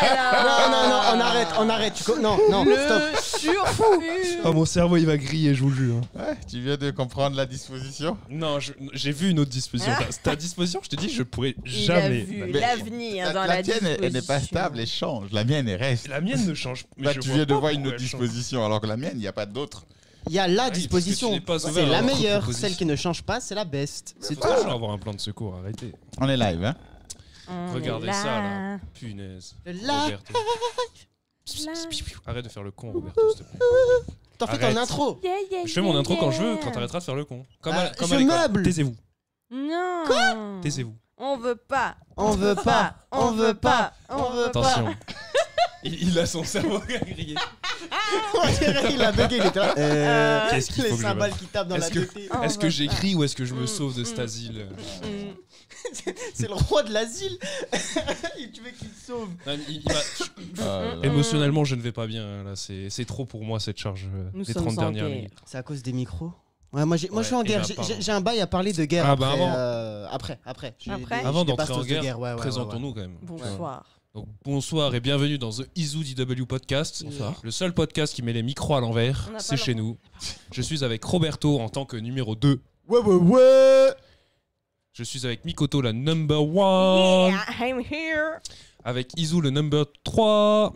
on arrête. Non, Le stop. surfus. Oh, mon cerveau il va griller, je vous le jure. Ouais, tu viens de comprendre la disposition. Non, j'ai vu une autre disposition. Ta disposition, je te dis, je pourrais Il a jamais. vu Mais- l'avenir dans la La tienne, elle n'est pas disposition. stable, elle change. La mienne, elle reste. La mienne ne change. Mais Là, je tu vois viens de pas voir une pourquoi autre elle change. disposition, alors que la mienne, il n'y a pas d'autre. Il y a la parce que disposition. tu n'es pas C'est ouvert à la notre meilleure. proposition. Celle qui ne change pas, c'est la best. C'est Faut tout. toujours avoir un plan de secours, arrêtez. On est live, hein. On Regardez est ça là. Punaise. Là. Roberto. Là. Arrête de faire le con, Roberto, s'il te plaît. T'en fais Arrête. ton intro. Yeah, yeah, Je fais mon yeah, intro quand je veux, yeah. quand t'arrêteras de faire le con. Comme Ah, comme je à l'école. meuble. Taisez-vous. Non. Taisez-vous. On veut pas. On veut pas. On veut pas. On veut pas. Attention. Il a son cerveau grillé. On dirait qu'il a bugué. Il était là. Qu'est-ce qu'il faut Les que je cymbales qui tapent dans la Est-ce que- tête. On Est-ce que veut j'écris ou est-ce que je me Mm, sauve de mm, cet asile Mm. C'est le roi de l'asile. Tu veux qu'il te sauve. Non, Émotionnellement, je ne vais pas bien. Là, c'est trop pour moi cette charge. Nous Les sommes 30 en dernières guerre. minutes. C'est à cause des micros. Ouais, moi je suis en Ouais, guerre. eh ben, pardon. J'ai un bail à parler de guerre. Ah, bah, après. J'ai Après. des- Avant j'ai des d'entrer en bastos de guerre, ouais, présentons-nous quand même. Bonsoir. Donc, bonsoir et bienvenue dans The Izu DW Podcast. Bonsoir. Le seul podcast qui met les micros à l'envers, On n'a c'est pas chez nous. Je suis avec Roberto en tant que numéro 2. Ouais. Je suis avec Mikoto, la number 1. Yeah, I'm here. Avec Izu, le number 3.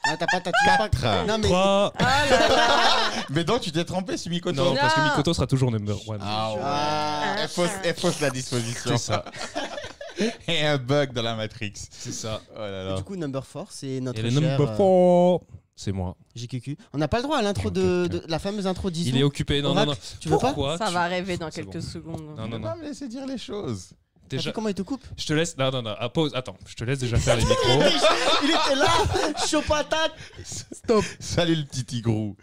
Ah, tu vas pas. 4. Non mais 3. Ah là là. Mais donc, tu t'es trompé sur Mikoto. Non, parce que Non. Mikoto sera toujours number 1. Ah ouais. Ah. Elle fausse la disposition. C'est ça. Et un bug dans la Matrix. C'est ça. Oh là là. du coup number 4 c'est notre Et le cher number 4, c'est moi. JQQ. On n'a pas le droit à l'intro de la fameuse intro d'Izu. Il est occupé. Non, non, non. Tu veux pas Pourquoi Ça tu- va arriver dans C'est quelques bon. secondes. Non, non, Non, non. mais laissez dire les choses. T'as Déjà, vu comment il te coupe? je te laisse. Non, non, non. Ah, pause. Attends, je te laisse déjà faire les micros. Il était là, chaud patate. Stop. Salut le petit tigrou.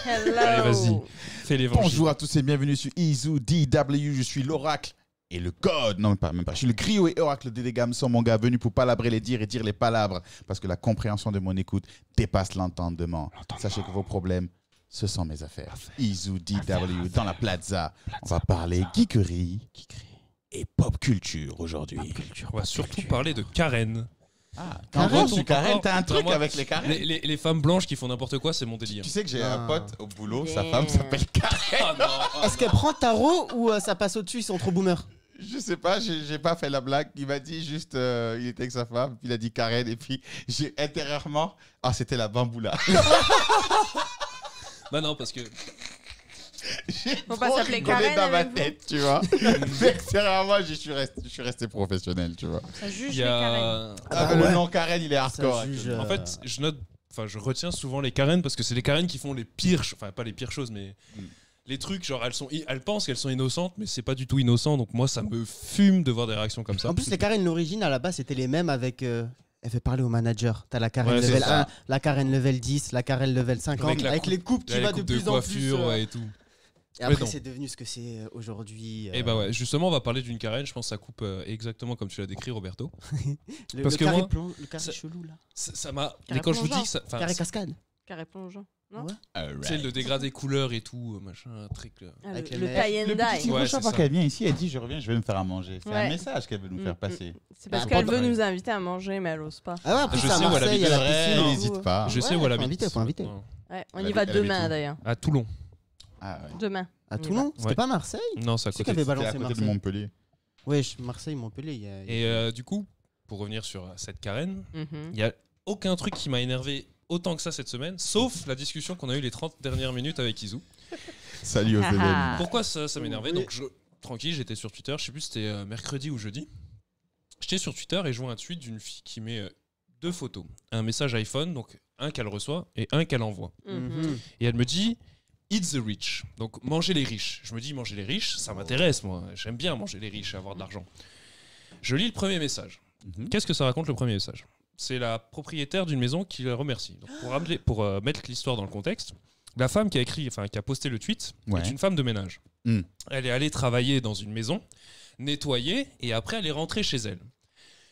Hello. Allez, vas-y. Fais l'évangile. Bonjour à tous et bienvenue sur Izu DW. Je suis l'oracle et le code. Non, même pas. Je suis le griot et oracle des dégâts. Sont mon gars venu pour palabrer les dires et dire les palabres. Parce que la compréhension de mon écoute dépasse l'entendement. Sachez que vos problèmes, ce sont mes affaires. Izu DW dans la plaza. On va parler geekerie et pop culture aujourd'hui. On va surtout parler de Karen. Ah, Karen, tu Karen, t'as un truc Moi, avec les Karen. Les femmes blanches qui font n'importe quoi, c'est mon délire. Tu sais que j'ai Ah. un pote au boulot, sa Yeah. femme s'appelle Karen. Ah non, ah Est-ce qu'elle prend tarot ou ça passe au-dessus, ils sont trop boomers? Je sais pas, j'ai pas fait la blague. Il m'a dit juste, il était avec sa femme, puis il a dit Karen, et puis j'ai intérieurement, c'était la bamboula. Bah non, parce que J'ai Faut pas trop s'appeler rigolé Karen dans ma avec vous. tête, tu vois. Mais extérieurement, je suis resté professionnel, tu vois. Ça juge il y les Karen. a. Ah, bah mais ouais. le nom Karen, il est hardcore. Ça juge, actuellement. En fait, je note. Enfin, je retiens souvent les Karen parce que c'est les Karen qui font les pires. Enfin, pas les pires choses, mais. Les trucs, genre, elles pensent qu'elles sont innocentes, mais c'est pas du tout innocent. Donc, moi, ça me fume de voir des réactions comme ça. En plus, les Karen, l'origine, à la base, c'était les mêmes avec. Elle fait parler au manager. T'as la Karen Ouais, c'est level ça. 1, la Karen level 10, la Karen level 50, Avec avec, la les coupes qui les va de coupes de plus en plus. coiffure ouais, et tout. Et après, non. c'est devenu ce que c'est aujourd'hui. Et bah ouais, justement, on va parler d'une Karen. Je pense que ça coupe exactement comme tu l'as décrit, Roberto. parce le que carré moi, le carré ça- chelou, là. Ça m'a. Mais Carré quand je vous plongeant. dis que ça. Enfin, Carré cascade. Carré plongeant. Non Ouais. tu sais, le dégradé couleur et tout, machin, un truc. Ah, Avec le les tie Le and petit die. tigrou, Ouais, chaque c'est fois ça. qu'elle vient ici, elle dit je reviens, je vais me faire à manger. C'est un Ouais. message qu'elle veut nous faire passer. C'est parce Bah, qu'elle veut pendant- nous inviter à manger, mais elle ose pas. Ah ouais, en plus, Je c'est à sais où elle Marseille, habite. à la Ouais, piscine. n'hésite pas. Je sais Ouais, où elle faut habite. inviter, faut inviter. Non. Ouais, on Elle y habite- va elle habite demain où d'ailleurs. À Toulon. Ah ouais. Demain. À On y Toulon? C'était Ouais. pas Marseille? Non, c'est à C'est côté. qu'elle avait C'est à balancé côté de Marseille. Montpellier. Ouais, Marseille, Montpellier. Et du coup, pour revenir sur cette Karen, Mhm. il n'y a aucun truc qui m'a énervé autant que ça cette semaine, sauf la discussion qu'on a eue les 30 dernières minutes avec Izu. Salut aux Ah. élèves. Pourquoi ça m'énervait? Oui. Donc, tranquille, j'étais sur Twitter, je sais plus si c'était mercredi ou jeudi. J'étais sur Twitter et je vois un tweet d'une fille qui met deux photos. Un message iPhone, donc un qu'elle reçoit et un qu'elle envoie. Mhm. Et elle me dit Eat the rich. Donc manger les riches. Je me dis manger les riches, ça m'intéresse moi. J'aime bien manger les riches et avoir de l'argent. Je lis le premier message. Mhm. Qu'est-ce que ça raconte le premier message? C'est la propriétaire d'une maison qui la remercie. Donc, pour mettre l'histoire dans le contexte, la femme qui a posté le tweet Ouais. est une femme de ménage. Mm. Elle est allée travailler dans une maison, nettoyer, et après elle est rentrée chez elle.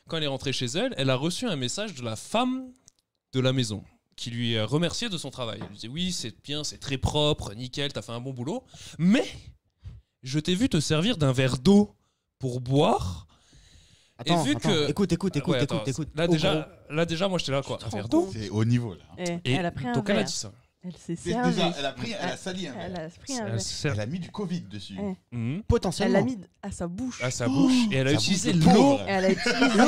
Quand elle est rentrée chez elle, elle a reçu un message de la femme de la maison qui lui remerciait de son travail. Elle lui disait oui, c'est bien, c'est très propre, nickel, t'as fait un bon boulot, mais je t'ai vu te servir d'un verre d'eau pour boire. Attends, vu attends, que- écoute. Ouais, attends, Écoute. Là, Au gros. déjà, moi, j'étais là, quoi. Tu Un te verre rends d'eau. compte C'est haut niveau là. Eh, Et elle a pris un donc, elle a verre. dit ça. Elle s'est C'est servie. déjà, elle a sali un Elle verre. a pris un Elle verre. sert Elle a mis du Covid dessus. Eh. Mhm. Elle Potentiellement. l'a mis à sa bouche. à sa bouche et elle a Ça utilisé bouge de l'eau. pauvre. Et elle a L'eau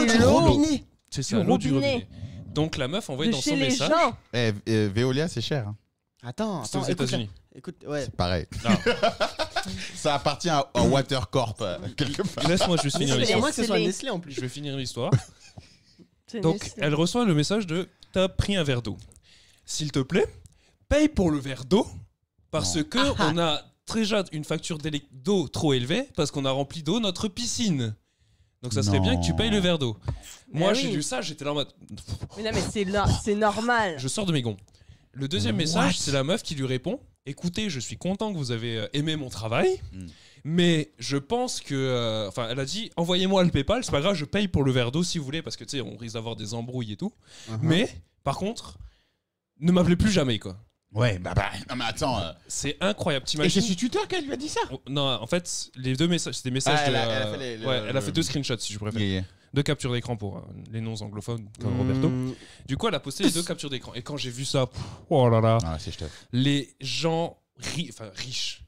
utilisé du l'eau robinet. C'est ça, Du l'eau du robinet. robinet. Donc la meuf envoie de dans chez son les message. gens. Veolia, c'est cher. Hein. Attends, C'est aux écoute. États-Unis. Écoute, ouais. C'est pareil. Ah. Ça appartient à Watercorp, quelque part. Laisse-moi juste finir Mais c'est Nestlé. l'histoire. moins que ce soit Nestlé. Nestlé en plus. Je vais finir l'histoire. C'est Donc Nestlé. elle reçoit le message de t'as pris un verre d'eau. S'il te plaît, paye pour le verre d'eau parce Non. que on a déjà une facture d'eau trop élevée parce qu'on a rempli d'eau notre piscine. Donc ça serait bien que tu payes le verre d'eau. Moi oui. j'ai lu ça, j'étais là en mode Mais non, mais c'est normal. je sors de mes gonds. Le deuxième message, c'est la meuf qui lui répond écoutez, je suis content que vous avez aimé mon travail, mais je pense que. Enfin, elle a dit envoyez-moi le PayPal, c'est pas grave, je paye pour le verre d'eau si vous voulez, parce que tu sais, on risque d'avoir des embrouilles et tout. Mais, par contre, ne m'appelez plus jamais, quoi. Ouais, bah, non, mais attends. C'est incroyable, Et c'est t'imagines. sur Twitter qu'elle lui a dit ça. Oh, non, en fait, les deux messages, c'est des messages Ah, de. elle a fait les- ouais, le- elle a fait 2 screenshots, si je préfère. Yeah. 2 captures d'écran pour les non-anglophones, comme Roberto. Mmh. Du coup, elle a posté les 2 captures d'écran. Et quand j'ai vu ça, oh là là. Ah, c'est chef. Les gens riches.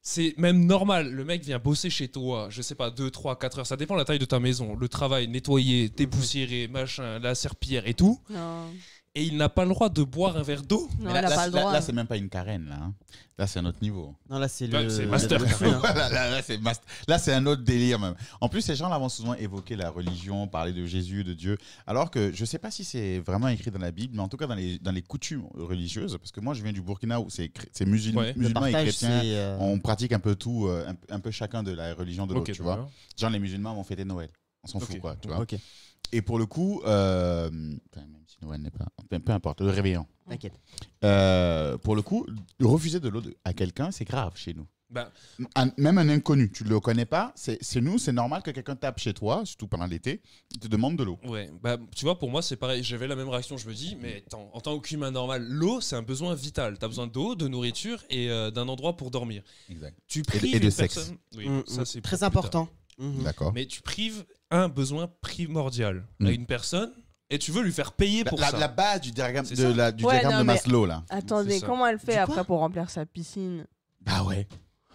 C'est même normal, le mec vient bosser chez toi, je sais pas, 2, 3, 4 heures, ça dépend de la taille de ta maison, le travail, nettoyer, dépoussiérer, machin, la serpillière et tout, Non, et il n'a pas le droit de boire un verre d'eau. non Mais elle a pas le droit. Là, c'est même pas une carène, là. hein. Là, c'est un autre niveau. Non, là, c'est Ouais, le. c'est master. le feu, hein. Là, c'est un autre délire, même. En plus, ces gens-là vont souvent évoquer la religion, parler de Jésus, de Dieu. Alors que je sais pas si c'est vraiment écrit dans la Bible, mais en tout cas, dans les coutumes religieuses, parce que moi, je viens du Burkina où c'est Ouais. Le musulmans et partage, chrétiens. c'est. On pratique un peu tout, un peu chacun de la religion de l'autre, Ok, tu vois. d'accord. Genre, les musulmans vont fêter Noël. On s'en Ok. fout, quoi, tu vois. Ok, Et pour le coup, même si Noël n'est pas. Peu importe, le réveillon. t'inquiète. Pour le coup, refuser de l'eau à quelqu'un, c'est grave chez nous. Bah, Même un inconnu, tu ne le connais pas, c'est nous, c'est normal que quelqu'un tape chez toi, surtout pendant l'été, il te demande de l'eau. ouais, bah, tu vois, pour moi, c'est pareil, j'avais la même réaction, je me dis, mais attends, en tant qu'humain normal, l'eau, c'est un besoin vital. T'as besoin d'eau, de nourriture et d'un endroit pour dormir. Exact. Tu prives et de une sexe. personne- Oui, Mmh, ça, mmh. c'est Très pour plus tard. important. Mhm. D'accord. Mais tu prives un besoin primordial à Mm. une personne et tu veux lui faire payer pour ça. La base du diagramme C'est de, ça. la, du Ouais, diagramme non, de mais- Maslow, là. Attendez, C'est ça. comment elle fait Du après quoi pour remplir sa piscine? Bah ouais.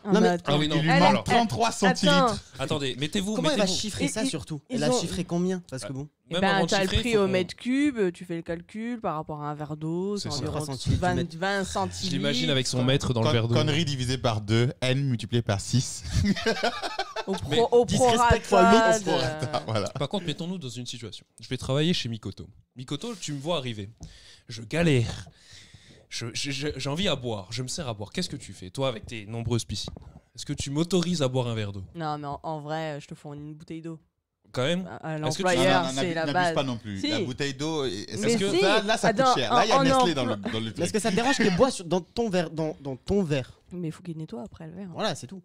Ah, Non, mais- attends. Ah oui, non. Il lui Elle- manque alors, 33 centilitres. Attends, Attendez, mettez-vous. Comment elle va mettez-vous- chiffrer ça Ils- surtout ils Elle a ont- chiffré combien Parce que bon. eh Même ben, avant de t'as le chiffrer, prix faut au qu'on- mètre cube, tu fais le calcul par rapport à un verre d'eau, C'est c'est ça. environ 3 centilitres du 20, mètre. 20 centilitres. Je l'imagine avec son maître dans le verre d'eau. Connerie divisée par 2, n multiplié par 6. Mais Au disrespect prorata fois l'eau, de- Voilà. Par contre, mettons-nous dans une situation. Je vais travailler chez Mikoto. Mikoto, tu me vois arriver. Je galère. J'ai envie à boire. Je me sers à boire. Qu'est-ce que tu fais, toi, avec tes nombreuses piscines? Est-ce que tu m'autorises à boire un verre d'eau? Non, mais en vrai, je te fournis une bouteille d'eau. Quand même? À Est-ce que tu- l'employeur, Non, non, c'est la n'abuse base. pas non plus. Si. La bouteille d'eau, est-ce Mais que si. là, ça Attends, coûte cher. Là, il y a en Nestlé emploi- dans le Est-ce truc. que ça te dérange qu'elle boit dans ton verre dans ton verre Mais il faut qu'il nettoie après le verre. Voilà, c'est tout.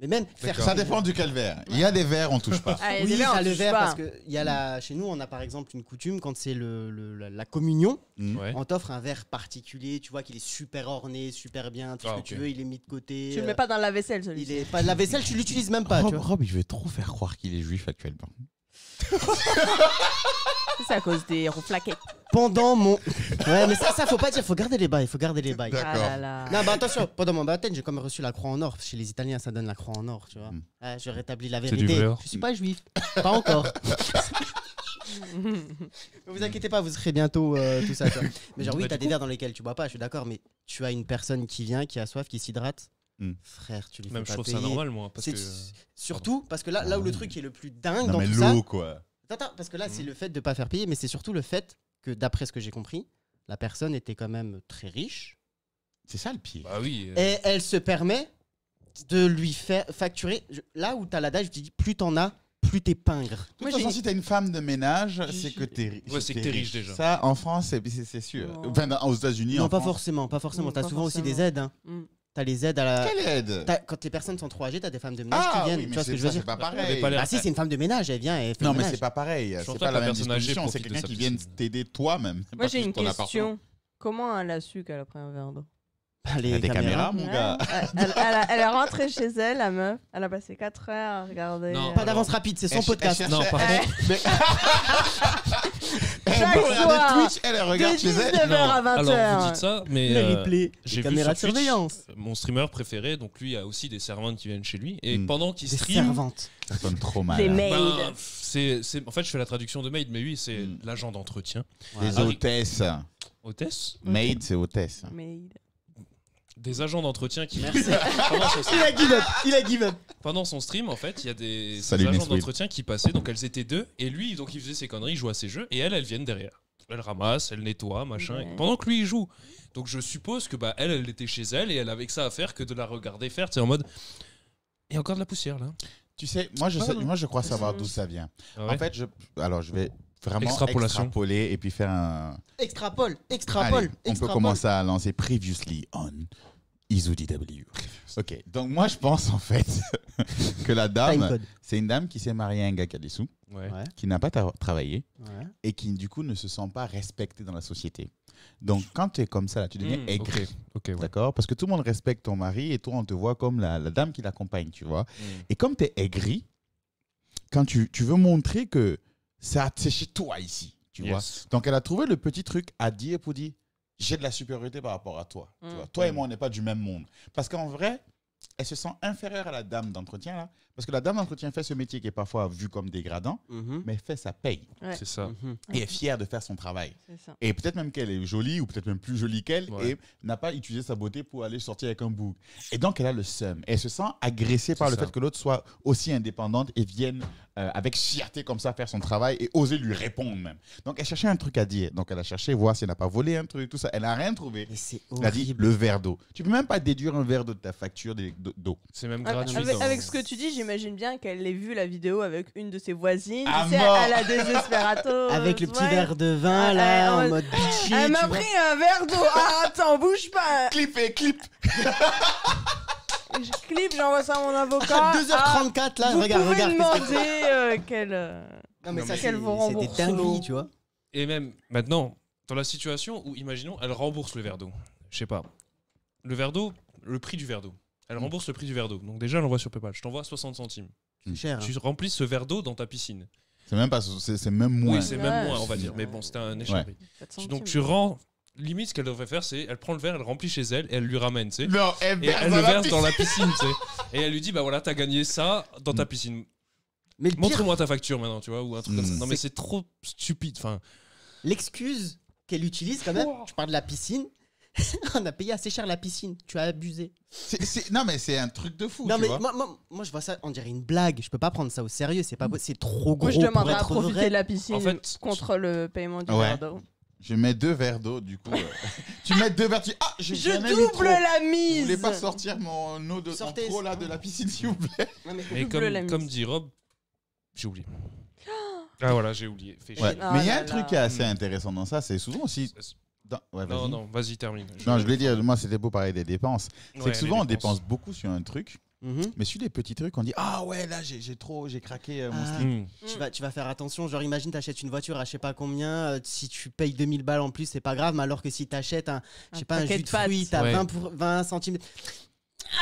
Mais même faire D'accord. Ça dépend du quel verre. Il y a des verres, on touche pas. Ah, et Oui, des verres, ça on le touche verre pas. parce que il y a chez nous on a par exemple une coutume quand c'est la communion, Ouais. on t'offre un verre particulier, tu vois qu'il est super orné, super bien, tout ce Ah, que ok. tu veux, il est mis de côté. Tu le mets pas dans la vaisselle, celui-ci. Il est pas de la vaisselle, tu l'utilises même pas. Tu vois. Rob, il veut trop faire croire qu'il est juif actuellement. C'est à cause des rouflaquettes. Pendant mon ouais mais ça faut pas dire, faut garder les bails, faut garder les bails. D'accord. Ah là là. Non bah attention, pendant mon baptême j'ai comme reçu la croix en or. Chez les Italiens ça donne la croix en or, tu vois. Mm. Ouais, je rétablis la du vérité. vrai or. Je suis pas juif, pas encore. Ne vous inquiétez pas, vous serez bientôt tout ça. Tu vois. Mais genre oui, Bah, t'as du des coup- verres dans lesquels tu bois pas, je suis d'accord, mais tu as une personne qui vient, qui a soif, qui s'hydrate. Mm. Frère, tu lui Même fais je pas trouve ça payer. normal, moi. Parce C'est- que... Surtout parce que là où le truc est le plus dingue Non, dans mais tout ça. l'eau, quoi. Attends, parce que là, c'est Mhm. le fait de pas faire payer, mais c'est surtout le fait que, d'après ce que j'ai compris, la personne était quand même très riche C'est ça le pire. Bah oui. et elle se permet de lui faire facturer. Là où t'as l'adage, je dis plus t'en as, plus t'es pingre. De Moi, toute façon, j'ai- si t'es une femme de ménage, Je c'est suis- que t'es riche. Ouais, c'est que t'es riche déjà. Ça, en France, c'est sûr. Non. Enfin, aux États-Unis, Non, en pas France. forcément, pas forcément. T'as Pas souvent aussi des forcément. aides. Hein. Mm. T'as les aides à la. Quelle aide Quand les personnes sont trop âgées, t'as des femmes de ménage Ah qui viennent. oui, tu mais vois ce que c'est je veux ça, dire c'est pas Elle avait pareil. pas l'air- Bah si, c'est une femme de ménage, elle vient et elle fait Non, le mais ménage. c'est pas pareil. Surtout C'est que pas la la même personne âgée disposition. C'est profite de quelqu'un sa qui vient piscine. t'aider toi-même. Moi, j'ai Pas une juste ton appartement. question. Comment elle a su qu'elle a pris un verre d'eau? Bah, Il y a des caméras, mon gars. Elle est rentrée chez elle, la meuf. Elle a passé 4 heures à regarder. Non, Pas d'avance rapide, c'est son podcast. Non, par contre, Chaque Elle regarde soir, Twitch, elle de regarde chez elle. 19h à 20h. alors vous dites ça, mais Les replays, j'ai les vu caméras de sur Twitch, surveillance. mon streamer préféré, donc lui a aussi des servantes qui viennent chez lui, et Mm. pendant qu'il Des stream, servantes. Ça sonne trop mal. Des hein. maids. en fait je fais la traduction de maid, mais lui c'est Mm. l'agent d'entretien. Les Ah, hôtesses. Hôtesse, Maid, c'est hôtesse. Maid. des agents d'entretien qui Merci. pendant son Il a give up. Il a give up. pendant son stream, en fait, il y a des Salut, agents Nesweet. d'entretien qui passaient, donc elles étaient 2, et lui, donc il faisait ses conneries, il jouait à ses jeux, et elles viennent derrière. Elle ramasse, elle nettoie, machin, Ouais. pendant que lui il joue. Donc je suppose que bah elle était chez elle et elle avait que ça à faire que de la regarder faire, c'est en mode. Il y a encore de la poussière là. Tu sais, moi je crois savoir d'où ça vient. Ah ouais En fait, alors je vais vraiment Extrapolation. extrapoler et puis faire un. Extrapole. Allez, Extrapole. on peut commencer à lancer Previously on Izu DW. Ok, donc moi je pense en fait que la Time dame, code. c'est une dame qui s'est mariée à un gars qui a des sous, Ouais. Ouais. qui n'a pas travaillé Ouais. et qui du coup ne se sent pas respectée dans la société. Donc quand tu es comme ça, là, tu deviens aigri. Ok, ouais. D'accord. Parce que tout le monde respecte ton mari et toi, on te voit comme la dame qui l'accompagne, tu vois. Mm. Et comme tu es aigri, quand tu veux montrer que c'est chez toi ici, tu vois. Yes. Donc, elle a trouvé le petit truc à dire pour dire j'ai de la supériorité par rapport à toi. Tu vois. Toi et moi, on n'est pas du même monde. Parce qu'en vrai, elle se sent inférieure à la dame d'entretien, là. Parce que la dame d'entretien fait ce métier qui est parfois vu comme dégradant, Mhm. mais fait sa paye. Ouais. C'est ça. Mhm. Et est fière de faire son travail. C'est ça. Et peut-être même qu'elle est jolie ou peut-être même plus jolie qu'elle Ouais. et n'a pas utilisé sa beauté pour aller sortir avec un bouc. Et donc elle a le seum. Elle se sent agressée par le ça. fait que l'autre soit aussi indépendante et vienne avec fierté comme ça faire son travail et oser lui répondre même. Donc elle cherchait un truc à dire. Donc elle a cherché voir si elle n'a pas volé un truc, tout ça. Elle n'a rien trouvé. Mais c'est Elle a dit horrible. le verre d'eau. Tu peux même pas déduire un verre d'eau de ta facture d'eau. C'est même Avec, gratuit. dans- avec ce que tu dis, j'imagine bien qu'elle ait vu la vidéo avec une de ses voisines. À Tu sais, mort. à la Desesperato. Avec le petit ouais. verre de vin Ouais, là, ouais, en mode bitchy. Elle m'a tu vois. pris un verre d'eau. Ah, attends, bouge pas. Clip et clip. Je clip, j'envoie ça à mon avocat. À 2h34 là, Vous regarde, pouvez regarde. demander qu'elle. Non mais Non, ça mais c'est qu'elle vous c'est des rembourse dingueries, l'eau. tu vois. Et même maintenant, dans la situation où, imaginons, elle rembourse le verre d'eau. Je sais pas. Le verre d'eau, le prix du verre d'eau. Elle rembourse le prix du verre d'eau. Donc déjà, elle envoie sur PayPal. Je t'envoie 60 centimes. C'est cher. hein. Tu remplis ce verre d'eau dans ta piscine. C'est même pas, c'est même moins. Oui, c'est même Ouais. moins, on va dire. Mais bon, c'était un écharpe. 4 centimes. Donc tu rends. Limite, ce qu'elle devrait faire, c'est elle prend le verre, elle remplit chez elle et elle lui ramène, tu sais. Non, elle Et verse elle dans le la verse dans la piscine. piscine, tu sais. Et elle lui dit, bah voilà, t'as gagné ça dans ta piscine. Mais le pire, Montre-moi ta facture maintenant, tu vois, ou un truc comme ça. Non, mais C'est- c'est trop stupide. Enfin, l'excuse qu'elle utilise quand même, tu parles de la piscine. On a payé assez cher la piscine, tu as abusé. Non, mais c'est un truc de fou. Non tu mais vois. moi je vois ça, on dirait une blague. Je peux pas prendre ça au sérieux, c'est pas c'est trop gros Moi, je pour demanderais à être profiter vrai. de la piscine En fait, contre le paiement du Ouais. verre d'eau. Je mets 2 verres d'eau, du coup. Tu mets 2 verres, tu ah, j'ai Je jamais mis trop. double la Vous mise. voulez pas sortir mon eau de Sortez. trop là de la piscine, s'il vous plaît? Non, mais- mais Double la comme mise. dit Rob, j'ai oublié. Ah voilà, j'ai oublié. Fais chier. Ouais. Oh Mais il y a là un truc là. qui est assez intéressant dans ça, c'est souvent aussi. Ouais, Non, vas-y. non, vas-y, termine. Non, je voulais dire, moi, c'était pour parler des dépenses. C'est Ouais, que souvent, les on dépenses. dépense beaucoup sur un truc, Mhm. mais sur des petits trucs, on dit ah ouais, là, j'ai craqué mon Ah. slip. Hmm. Tu vas faire attention, genre imagine t'achètes une voiture à je sais pas combien, si tu payes 2000 balles en plus c'est pas grave, mais alors que si t'achètes un, je sais pas, un paquet jus de de fruits, pâtes. t'as Ouais. 20 centimes.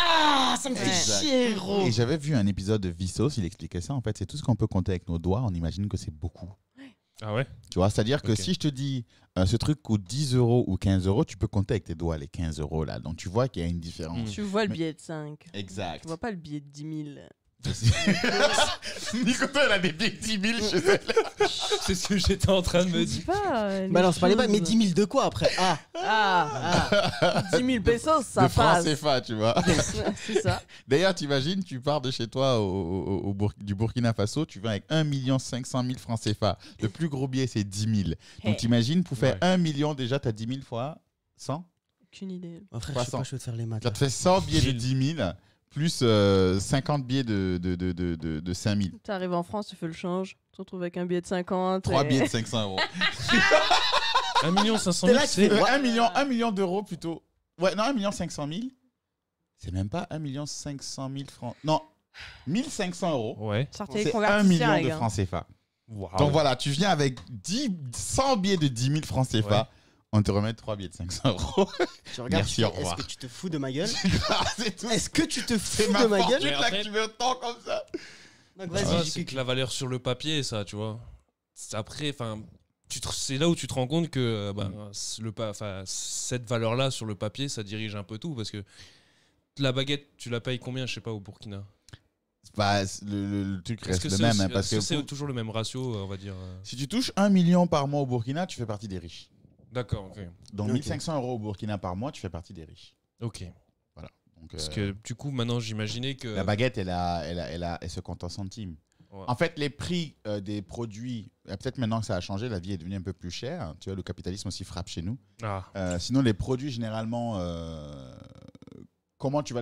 Ah, ça me fait Exact. chier gros. Et j'avais vu un épisode de Vsauce, il expliquait ça. En fait, c'est tout ce qu'on peut compter avec nos doigts. On imagine que c'est beaucoup. Ah ouais. Tu vois, c'est-à-dire que Ok. si je te dis ce truc coûte 10 € ou 15 €, tu peux compter avec tes doigts les 15 € là. Donc tu vois qu'il y a une différence. Tu vois le Mais- billet de 5. Exact. Tu vois pas le billet de 10 000. Nicolas, elle a des billets de 10 000 chez elle. C'est ce que j'étais en train de me Dis dire. pas. Bah non, c'est pas les balles, mais 10 000 de quoi après? Ah, Ah, 10 000 pesos, ça de francs passe. CFA, tu vois. C'est ça. D'ailleurs, t'imagines, tu pars de chez toi du Burkina Faso, tu vas avec 1 500 000 francs CFA. Le plus gros billet, c'est 10 000. Donc Hey. t'imagines, pour faire Ouais. 1 million, déjà, t'as 10 000 fois 100. Aucune idée. oh, frère, je suis 300. pas chaud de faire les maths. Ça là. te fait 100 billets de 1000. 10 000, plus 50 billets de 5 000. T'arrives en France, tu fais le change. Tu te retrouves avec un billet de 50. 3 et- billets de 500 €. 1 500 T'es 000, là, tu c'est. fais- 1 million d'euros plutôt. Ouais, non, 1 500 000. C'est même pas 1 500 000 francs. Non, 1 500 €. Ouais. Sortez les C'est 1 convertisseurs, million les de gars. francs CFA. Waouh. Donc voilà, tu viens avec 100 billets de 10 000 francs CFA. Ouais. On te remet 3 billets de 500 €. Tu regardes, Merci, tu fais, au revoir. est-ce que tu te fous de ma gueule C'est tout. Est-ce que tu te fous C'est ma de ma gueule fortune Mais là après- que tu veux tant comme ça. Donc Ah, vas-y, c'est JQ. que la valeur sur le papier, ça, tu vois. Après, enfin, c'est là où tu te rends compte que cette valeur-là sur le papier, ça dirige un peu tout. Parce que la baguette, tu la payes combien, je sais pas, au Burkina? Bah, le truc Est-ce reste que le c'est même. aussi- Hein, parce est-ce que c'est toujours le même ratio, on va dire si tu touches 1 million par mois au Burkina, tu fais partie des riches. D'accord, ok. Donc Ok. 1500 € au Burkina par mois, tu fais partie des riches. Ok. Donc, Parce que du coup, maintenant, j'imaginais que. la baguette, elle se compte en centimes. Ouais. En fait, les prix des produits, peut-être maintenant que ça a changé, la vie est devenue un peu plus chère. Tu vois, le capitalisme aussi frappe chez nous. Ah, Sinon, les produits, généralement, comment tu vas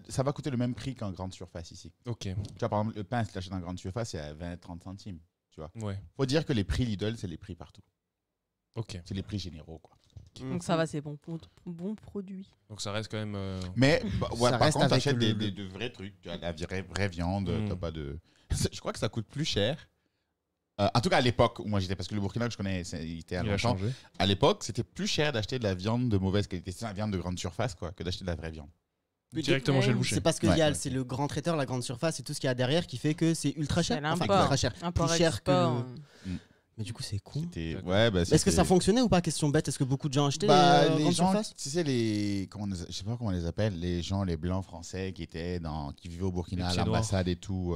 ça va coûter le même prix qu'en grande surface ici. ok. Tu vois, par exemple, le pain, si tu l'achètes en grande surface, c'est à 20-30 centimes. Ouais, Faut dire que les prix Lidl, c'est les prix partout. ok. C'est les prix généraux, quoi. Donc ça va, c'est bon produit. Donc ça reste quand même. Mais ouais, Ça par reste contre, avec t'achètes le- de vrais trucs. Tu as la vraie viande, Mm. t'as pas de... Je crois que ça coûte plus cher. En tout cas, à l'époque où moi j'étais, parce que le Burkina que je connais, il était à Il a longtemps. changé. À l'époque, c'était plus cher d'acheter de la viande de mauvaise qualité, c'est la viande de grande surface, quoi, que d'acheter de la vraie viande. Directement Ouais. chez le boucher. C'est parce que Ouais, il y a- ouais. c'est le grand traiteur, la grande surface et tout ce qu'il y a derrière qui fait que c'est ultra cher. C'est Enfin, l'import. ultra cher. Import Plus cher que export. Mais du coup, c'est con. D'accord. Ouais, bah, Est-ce que c'était- ça fonctionnait ou pas? Question bête. Est-ce que beaucoup de gens achetaient Bah, les les grandes gens, surfaces? tu sais, je sais pas comment on les appelle, les gens, les blancs français qui vivaient au Burkina, Les à pieds noirs. l'ambassade et tout,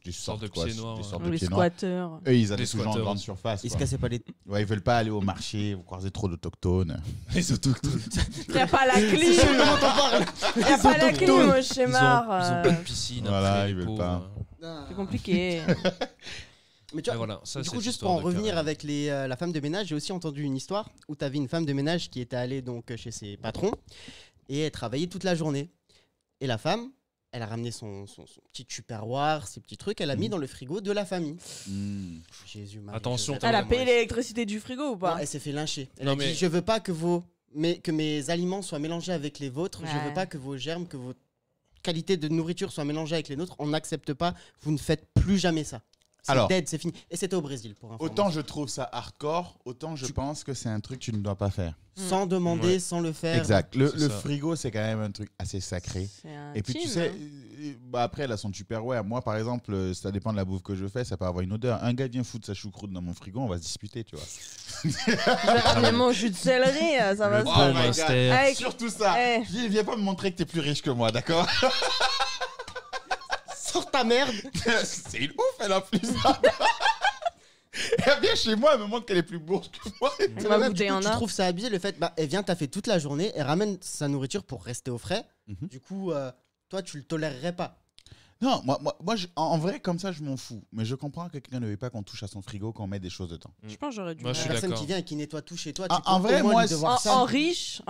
des sortes de quoi, pieds noirs, des ouais. sortes de Les pieds noirs. squatteurs. Eux, ils allaient Des toujours en squatteurs grande aussi. surface. Ils se quoi. cassaient pas les. Ouais, ils veulent pas aller au marché, vous croisez trop d'autochtones. Les autochtones. Il n'y a pas la clim. Il n'y a pas la clim au Ils ont schéma. pas de piscine. Voilà, après, ils les veulent pauvres. pas. C'est compliqué. Mais tu Ouais, vois, voilà, ça, du c'est coup, cette juste pour histoire en de revenir carré. avec la femme de ménage, j'ai aussi entendu une histoire où tu avais une femme de ménage qui était allée donc chez ses patrons et elle travaillait toute la journée. Et la femme, elle a ramené son petit tupperware, ses petits trucs, elle a mis dans le frigo de la famille. Hmm. Jésus Marie. Attention, Joseph. Elle a Attends, payé l'électricité du frigo ou Non, pas? elle s'est fait lyncher. Elle Non, a mais- dit, je veux pas que que mes aliments soient mélangés avec les vôtres. Je Ouais. veux pas que vos germes, que vos qualités de nourriture soient mélangées avec les nôtres. On n'accepte pas. Vous ne faites plus jamais ça. C'est Alors- dead, c'est fini. Et c'était au Brésil, pour information. Autant je trouve ça hardcore, autant je pense que c'est un truc que tu ne dois pas faire. Sans demander, Ouais. sans le faire. Exact. Le C'est ça. frigo, c'est quand même un truc assez sacré. C'est un Et puis tu team, sais, hein. bah après elle a son Tupperware. Moi par exemple, ça dépend de la bouffe que je fais, ça peut avoir une odeur. Un gars vient foutre sa choucroute dans mon frigo, on va se disputer, tu vois. Je vais ramener mon jus de céleri, ça va Le se Oh faire. my God. Master. Avec- Surtout ça. Eh. Je dis, viens pas me montrer que t'es plus riche que moi, d'accord? Sors ta merde. C'est une ouf, elle a plus. Elle vient chez moi, elle me montre qu'elle est plus bourge que moi. On va Même, goûter du coup, en tu un. trouves ça abusé le fait, elle vient taffer toute la journée, elle ramène sa nourriture pour rester au frais. Mhm. Du coup, toi, tu le tolérerais pas. Non, moi en vrai, comme ça, je m'en fous. Mais je comprends que quelqu'un ne veut pas qu'on touche à son frigo, qu'on mette des choses dedans. Je pense que j'aurais dû. Moi, je La suis personne d'accord. qui vient et qui nettoie tout chez toi, En- tu peux en vrai, au moins moi, lui devoir ça. En riche,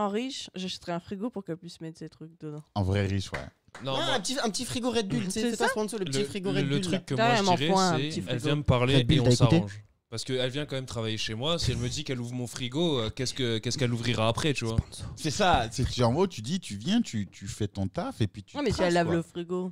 j'achèterais un frigo pour qu'elle puisse mettre ses trucs dedans. En vrai riche, ouais. Non, Ah, moi, un petit frigo Red Bull, tu sais, C'est fais-toi ça. sponsor, le petit frigo Red le Bull. truc que là. moi Carrément, je point, un dirais, petit c'est frigo. elle vient me parler Red Bull, et on t'as écouté s'arrange. Parce qu'elle vient quand même travailler chez moi. Si elle me dit qu'elle ouvre mon frigo, qu'est-ce qu'elle ouvrira après, tu vois? C'est ça. En gros, tu dis, tu viens, tu fais ton taf et puis tu. Non, mais si traces, elle lave quoi. le frigo.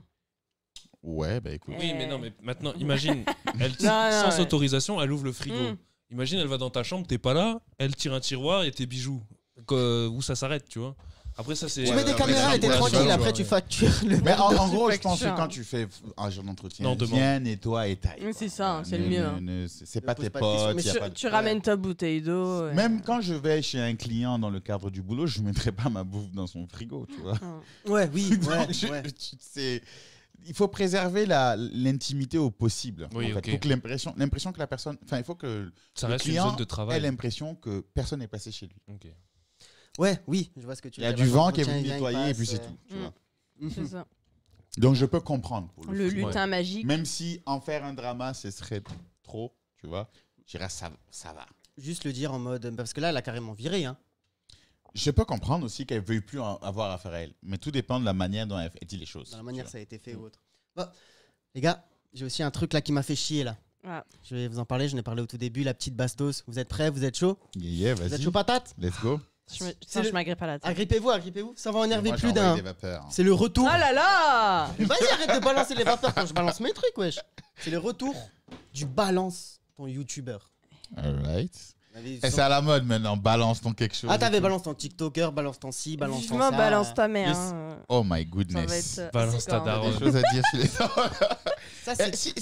Ouais, bah écoute. Oui, mais non, mais maintenant, imagine, elle, Non, sans ouais. autorisation, elle ouvre le frigo. Mm. Imagine, elle va dans ta chambre, t'es pas là, elle tire un tiroir et tes bijoux. Où ça s'arrête, tu vois? Après, ça, c'est. Tu mets des après, caméras c'est et t'es un peu la tranquille, chose, après ouais. tu factures le. Mais en gros, je facture. pense que quand tu fais un genre d'entretien, Non, demande. viens, nettoie et taille. Oui, c'est ça, c'est le Ne- mieux, ne- hein. C'est Ne pas pose tes pas de questions, potes. mais y a Tu, pas de- tu ramènes ta bouteille d'eau. Même quand je vais chez un client dans le cadre du boulot, je ne mettrai pas ma bouffe dans son frigo, tu vois. Ouais, oui, ouais, Donc, ouais. il faut préserver l'intimité au possible. Oui, en fait. ok. Il faut que l'impression que la personne, enfin, il faut que Ça le reste une client zone de ait travail. l'impression que personne n'est passé chez lui. Ok. Ouais, oui, je vois ce que tu Il y veux a dire. du vent qui est L'entretien, venu il vient, il nettoyer et puis passe, c'est tout. tu vois. C'est ça. Donc je peux comprendre. Pour Le frigo. lutin magique. Même si en faire un drama, ce serait trop, tu vois. Je dirais ça va. Juste le dire en mode. Parce que là, elle a carrément viré, hein. Je peux comprendre aussi qu'elle ne veuille plus avoir affaire à elle. Mais tout dépend de la manière dont elle dit les choses. Dans la manière tu ça a été fait ou autre. Bon, les gars, j'ai aussi un truc là qui m'a fait chier là. Ah. Je vais vous en parler, j'en ai parlé au tout début, la petite bastos. Vous êtes prêts? Vous êtes chaud? vois. Yeah, Vous êtes vas-y. chaud patate? Let's go. C'est le- Je m'agrippe à la tête. Agrippez-vous. Ça va énerver Moi, j'ai plus envoyé d'un. des vapeurs. C'est le retour. Oh là là! Mais vas-y, arrête de balancer les vapeurs quand je balance mes trucs, wesh. C'est le retour du balance ton youtubeur. Alright. Et c'est à la mode maintenant, balance ton quelque chose. Ah, t'avais balance ton TikToker, balance ton ci, balance ton Vivement ça. balance ta mère. Yes. hein. Oh my Ça va goodness. être. Balance c'est ta quand- daronne. Des choses à dire sur les Ça, Eh, c'est-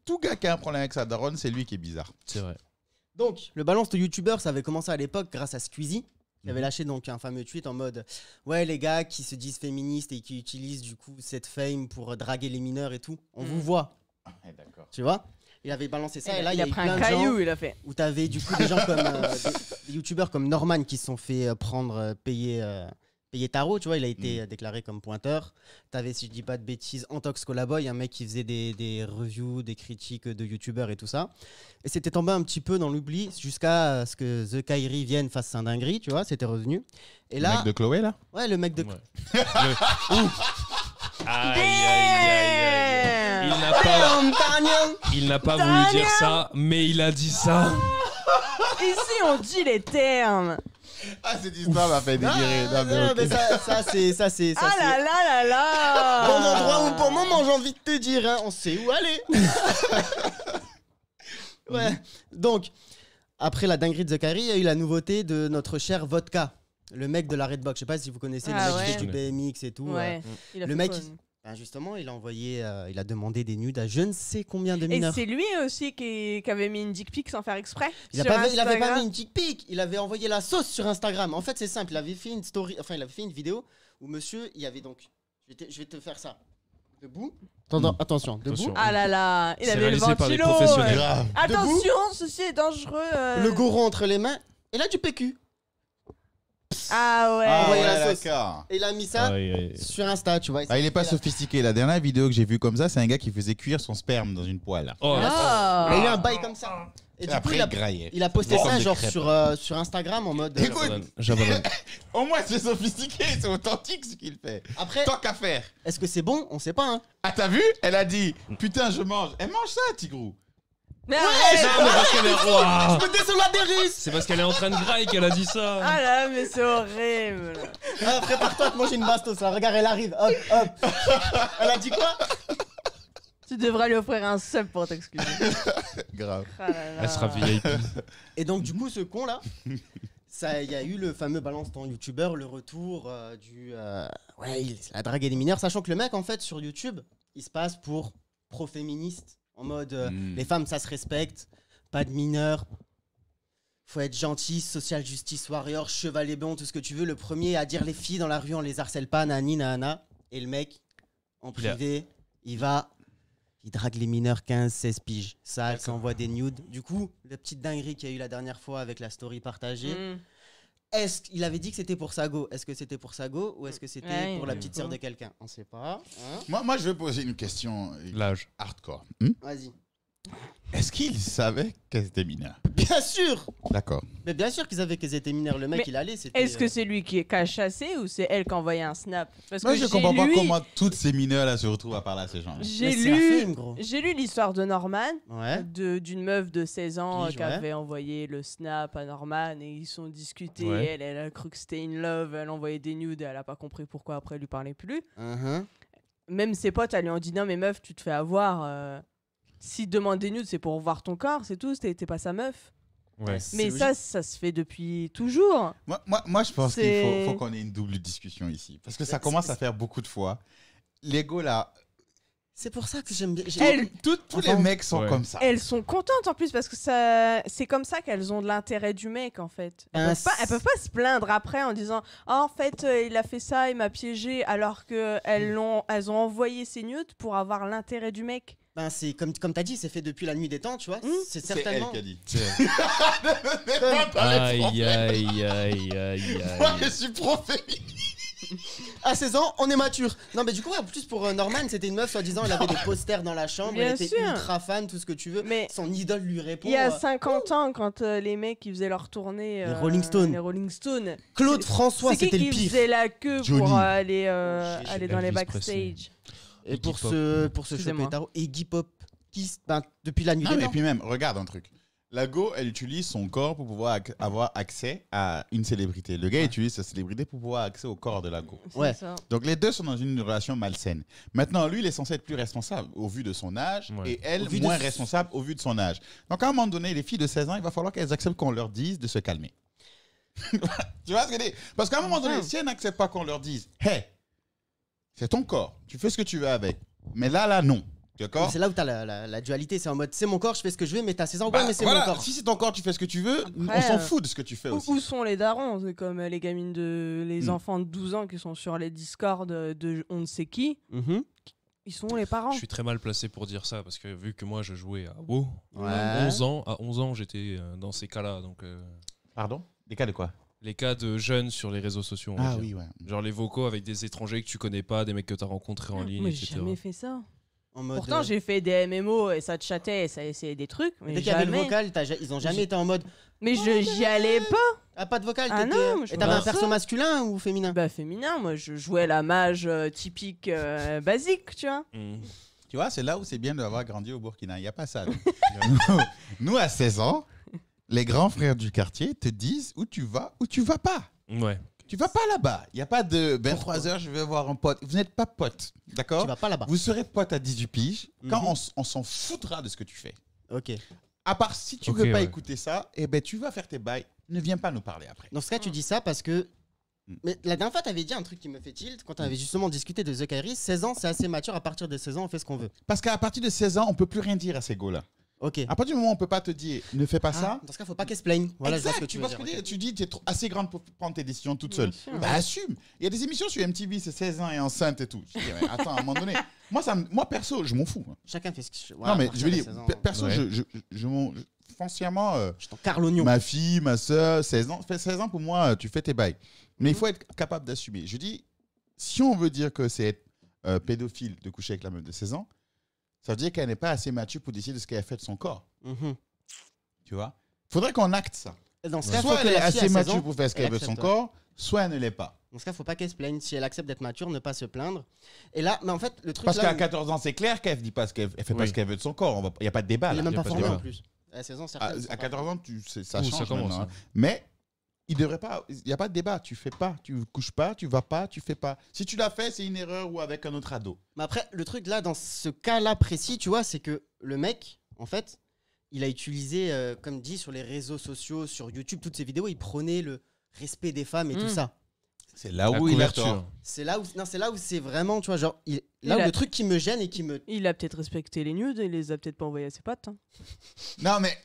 tout gars qui a un problème avec sa daronne, c'est lui qui est bizarre. C'est vrai. Donc, le balance de youtubeur, ça avait commencé à l'époque grâce à Squeezie. Il Mhm. avait lâché donc un fameux tweet en mode ouais, les gars qui se disent féministes et qui utilisent du coup cette fame pour draguer les mineurs et tout, on vous voit, D'accord. tu vois. Il avait balancé ça et là il y a eu pris plein un de gens caillou, il a fait. où t'avais du coup des gens comme des youtubeurs comme Norman qui se sont fait payer tarot, tu vois, il a été déclaré comme pointeur. T'avais, si je dis pas de bêtises, Antox Colaboy, un mec qui faisait des reviews, des critiques de youtubeurs et tout ça. Et c'était tombé un petit peu dans l'oubli jusqu'à ce que The Kyrie vienne fasse sa dinguerie, tu vois, c'était revenu. Et Le là, mec de Chloé, là ouais, le mec de... Ouais. Aïe, aïe, aïe, aïe. Il n'a pas voulu dire ça, mais il a dit ça. Ici, on dit les termes. Ah, cette histoire m'a fait délirer. Ah, non, mais ça c'est... Ah là là là là. Bon endroit ou bon moment, j'ai envie de te dire, hein, on sait où aller. Ouais, donc, après la dinguerie de The Kyrie, il y a eu la nouveauté de notre cher Vodka, le mec de la Redbox. Je sais pas si vous connaissez, Ah le mec ouais. qui fait du BMX et tout. Ouais. Il a Le fait mec, quoi, il- lui Ben justement, il a envoyé, il a demandé des nudes à je ne sais combien de Et mineurs. c'est lui aussi qui avait mis une dick pic sans faire exprès. Il sur avait pas Instagram. mis une dick pic, il avait envoyé la sauce sur Instagram. En fait, c'est simple, il avait fait une story, enfin, il avait fait une vidéo où monsieur, il y avait donc, je vais te faire ça, debout. Attention, debout. Attention. Ah là là, il C'est avait le réalisé par des ventilo. professionnels. Grave. Attention, ceci est dangereux. Le goron entre les mains, et là du PQ. Ah ouais. Ah, envoyé la sauce. d'accord. Et il a mis ça Aïe, aïe. sur Insta, tu vois. Ah, il est pas sophistiqué. La dernière vidéo que j'ai vue comme ça, c'est un gars qui faisait cuire son sperme dans une poêle. Oh, Ah. Il a eu un bail comme ça. Et Et du coup, après, il a, il graillait. il a posté Comme ça des genre crêpes. sur Instagram en mode. Écoute. J'abandonne. Au moins, c'est sophistiqué, c'est authentique ce qu'il fait. Après, Tant qu'à faire. est-ce que c'est bon? On sait pas, hein. Ah, t'as vu? Elle a dit putain, je mange. Elle mange ça, Tigrou. Mais Non, arrête. mais parce qu'elle est... Ouah. Je me descends la dérive. C'est parce qu'elle est en train de grailler qu'elle a dit ça. Ah là, mais c'est horrible. Ah, prépare-toi à te manger une bastos là. Regarde, elle arrive. Hop, hop. Elle a dit quoi? Tu devrais lui offrir un sub pour t'excuser. Grave. Ah là là. Elle sera VIP. Et donc, du coup, ce con là, il y a eu le fameux balance ton youtubeur, le retour ouais, il a dragué des mineurs, sachant que le mec, en fait, sur YouTube, il se passe pour pro-féministe, en mode les femmes, ça se respecte, pas de mineurs. Faut être gentil, social justice warrior, chevalier bon, tout ce que tu veux. Le premier à dire les filles dans la rue, on les harcèle pas, nani, nana. Et le mec, en privé, il drague les mineurs 15-16 piges. Ça, elle s'envoie des nudes. Du coup, la petite dinguerie qu'il y a eu la dernière fois avec la story partagée, Mm. est-ce qu'il avait dit que c'était pour sa go? Est-ce que c'était pour sa go ou est-ce que c'était Ouais, pour la ouais. petite sœur de quelqu'un? On sait pas. Hein, Moi, je vais poser une question L'âge. hardcore. vas-y. Est-ce qu'il savait qu'elle était mineure? Bien sûr! D'accord. Mais bien sûr qu'ils savaient qu'ils étaient mineurs. Le mec, Mais il allait. C'était, Est-ce que c'est lui qui a chassé ou c'est elle qui a envoyé un snap? Parce Moi, que je j'ai comprends pas lu- comment toutes ces mineurs là se retrouvent à parler à ces gens. J'ai Mais c'est la lu, fame, gros. j'ai lu l'histoire de Norman, Ouais. d'une meuf de 16 ans Pige, qui avait envoyé le snap à Norman et ils sont discutés. Ouais. Elle a cru que c'était in love, elle a envoyé des nudes et elle a pas compris pourquoi après elle lui parlait plus. Mhm. Même ses potes, elles lui ont dit non mais meuf, tu te fais avoir. S'il te demande des nudes, c'est pour voir ton corps, c'est tout, t'es pas sa meuf. Ouais. C'est Mais logique. ça se fait depuis toujours. Moi, je pense qu'il C'est- faut qu'on ait une double discussion ici. Parce que ça C'est- commence à faire beaucoup de fois. L'ego là, C'est pour ça que j'aime bien. Elle- tous Enfin, les mecs sont ouais. comme ça. Elles sont contentes en plus parce que c'est comme ça qu'elles ont de l'intérêt du mec en fait. Ben, Elles peuvent pas se plaindre après en disant ah, en fait il a fait ça, il m'a piégé alors que elles ont envoyé ces nudes pour avoir l'intérêt du mec. Ben, c'est comme tu as dit, c'est fait depuis la nuit des temps, tu vois. C'est C'est elle certainement. qui a dit. Aïe, aïe, aïe, aïe, Moi, aïe. je suis pro-féministe. À 16 ans, on est mature. Non, mais du coup, ouais, en plus, pour Norman, c'était une meuf, soi-disant, elle avait des posters dans la chambre, Bien elle était sûr. ultra fan, tout ce que tu veux. Mais Son idole lui répond. il y a 50 ans quand les mecs ils faisaient leur tournée Les Rolling Stones. les Rolling Stones. Claude François, C'est c'était qui le qui pire. faisait la queue Johnny. pour aller dans les Elvis Presley. backstage. Et pour Iggy Pop. ce choper Excusez-moi. tarot, Iggy Pop, depuis la nuit Non, des mais temps. puis même, regarde un truc. La go, elle utilise son corps pour pouvoir avoir accès à une célébrité. Le gars utilise sa célébrité pour pouvoir avoir accès au corps de la go. C'est Ouais. ça. Donc les deux sont dans une relation malsaine. Maintenant, lui, il est censé être plus responsable au vu de son âge Ouais. et elle, Au vu moins de- responsable au vu de son âge. Donc à un moment donné, les filles de 16 ans, il va falloir qu'elles acceptent qu'on leur dise de se calmer. Tu vois ce que je veux dire? Parce qu'à un moment donné, si elles n'acceptent pas qu'on leur dise « Hey, c'est ton corps, tu fais ce que tu veux avec. » Mais là, non. D'accord? C'est là où t'as la dualité. C'est en mode, c'est mon corps, je fais ce que je veux, mais t'as 16 ans, ouais, Bah, mais c'est voilà, mon corps. si c'est ton corps, tu fais ce que tu veux, Après, on s'en fout de ce que tu fais aussi. Où sont les darons? C'est comme les gamines les Mm. enfants de 12 ans qui sont sur les Discord de on ne sait qui. Mhm. Ils sont où les parents? Je suis très mal placé pour dire ça parce que vu que moi je jouais à WoW, Ouais. à 11 ans j'étais dans ces cas-là. Donc Pardon? Des cas de quoi? les cas de jeunes sur les réseaux sociaux. on va Ah dire. oui, ouais. Genre les vocaux avec des étrangers que tu connais pas, des mecs que tu as rencontrés en ligne, Moi, j'ai etc. jamais fait ça. En mode, Pourtant, j'ai fait des MMO et ça te chattait et ça essayait des trucs. Mais dès qu'il y avait le jamais. vocal, ils ont jamais été en mode, Mais j'y allais pas. ah, pas de vocal. Ah t'étais- non, je Et t'avais vois un perso ça. masculin ou féminin? Bah, féminin, moi, je jouais la mage typique basique, tu vois. Mm. Tu vois, c'est là où c'est bien d'avoir grandi au Burkina. Il n'y a pas ça. Nous, à 16 ans, les grands frères du quartier te disent où tu vas pas. Ouais. Tu vas pas là-bas. Il n'y a pas de 23h, je vais voir un pote. Vous n'êtes pas pote. D'accord? Tu vas pas là-bas. Vous serez pote à 18 piges quand Mhm. on s'en foutra de ce que tu fais. Ok. À part si tu Ok, veux pas ouais. écouter ça, eh ben, tu vas faire tes bails. Ne viens pas nous parler après. Dans ce cas, tu dis ça parce que. Mm. Mais la dernière fois, t'avais dit un truc qui me fait tilt quand on avait justement discuté de The Kairis. 16 ans, c'est assez mature. À partir de 16 ans, on fait ce qu'on veut. Parce qu'à partir de 16 ans, on peut plus rien dire à ces gars-là. Ok. À partir du moment où on peut pas te dire ne fais pas Ah, ça. dans ce cas, faut pas qu'elle se plaigne. Voilà, je vois Exact, ce que tu veux vois ce dire. que je veux ok. dire. Tu dis tu es assez grande pour prendre tes décisions toute Bien seule. sûr. Bah assume. Il y a des émissions sur MTV, c'est 16 ans et enceinte et tout. Je dis, mais attends, à un moment donné, moi perso, je m'en fous. Chacun fait ce qu'il veut. Non mais je veux dire, perso, Ouais. foncièrement, Je t'en carre l'oignon. ma fille, ma soeur, 16 ans, fait 16 ans pour moi, tu fais tes bails. Mais il faut être capable d'assumer. Je dis, si on veut dire que c'est être pédophile de coucher avec la meuf de 16 ans, ça veut dire qu'elle n'est pas assez mature pour décider de ce qu'elle a fait de son corps. Mhm. Tu vois? Faudrait qu'on acte ça. Et dans ce cas, faut Soit que elle est la fille assez à 16 mature ans, pour faire ce qu'elle elle veut de son accepte. corps, soit elle ne l'est pas. Dans ce cas, faut pas qu'elle se plaigne. Si elle accepte d'être mature, ne pas se plaindre. Et là, mais en fait, le truc Parce là, qu'à où- 14 ans, c'est clair qu'elle dit pas ce qu'elle fait pas Oui. ce qu'elle veut de son corps. Il n'y a pas de débat. il Là. est même y a pas pas de formé débat. en plus. À 16 ans, À, certaines sont à pas 14 ans, ça Ouh, change ça commence, maintenant, hein. Mais il devrait pas. Il n'y a pas de débat. Tu fais pas, tu couches pas, tu vas pas, tu fais pas. Si tu l'as fait, c'est une erreur ou avec un autre ado. Mais après, le truc là, dans ce cas-là précis, tu vois, c'est que le mec, en fait, il a utilisé, comme dit, sur les réseaux sociaux, sur YouTube, toutes ces vidéos, il prônait le respect des femmes et tout ça. C'est là La où il a couverture. tort. C'est là où, non, c'est là où c'est vraiment, tu vois, genre, là où a- le truc qui me gêne et qui me. Il a peut-être respecté les nudes et il les a peut-être pas envoyés à ses potes. hein. Non, mais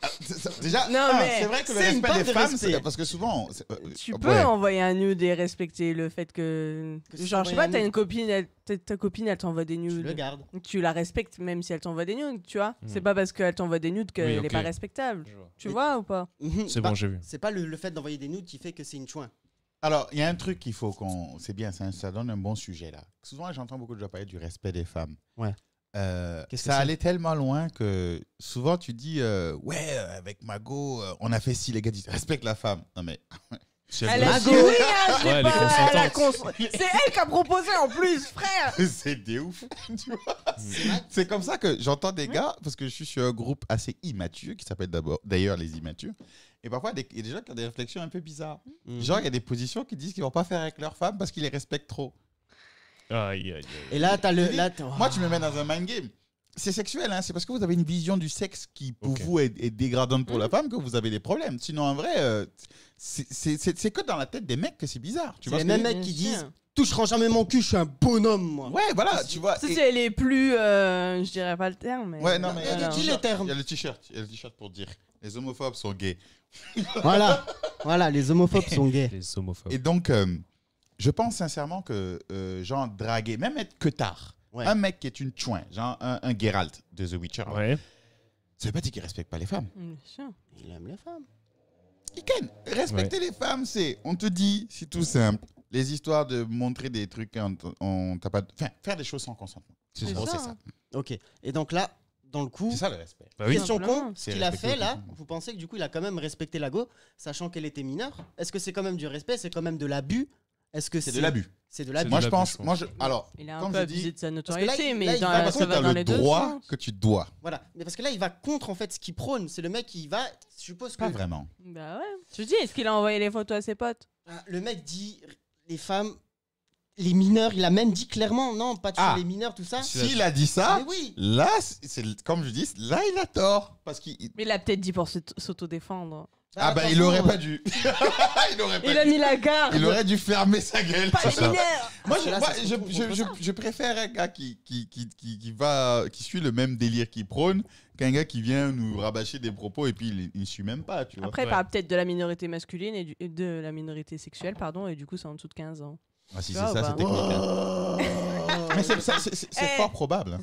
déjà, Non, mais c'est vrai que le c'est une respect part des de femmes, respect. parce que souvent. Tu ouais. peux envoyer un nude et respecter le fait que. Que si Genre, je sais t'envoies pas, un t'as nude- une copine, ta copine, elle t'envoie des Tu nudes. le gardes. Tu la respectes même si elle t'envoie des nudes, tu vois. Mm. C'est pas parce qu'elle t'envoie des nudes qu'elle Oui, est ok. pas respectable. Je vois. Tu Et- vois ou pas? C'est Bah, bon, j'ai vu. C'est pas le fait d'envoyer des nudes qui fait que c'est une chouin. Alors, il y a un truc qu'il faut qu'on. C'est bien, ça donne un bon sujet là. Souvent, j'entends beaucoup de gens parler du respect des femmes. Ouais. Ça Qu'est-ce que c'est allait tellement loin que souvent tu dis ouais, avec Mago, on a fait ci, les gars disent respecte la femme. Non mais. Si Elle elle a veut- dit oui, hein, je l'ai Ouais, elle est pas- elle a consentante. C'est elle qui a proposé en plus, frère. C'est des ouf. Tu vois c'est comme ça que j'entends des gars, parce que je suis sur un groupe assez immature qui s'appelle d'ailleurs les immatures. Et parfois, il y a des gens qui ont des réflexions un peu bizarres. Mhm. Genre, il y a des positions qui disent qu'ils vont pas faire avec leur femme parce qu'ils les respectent trop. Aïe, aïe, aïe. Et là, t'as le. Je dis, Là, Moi, tu me mets dans un mind game. C'est sexuel, hein, c'est parce que vous avez une vision du sexe qui, pour Ok. vous, est dégradante pour la femme que vous avez des problèmes. Sinon, en vrai, c'est que dans la tête des mecs que c'est bizarre. Tu c'est vois les ce que mêmes je veux mecs qui Bien disent sûr. toucheront jamais mon cul, je suis un bonhomme, moi. dire Ouais, voilà, tu vois. Ça, et- c'est les plus. Je dirais pas le terme, mais. Ouais, non, mais Il y a il dit y a les termes. le t-shirt. Il y a le t-shirt pour dire les homophobes sont gays. Voilà. Voilà, les homophobes sont gays. Les homophobes. Et donc, je pense sincèrement que, genre, draguer, même être que tard, Ouais. un mec qui est une chouin, genre un Geralt de The Witcher, Ouais. ça veut pas dire qu'il respecte pas les femmes. Bien sûr. Il aime les femmes. Il ken. Respecter les femmes, c'est, on te dit, c'est tout simple. Les histoires de montrer des trucs, on t'a pas, enfin, faire des choses sans consentement. C'est gros, ça, c'est ça. hein. Ok. Et donc là, dans le coup, C'est ça le respect. Bah oui. question Simplement. con, ce C'est qu'il a respecter fait là, autrement. vous pensez que du coup il a quand même respecté la go, sachant qu'elle était mineure? Est-ce que c'est quand même du respect? C'est quand même de l'abus Est-ce que C'est de l'abus. C'est de C'est l'abus. de Moi, je l'abus, pense. je pense. Moi, alors, Il a un comme peu je abusé dis, de sa que là, notoriété, il- mais là, il dans va- la- par ça contre, va t'as dans le les deux droit sens. que tu dois. Voilà. Mais parce que là, il va contre en fait ce qu'il prône. C'est le mec qui va. Je suppose que Pas vraiment. Bah ouais. Je te dis, est-ce qu'il a envoyé les photos à ses potes? Le mec dit les femmes, les mineurs. Il a même dit clairement non, pas de Ah. les mineurs, tout ça. S'il a dit ça, Mais oui. là, comme je dis, là, il a tort. Parce qu'il. Mais il a peut-être dit pour s'autodéfendre. Ah, bah, il aurait pas dû. il aurait pas Il a dû. mis la garde. Il aurait dû fermer sa gueule. Pas C'est les ça. mineurs. Moi, Parce que là, ça se retrouve contre ça. je préfère un gars qui suit le même délire qu'il prône qu'un gars qui vient nous rabâcher des propos et puis il ne suit même pas, tu vois. Après, il Ouais. parle peut-être de la minorité masculine et de la minorité sexuelle, pardon, et du coup, c'est en dessous de 15 ans. Ah, si Tu c'est vois, ça, bah. c'est technique. hein. Mais c'est Eh. fort probable. hein.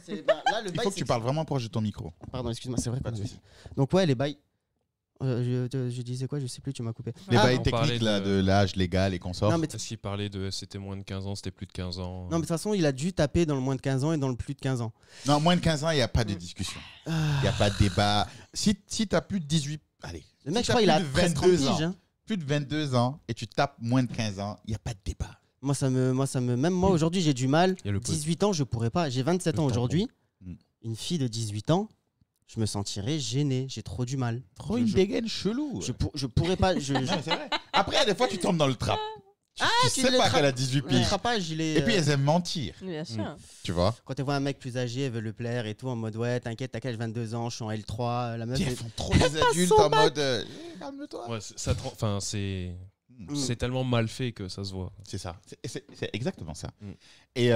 Là, le Il bail, faut que c'est tu parles vraiment proche de ton micro. Pardon, excuse-moi, c'est vrai. Pas de pardon. souci. Donc ouais, les bails. Je disais quoi? Je sais plus. Tu m'as coupé. Les Ah, bails on parlait techniques là, de- de l'âge légal et consorts. Non mais Est-ce qu'il parlait de c'était moins de 15 ans, c'était plus de 15 ans non mais de toute façon, il a dû taper dans le moins de 15 ans et dans le plus de 15 ans. Non, moins de 15 ans, il n'y a pas de discussion. Ah. Il n'y a pas de débat. Si tu as plus de 18... Allez. Le mec, si je crois, t'as il a plus de presque 22 30 ans. piges, hein. Plus de 22 ans et tu tapes moins de 15 ans, il n'y a pas de débat. Même moi aujourd'hui, j'ai du mal. Il y a le 18 ans, je pourrais pas. J'ai 27 Le ans tampon. aujourd'hui. Mm. Une fille de 18 ans, je me sentirais gêné. J'ai trop du mal. Trop Je- une je- dégaine chelou. Je pourrais pas. Non, mais c'est vrai. Après, des fois, tu tombes dans le trap. Tu sais le pas tra- qu'elle a 18 Le piges. trapage, il est. Et puis, elles aiment mentir, Bien sûr. tu vois. Quand elle voit un mec plus âgé, elle veut le plaire et tout, en mode ouais, t'inquiète, t'as quel âge? 22 ans, je suis en L3. La meuf. Puis elles elle- font trop les adultes en mode calme-toi. Ouais, enfin, c'est Mm. c'est tellement mal fait que ça se voit. C'est ça. C'est exactement ça. Mm. Et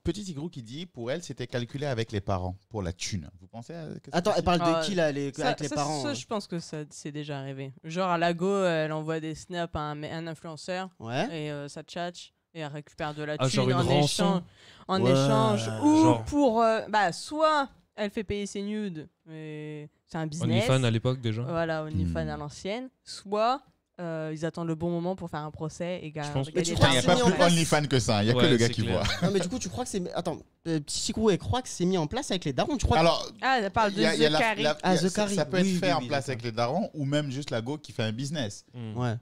petit Igrou qui dit pour elle, c'était calculé avec les parents pour la thune. Vous pensez à. qu'est-ce que Attends, c'est elle parle Ah, de qui là avec les Ça, parents? ça, je pense que ça c'est déjà arrivé. Genre, à Lago, elle envoie des snaps à un influenceur Ouais. et ça tchatche et elle récupère de la Ah, genre thune une en rançon. échange. En Ouais. échange. Ou Genre. pour. Bah, soit elle fait payer ses nudes, mais c'est un business. OnlyFans à l'époque déjà. Voilà, OnlyFans Hmm. à l'ancienne. Soit ils attendent le bon moment pour faire un procès et Je pense- gagner Mais tu de crois Il n'y a c'est pas mis en plus place. OnlyFans que ça. Il n'y a que Ouais, le gars c'est qui clair. voit. Non mais du coup, tu crois que c'est. Attends, petit Chikrou, elle croit que c'est mis en place avec les darons. Tu crois Alors, Ah, elle parle de il y a The la- Carry. la- Ah, il y a- The Carry. ça peut être Oui, fait oui, en oui, place d'accord. avec les darons ou même juste la go qui fait un business. Mm. Ouais.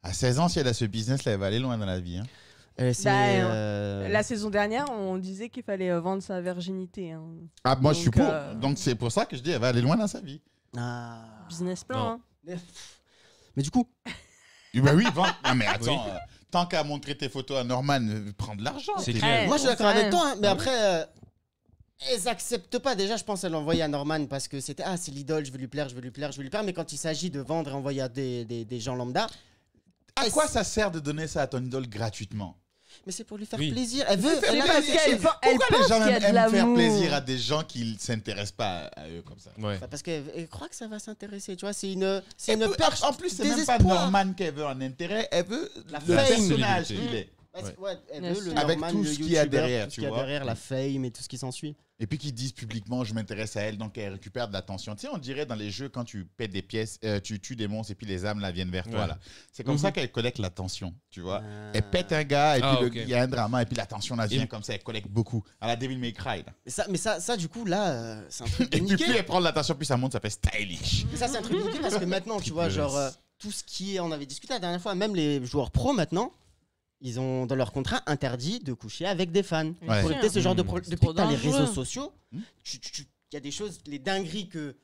À 16 ans, si elle a ce business-là, elle va aller loin dans la vie. hein. C'est. Bah, La saison dernière, on disait qu'il fallait vendre sa virginité. Hein. Ah, moi, je suis Donc, pour. Donc, c'est pour ça que je dis, elle va aller loin dans sa vie. Ah. Business plan. Non. Hein. Mais du coup, Eh ben oui, vends. Non, mais attends, Oui. tant qu'à montrer tes photos à Norman, prends de l'argent. C'est t'es- clair. moi je suis on d'accord sait avec rien. toi, hein, mais après. Elles acceptent pas. Déjà, je pense qu'elle l'envoyait à Norman parce que c'était c'est l'idole, je veux lui plaire, je veux lui plaire, je veux lui plaire. Mais quand il s'agit de vendre et envoyer à des gens lambda, À quoi ça sert de donner ça à ton idole gratuitement? mais c'est pour lui faire Oui. plaisir. Elle veut. faire Elle a parce plaisir. qu'elle elle Pourquoi pense les gens qu'il y a de aiment faire l'amour. plaisir à des gens qui ne s'intéressent pas à eux comme ça? Ouais. Parce qu'elle croit que ça va s'intéresser. Tu vois, c'est une Elle peut- perche. en plus, c'est même pas désespoir. Norman qu'elle veut en intérêt, elle veut La le fame. personnage Célébrité. qu'il est. Ouais, Ouais. elle Bien veut le sûr. Avec Norman, tout le ce qu'il y a YouTuber, derrière, tout ce tu qu'il y a vois. derrière, la fame et tout ce qui s'ensuit. Et puis qu'ils disent publiquement, je m'intéresse à elle, donc elle récupère de l'attention. Tu sais, on dirait dans les jeux, quand tu pètes des pièces, tu tues des monstres et puis les âmes là viennent vers toi. Ouais. Là. C'est comme Mhm. ça qu'elle collecte l'attention, tu vois. Ah. Elle pète un gars et Ah, puis ok. il y a un drama et puis l'attention là vient Et- comme ça, elle collecte beaucoup. À la Devil May Cry. Là. Mais ça, du coup, là, c'est un truc de Et puis plus niqué. elle prend de l'attention, plus ça monte, ça fait stylish. Mais ça, c'est un truc de niqué parce que maintenant, tu vois, genre, tout ce qui est. On avait discuté la dernière fois, même les joueurs pro maintenant, ils ont dans leur contrat interdit de coucher avec des fans. Ouais. Pour éviter ce genre de Mmh. problème. C'est Depuis trop que t'as les dangereux. réseaux sociaux, Mmh. il y a des choses, les dingueries que.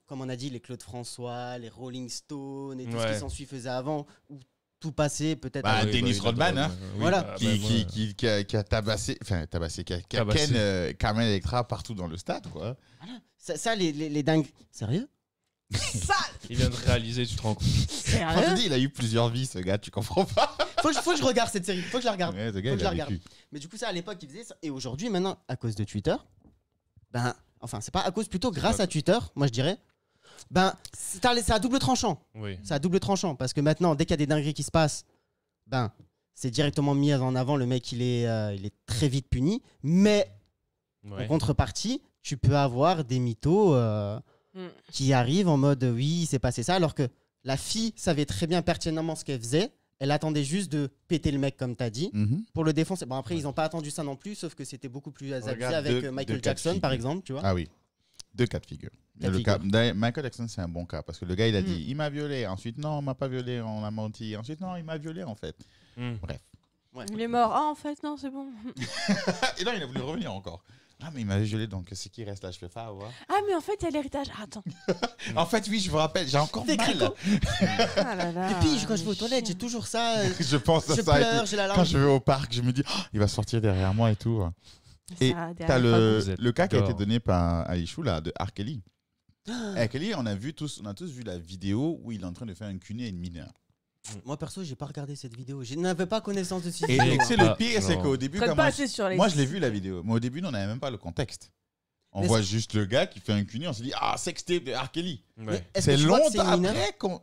Comme on a dit, les Claude François, les Rolling Stones et tout ce Ouais. qui s'ensuit faisait avant, où tout passait peut-être. Bah, à- Oui, Dennis oui, Rodman, d'accord, hein. oui, Voilà. bah, Qui, bah, qui, moi, qui a tabassé, qui a Tabassé. ken Carmen Electra partout dans le stade, quoi. Ça, les dingueries. Sérieux? il vient de réaliser, tu te rends compte. Quand je dis, il a eu plusieurs vies, ce gars, tu comprends pas? Faut que je regarde cette série, faut que je la regarde. Ouais, ce Faut gars, que il je la a regarde. vécu. Mais du coup, ça, à l'époque, il faisait ça. Et aujourd'hui, maintenant, à cause de Twitter, ben, enfin, c'est pas à cause, plutôt grâce à Twitter, moi je dirais, ben, c'est à double tranchant. Oui. C'est à double tranchant. Parce que maintenant, dès qu'il y a des dingueries qui se passent, ben, c'est directement mis en avant. Le mec, il est très vite puni. Mais Ouais. en contrepartie, tu peux avoir des mythos Mm. qui arrivent en mode oui, il s'est passé ça. Alors que la fille savait très bien pertinemment ce qu'elle faisait. Elle attendait juste de péter le mec, comme tu as dit, Mhm. pour le défoncer. Bon, après, ils n'ont pas attendu ça non plus, sauf que c'était beaucoup plus abusé Regarde avec deux Michael cas de Jackson, par figure. exemple, tu vois. Ah oui, deux cas de figure. Il y a Cas de le cas, figure. d'ailleurs, Michael Jackson, c'est un bon cas parce que le gars, il a Mm. dit il m'a violé. Ensuite, non, on m'a pas violé, on a menti. Ensuite, non, il m'a violé en fait. Mm. Bref, Ouais. Il est mort. Ah, en fait, non, c'est bon. Et non, il a voulu revenir encore. Ah, mais il m'avait violé, donc c'est qui reste là? Je fais pas avoir. Ah, mais en fait, il y a l'héritage. Ah, attends. En fait, oui, je vous rappelle, j'ai encore T'es mal. Ah là là. Et puis, quand je vais aux toilettes, j'ai toujours ça. Je pense à Je ça. et pleure, tout. j'ai la Quand larme. je vais au parc, je me dis, oh, il va sortir derrière moi et tout. Et Ça, t'as derrière Vous êtes le cas qui a été d'accord. donné par Aïchou, là, de R. Kelly. R. Kelly, on a tous vu la vidéo où il est en train de faire un cuni à une mineure. Moi, perso, j'ai pas regardé cette vidéo. Je n'avais pas connaissance de cette Et vidéo. tu sais, hein. le pire, c'est qu'au début, Traîne quand pas moi, assez sur les. moi, je l'ai vu la vidéo, mais au début, on n'avait même pas le contexte. On Mais voit juste le gars qui fait un cuni, on se dit, ah, sextape de R. Kelly. Ouais. Est-ce que C'est tu vois que c'est longtemps une mineure après qu'on.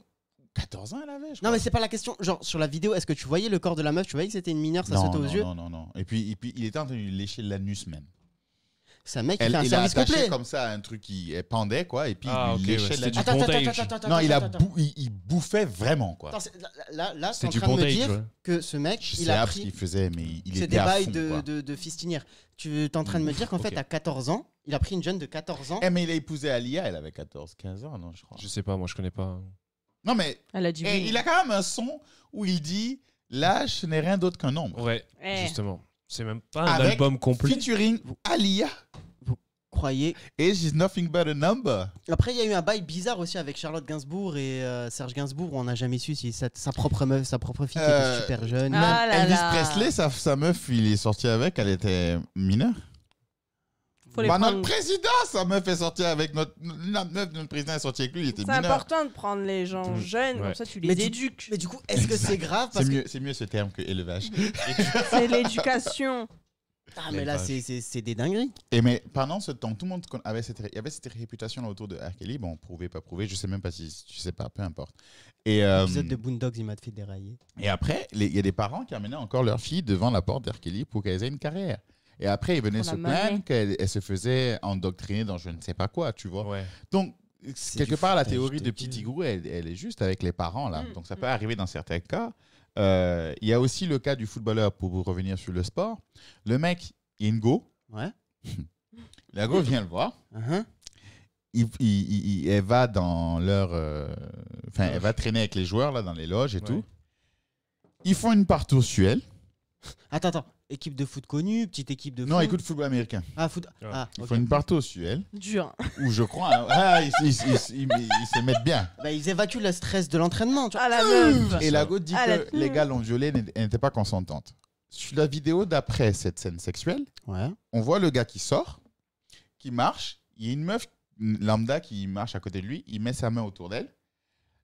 14 ans, elle avait, je Non, crois. mais c'est pas la question. Genre, sur la vidéo, est-ce que tu voyais le corps de la meuf? Tu voyais que c'était une mineure, ça non, sautait aux non, yeux? non. Et puis, il était en train de lui lécher l'anus même. C'est un mec qui Elle, fait un il a service attaché complet. comme ça à un truc qui pendait, quoi, et puis Ah, il ok, lui ouais, léchait c'était l'anus. du bondage. Non, attends. il bouffait vraiment, quoi. Attends, là, C'était t'es du en train de me bondage, dire ouais. que ce mec, Je il sais a pas ce pris. qu'il faisait, mais il C'est était des à bails fond, de, quoi. de fistinière. Tu es en train de me dire qu'en Ok. fait, à 14 ans, il a pris une jeune de 14 ans. Eh, mais il a épousé Alia, elle avait 15 ans, non, je crois. Je sais pas, moi je connais pas. Non, mais Elle a dit eh, oui. il a quand même un son où il dit l'âge, ce n'est rien d'autre qu'un nombre. Ouais, Eh. justement. C'est même pas un Avec album complet. Featuring Alia. Croyez. Age is nothing but a number. Après, il y a eu un bail bizarre aussi avec Charlotte Gainsbourg et Serge Gainsbourg où on n'a jamais su si sa propre meuf, sa propre fille qui était super jeune. Ah là Elvis là. Presley, sa meuf, il est sorti avec, elle était mineure. Faut les Bah, prendre. notre président, sa meuf est sortie avec la meuf de notre président est sortie avec lui, il était C'est mineur. important de prendre les gens jeunes, Ouais. comme ça tu les Mais du- éduques. Mais du coup, est-ce que c'est grave parce que... C'est mieux ce terme que élevage. C'est l'éducation. Ah, mais là, c'est des dingueries. Et mais pendant ce temps, tout le monde avait il y avait cette réputation autour de R. Kelly. Bon, prouvé, pas prouvé, je sais même pas si tu sais pas, peu importe. Et, L'épisode de Boondocks, il m'a fait dérailler. et après, il y a des parents qui amenaient encore leur fille devant la porte d'R. Kelly pour qu'elle ait une carrière. Et après, ils venaient Pour se la monnaie. plaindre qu'elle se faisait endoctriner dans je ne sais pas quoi, tu vois. Ouais. Donc, C'est quelque du part, la foutage théorie de de Petit gueule. Tigrou, elle est juste avec les parents, là. Mm. Donc, ça peut arriver dans certains cas. Il y a aussi le cas du footballeur, pour vous revenir sur le sport. Le mec, Ingo, Ouais. la go vient le voir. Uh-huh. Elle va dans leur. Enfin, elle va traîner avec les joueurs, là, dans les loges et Ouais. tout. Ils font une partout sur elle. Attends. Équipe de foot connue, petite équipe de foot. Non, écoute, football américain. Ah, foot. Ouais. Ah, Ils ok. font une partout sur elle. Dur. Où je crois. Ils se mettent bien. Bah, ils évacuent le stress de l'entraînement, tu vois. Ah la meuf. Et la go dit Ah, que la- les gars l'ont violée, elle n'était pas consentante. Sur la vidéo d'après cette scène sexuelle, Ouais. on voit le gars qui sort, qui marche. Il y a une meuf lambda qui marche à côté de lui. Il met sa main autour d'elle.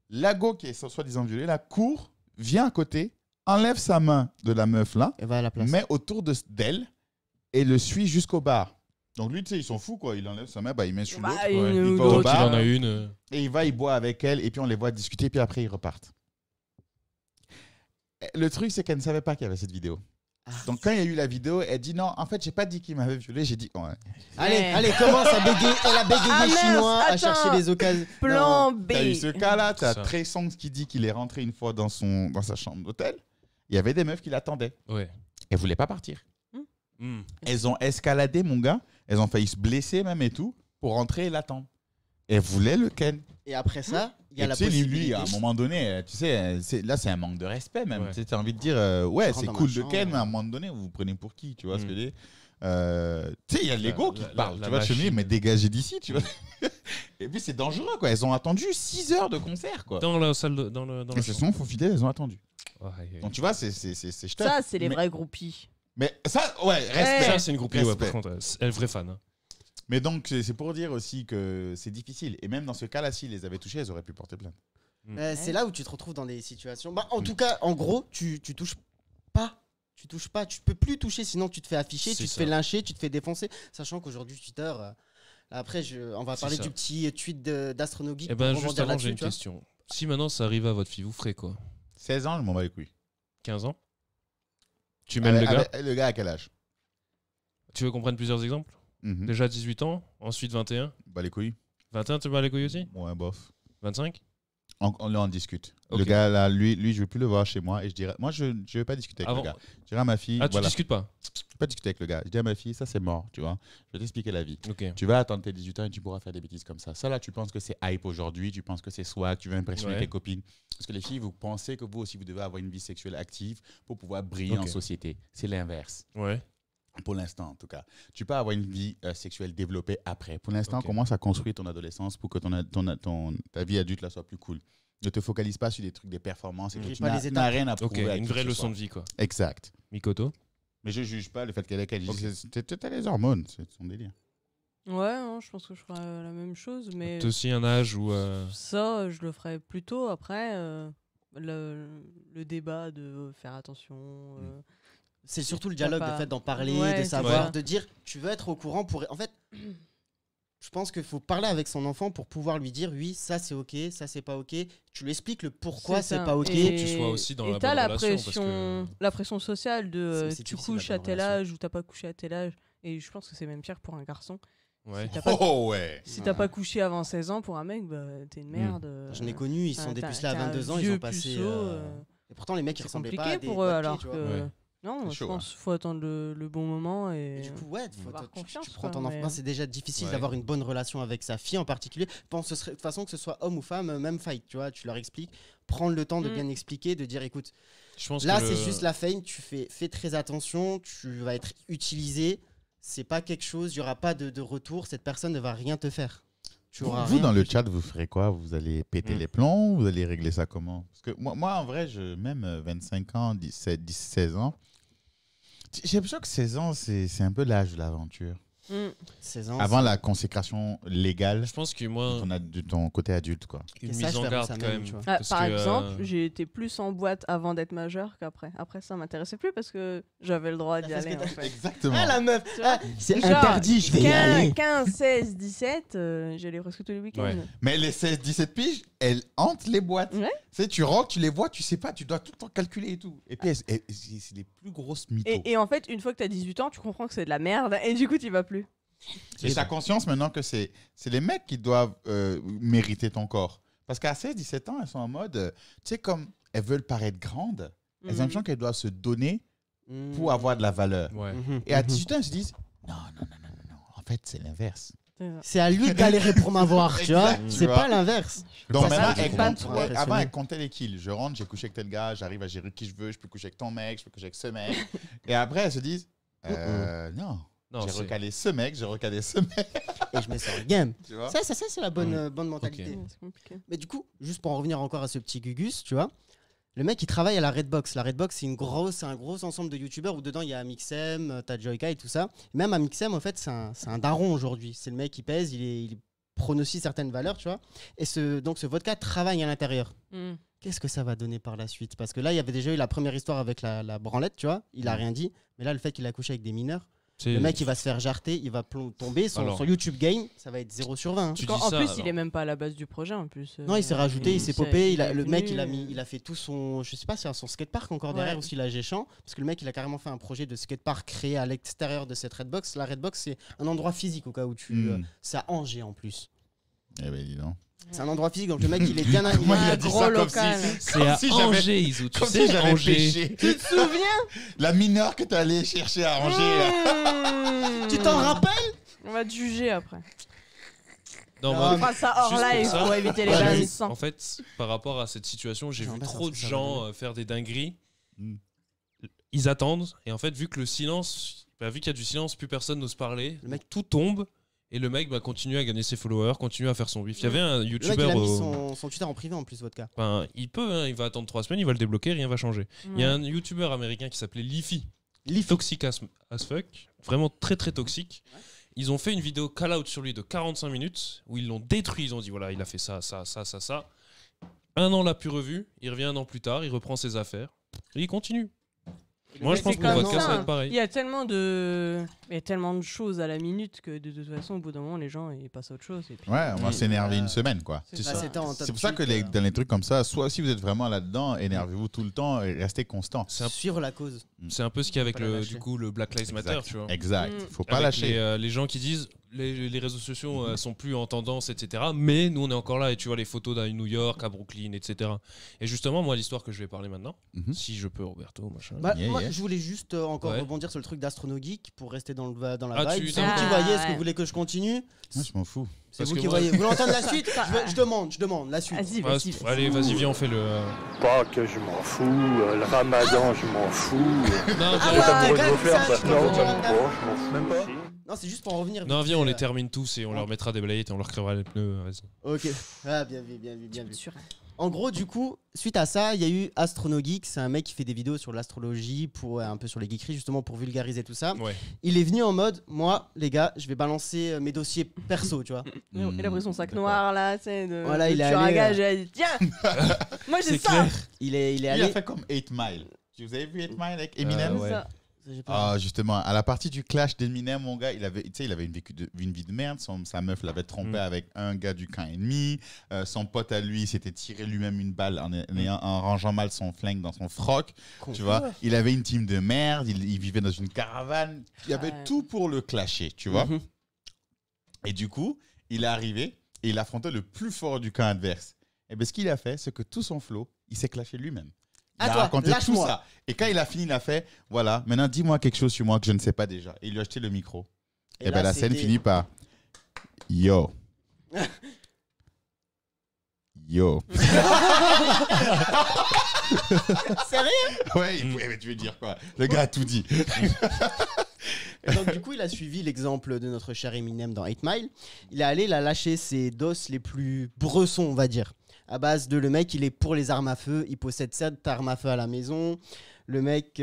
La go qui est soi-disant violée, la court, vient à côté, enlève sa main de la meuf là, Et va à la place. met autour d'elle et le suit jusqu'au bar. Donc lui, tu sais, ils sont fous quoi. Il enlève sa main, bah, il met sur l'autre. Bah, Ouais. une ou va au Tant l'autre. qu'il bar. en a une. Et il va, il boit avec elle, et puis on les voit discuter, puis après ils repartent. Le truc, c'est qu'elle ne savait pas qu'il y avait cette vidéo. Ah. Donc quand il y a eu la vidéo, elle dit non, en fait, j'ai pas dit qu'il m'avait violé, j'ai dit ouais. Allez, commence à bégayer. Elle a bégayé Ah, mince, chinois à attends. chercher les occasions. Plan B. T'as eu ce cas-là, t'as Ça. Trey Songz qui dit qu'il est rentré une fois dans sa chambre d'hôtel. Il y avait des meufs qui l'attendaient. Ouais. Elles voulaient pas partir. Hmm. Elles ont escaladé, mon gars. Elles ont failli se blesser même et tout pour rentrer et l'attendre. Elles voulaient le ken. Et après ça, il y a Et la tu sais, lui, possibilité. à un moment donné, tu sais, là, c'est un manque de respect même. Ouais. Tu sais, as envie de dire, ouais, rentre c'est dans cool ma de chambre. ken, mais à un moment donné, vous vous prenez pour qui, tu vois ce que je veux dire tu sais, il y a l'ego qui la- te parle. la Tu vois, je me dis, machine. mais dégagez d'ici, tu vois. Et puis, c'est dangereux, quoi. Elles ont attendu 6 heures de concert, quoi. Dans la salle dans Et le se sont faufilées, elles ont attendu. Ouais. Donc, tu vois, c'est ch'teux. Ça, c'est les Mais- vrais groupies. Mais ça, ouais, respect. Ça, c'est une groupie, ouais, Respect. par contre. Elle est vraie fan. Hein. Mais donc, c'est pour dire aussi que c'est difficile. Et même dans ce cas-là, s'ils les avaient touchés, elles auraient pu porter plainte. C'est là où tu te retrouves dans des situations. Bah, en tout cas, en gros, tu touches pas. Tu touches pas. Tu peux plus toucher, sinon tu te fais afficher, C'est tu te ça. fais lyncher, tu te fais défoncer. Sachant qu'aujourd'hui, Twitter. Après, on va C'est parler ça. du petit tweet d'Astrono Geek. Eh ben, pour juste rebondir avant, j'ai là-dessus, une tu vois. question. Si maintenant ça arrive à votre fille, vous ferez quoi 16 ans, je m'en bats les couilles. 15 ans Tu mènes le gars Le gars à quel âge Tu veux qu'on prenne plusieurs exemples Mhm. Déjà 18 ans, ensuite 21. Bah les couilles. 21, tu bats les couilles aussi Ouais, bof. 25 On en discute. Ok. Le gars, là, lui, je ne veux plus le voir chez moi. Et je dirais, moi, je ne vais pas discuter avec Avant- le gars. Je dirais à ma fille, Ah, tu voilà, discutes pas. je ne vais pas discuter avec le gars. Je dis à ma fille, ça, c'est mort, tu vois. Je vais t'expliquer la vie. Ok. Tu vas attendre tes 18 ans et tu pourras faire des bêtises comme ça. Ça, là, tu penses que c'est hype aujourd'hui, tu penses que c'est swag, tu veux impressionner Ouais. tes copines. Parce que les filles, vous pensez que vous aussi, vous devez avoir une vie sexuelle active pour pouvoir briller en Ok. société. C'est l'inverse. Ouais. Pour l'instant, en tout cas. Tu peux avoir une vie sexuelle développée après. Pour l'instant, Ok. commence à construire ton adolescence pour que ta vie adulte là, soit plus cool. Ne te focalise pas sur des trucs, des performances. Et Mmh. tout. Pas Tu n'as- les étapes. n'as rien à Ok, prouver. à une qui vraie que ce leçon soit. de vie, quoi. Exact. Mikoto. Mais je ne juge pas le fait qu'elle dise t'as les hormones, c'est son délire. Ouais, non, je pense que je ferais la même chose, mais T'as aussi un âge où. ça, je le ferais plutôt après le débat de faire attention. C'est surtout le dialogue, pas- le fait d'en parler, Ouais, de c'est savoir, ça. de dire, tu veux être au courant pour. En fait, je pense qu'il faut parler avec son enfant pour pouvoir lui dire, oui, ça c'est ok, ça c'est pas ok. Tu lui expliques le pourquoi c'est ça. pas ok. Et- Tu sois aussi dans et la t'as bonne la relation, parce pression, que- la pression sociale de C'est tu difficile, couches la à bonne tel relation. âge ou t'as pas couché à tel âge. Et je pense que c'est même pire pour un garçon. Ouais. T'as pas- Oh ouais. Si t'as pas couché avant 16 ans, pour un mec, bah, t'es une merde. J'en ai connu, ils sont t'as- dépucelés à t'es un 22 ans, ils vieux ont passé. puceau, Et pourtant, les mecs, ils c'est ressemblaient compliqué pas à des pour eux, doigts de pied, alors tu que. vois. Ouais. Non, C'est je chaud, pense qu'il faut attendre le bon moment Et et. du coup, ouais, avoir tu confiance, prends quoi, ton mais- enfant. C'est déjà difficile Ouais. d'avoir une bonne relation avec sa fille en particulier. Pense, de toute façon, que ce soit homme ou femme, même fight, tu vois, tu leur expliques. Prendre le temps de Mm. bien expliquer, de dire, écoute, Je pense là, que c'est juste la fame, fais très attention, tu vas être utilisé. C'est pas quelque chose, il y aura pas de retour, cette personne ne va rien te faire. Tu auras Vous, rien. dans le chat, vous ferez quoi? Vous allez péter Mm. les plombs? Vous allez régler ça comment? Parce que moi en vrai, même 25 ans, 16 ans, j'ai l'impression que 16 ans, c'est un peu l'âge de l'aventure. 16 ans. Avant la consécration légale Je pense que moi, de ton côté adulte, quoi. une Et mise sache en faire garde ça quand même, même. tu vois. Ah, parce par que, exemple, j'ai été plus en boîte avant d'être majeur qu'après. Après, ça m'intéressait plus parce que j'avais le droit d'y T'as fait ce aller. que En t'as fait. Exactement. Ah, la meuf, Tu vois ah, c'est Genre, interdit, je vais y aller. 15, 16, 17, j'allais presque tous les week-ends. Ouais. Mais les 16-17 piges, elles hantent les boîtes. Ouais. Tu sais, tu rentres, tu les vois, tu sais pas, tu dois tout le temps calculer et tout. Et puis, c'est les plus grosses mythos. Et en fait, une fois que t'as 18 ans, tu comprends que c'est de la merde et du coup, tu vas plus. Et t'as conscience maintenant que c'est les mecs qui doivent mériter ton corps. Parce qu'à 16-17 ans, elles sont en mode, tu sais, comme elles veulent paraître grandes, elles ont l'impression qu'elles doivent se donner pour avoir de la valeur. Ouais. Et à 18 ans, elles se disent, non, en fait, c'est l'inverse. C'est à lui de galérer pour m'avoir, tu vois. Exact, tu C'est vois. pas l'inverse. Donc Ça, maintenant, c'est elles pas comptent- trop avant, impressionné. elles comptaient les kills. Je rentre, j'ai couché avec tel gars, j'arrive à gérer qui je veux, je peux coucher avec ton mec, je peux coucher avec ce mec. Et après, elles se disent, non. Non, J'ai c'est- recalé ce mec, j'ai recalé ce mec. Et je me sors le game. Tu vois? Ça, c'est la bonne mentalité. Ok. C'est compliqué. Mais du coup, juste pour en revenir encore à ce petit Gugus, tu vois, le mec il travaille à la Redbox. La Redbox, c'est un gros ensemble de youtubeurs où dedans il y a Amixem, t'as Joyka et tout ça. Même Amixem, en fait, c'est un daron aujourd'hui. C'est le mec qui pèse, il pronostique certaines valeurs, tu vois. Et donc ce vodka travaille à l'intérieur. Qu'est-ce que ça va donner par la suite? Parce que là, il y avait déjà eu la première histoire avec la branlette, tu vois. Il a rien dit. Mais là, le fait qu'il a couché avec des mineurs, c'est- le mec il va se faire jarter, il va tomber. Alors- Son YouTube game, ça va être 0 sur 20. hein. Tu En dis ça, plus, il alors. est même pas à la base du projet en plus. Non, il s'est rajouté, il s'est s'est- popé. il est Le mec, venu, il a fait tout son. Je sais pas, c'est son skatepark encore Ouais. derrière aussi, la Géchamp. Parce que le mec, il a carrément fait un projet de skatepark créé à l'extérieur de cette Redbox. La Redbox, c'est un endroit physique au cas où c'est à Angers en plus. Eh ben, dis donc. C'est un endroit physique, donc le mec, il est bien. Moi, il il a- a dit gros ça comme local. si, C'est comme à si j'avais- Angers, Isou. Tu comme sais, si j'avais Angers. péché. Tu te souviens La mineure que t'es allé chercher à Angers. là. Tu t'en rappelles? On va te juger après. Non, Non, moi, On fera ça hors juste pour live ça. pour éviter les Ouais, bains oui. de sang. en fait, par rapport à cette situation, j'ai vu J'aimerais trop savoir de ce que ça va gens donner. faire des dingueries. Mm. Ils attendent. Et en fait, vu que le silence, vu qu'il y a du silence, plus personne n'ose parler. Le mec- tout tombe. Et le mec continue à gagner ses followers, continue à faire son bif. Il y avait un Le mec, il youtubeur. a mis son Twitter en privé en plus, Vodka. Enfin, il peut, hein, il va attendre 3 semaines, il va le débloquer, rien va changer. Il y a un youtubeur américain qui s'appelait Leafy. Toxic as fuck. Vraiment très très toxique. Ils ont fait une vidéo call out sur lui de 45 minutes où ils l'ont détruit. Ils ont dit voilà, il a fait ça. Un an l'a plus revu. Il revient un an plus tard, il reprend ses affaires. Et il continue. Moi, je pense c'est que le comme vodka, ça, ça va hein. être pareil. Il y a tellement de choses à la minute que de toute façon, au bout d'un moment, les gens ils passent à autre chose. Et puis, Ouais, on va s'énerver une semaine, quoi. C'est Bah, ça. c'était en top C'est pour ça que tweet, dans les trucs comme ça, soit si vous êtes vraiment là-dedans, énervez-vous tout le temps et restez constant. C'est un, Suivre la cause. c'est un peu ce qu'il y a avec Faut pas la lâcher. le Black Lives Matter, tu vois. Exact. Mm. Faut pas Avec lâcher. les gens qui disent les réseaux sociaux sont plus en tendance, etc. Mais nous, on est encore là et tu vois les photos d'à New York, à Brooklyn, etc. Et justement, moi, l'histoire que je vais parler maintenant, si je peux, Roberto, machin. Moi, je voulais juste encore Ouais. rebondir sur le truc d'Astronogeek pour rester dans la Ah, vibe. tu- C'est vous qui Ah, voyez, est-ce que ouais. vous voulez que je continue? Moi, je m'en fous. C'est Parce vous que qui moi- voyez. Vous voulez entendre la suite? Je demande la suite. Vas-y, Ouais, vas-y. vas-y. allez, vas-y, viens, on fait le. Pâques, je m'en fous. Le ramadan, je m'en fous. Non, Ah viens, ouais, T'as grave, beau faire ça, ça. je Non, comprends. même pas. Je m'en fous même pas. Non, c'est juste pour en revenir. non, vite viens, fait, on les termine tous et on leur mettra des balayettes et on leur crèvera les pneus. Vas-y. Ok. Ah, bien vu. Sûr. En gros, du coup, suite à ça, il y a eu Astronogeek. C'est un mec qui fait des vidéos sur l'astrologie, un peu sur les geekeries, justement pour vulgariser tout ça. Ouais. Il est venu en mode, moi, les gars, je vais balancer mes dossiers perso, tu vois. Il a pris son sac D'accord. noir là, tu sais, de Voilà, il est tueur à allé, gage, il a dit tiens, moi j'ai C'est ça. clair. Il est Il allé. a fait comme 8 Mile. Vous avez vu 8 Mile avec Eminem Ouais. Ça. J'ai pas- Ah, justement, à la partie du clash d'Eminem, mon gars, il avait une vie de merde. Sa meuf l'avait trompé avec un gars du camp ennemi. Son pote à lui s'était tiré lui-même une balle en rangeant mal son flingue dans son froc. Con. Tu vois, il avait une team de merde. Il vivait dans une caravane. Il y avait Ouais. tout pour le clasher, tu vois. Mhm. Et du coup, il est arrivé et il affrontait le plus fort du camp adverse. Et bien, ce qu'il a fait, c'est que tout son flow, il s'est clashé lui-même. Il À a toi, raconté tout lâche-moi. ça. Et quand il a fini, il a fait voilà, maintenant dis-moi quelque chose sur moi que je ne sais pas déjà. Et il lui a acheté le micro. Et, là, bien, la scène c'était- finit par Yo. Yo. Sérieux? Ouais, mais tu veux dire quoi? Le gars a tout dit. Et donc, du coup, il a suivi l'exemple de notre cher Eminem dans 8 Mile. Il est allé, il a lâché ses doses les plus bressons, on va dire. À base de le mec, il est pour les armes à feu. Il possède 7 armes à feu à la maison. Le mec,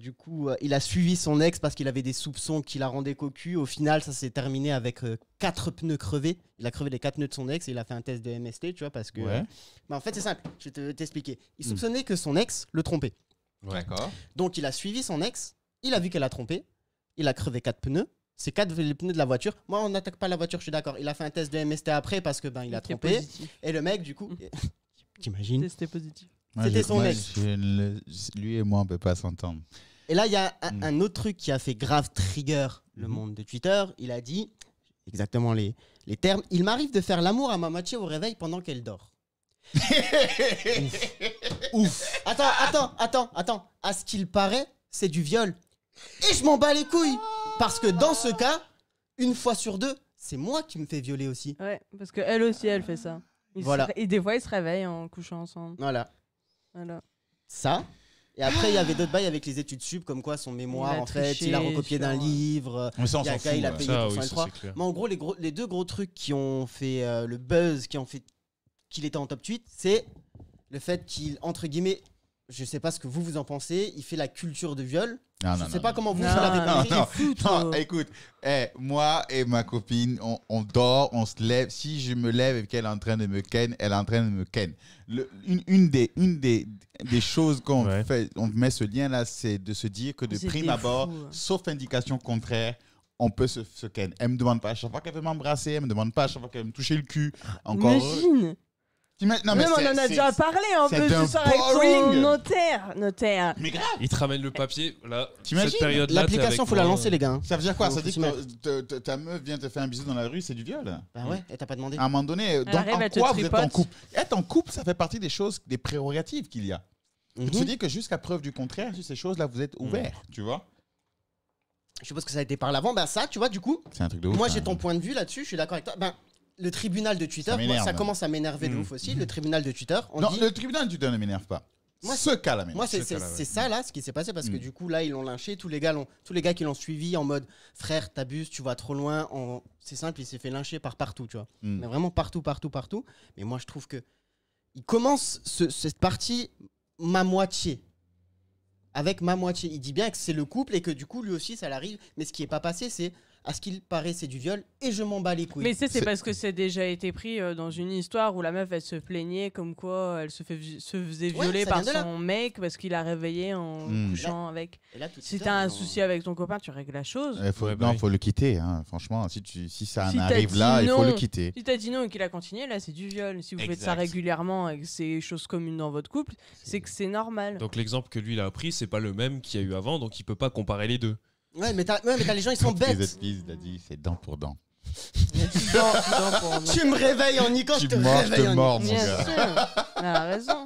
du coup, il a suivi son ex parce qu'il avait des soupçons qui la rendaient cocu. Au final, ça s'est terminé avec 4 pneus crevés. Il a crevé les 4 pneus de son ex et il a fait un test de MST, tu vois, parce que... Ouais. Bah, en fait, c'est simple, je vais t'expliquer. Il soupçonnait que son ex le trompait. D'accord. Donc, il a suivi son ex, il a vu qu'elle a trompé, il a crevé 4 pneus. C'est 4 les pneus de la voiture. Moi, on n'attaque pas la voiture, je suis d'accord. Il a fait un test de MST après parce que ben il a C'était trompé. positif. Et le mec, du coup, t'imagines? C'était positif. C'était son ex. Lui et moi, on peut pas s'entendre. Et là, il y a un autre truc qui a fait grave trigger le monde de Twitter. Il a dit, exactement les termes, il m'arrive de faire l'amour à ma moitié au réveil pendant qu'elle dort. Ouf. Attends. À ce qu'il paraît, c'est du viol. Et je m'en bats les couilles. Parce que dans ce cas, une fois sur deux, c'est moi qui me fais violer aussi. Ouais, parce qu'elle aussi, elle fait ça. Voilà. Et des fois, ils se réveillent en couchant ensemble. Voilà. Voilà. Ça. Et après, il y avait d'autres bails avec les études sup, comme quoi son mémoire, Il a en fait, triché il a recopié sur- d'un livre. Mais ça, on Il y a s'en un fout. gars, il a ouais. payé Ça, pour oui, son ça, L3. c'est clair. Mais en gros, les deux gros trucs qui ont fait le buzz, qui ont fait qu'il était en top 8, c'est le fait qu'il, entre guillemets, je sais pas ce que vous en pensez, il fait la culture de viol. Non, Je non, sais non, pas non. comment vous Non, l'avez non, compris. non, fou, non, toi. écoute, moi et ma copine, on dort, on se lève. Si je me lève et qu'elle est en train de me ken, elle est en train de me ken. Une des choses qu'on Ouais. fait, on met ce lien-là, c'est de se dire que de Vous prime étiez abord, fous, hein. sauf indication contraire, on peut se ken. Elle me demande pas à chaque fois qu'elle veut m'embrasser, elle me demande pas à chaque fois qu'elle veut me toucher le cul. Encore. Imagine. Non, Même on c'est- en a c'est- déjà parlé en c'est plus un ce soir avec boring. ton notaire. Mais grave. Il te ramène le papier, là, T'imagines cette période-là. t'es L'application, avec faut la moi. lancer, les gars. Ça veut dire quoi? Faut Ça veut s'y dire que ta meuf vient te faire un bisou dans la rue, c'est du viol? Bah ouais, et t'as pas demandé. À un moment donné, donc, arrive, en elle te quoi vous êtes en tripote. couple? Être en couple, ça fait partie des choses, des prérogatives qu'il y a. Mhm. Tu te dis que jusqu'à preuve du contraire, sur ces choses-là, vous êtes ouverts, tu vois? Je suppose que ça a été par l'avant. Bah ça, tu vois, du coup, C'est un truc de ouf. moi hein. j'ai ton point de vue là-dessus, je suis d'accord avec toi. Ben, le tribunal de Twitter, Ça moi, m'énerve. ça commence à m'énerver de ouf aussi. Le tribunal de Twitter, on Non, dit... le tribunal du Twitter ne m'énerve pas. Moi, Ce cas-là, m'énerve. Moi, c'est Ce cas-là, ouais. c'est ça là, ce qui s'est passé, parce que Mm. du coup, là, ils l'ont lynché. Tous les gars qui l'ont suivi en mode frère, t'abuses, tu vas trop loin. C'est simple, il s'est fait lyncher par partout, tu vois. Mm. Mais vraiment partout. Mais moi, je trouve que il commence cette partie ma moitié. Avec ma moitié. Il dit bien que c'est le couple et que du coup, lui aussi, ça l'arrive. Mais ce qui est pas passé, c'est à ce qu'il paraît, c'est du viol et je m'en bats les couilles. Mais c'est C'est- parce que c'est déjà été pris dans une histoire où la meuf elle se plaignait comme quoi elle se faisait Ouais, violer ça par vient de là. son mec parce qu'il a réveillé en Mm. couchant avec. Et là, tout de Si suite, t'as un ils ont- souci avec ton copain, tu règles la chose. Faut, Ouais, bah non, oui. faut le quitter. Hein. Franchement, si ça en Si t'as arrive dit là, il faut non. le quitter. Si t'as dit non et qu'il a continué, là c'est du viol. Si vous faites ça Exact. régulièrement et que c'est chose commune dans votre couple, c'est que c'est normal. Donc l'exemple que lui il a appris, c'est pas le même qu'il y a eu avant, donc il peut pas comparer les deux. Ouais, mais t'as les gens, ils sont Les bêtes. autres filles, il a dit, c'est dent pour dent. Tu me réveilles en niquant, je te mords, réveille en mon Bien gars. sûr. Elle a raison.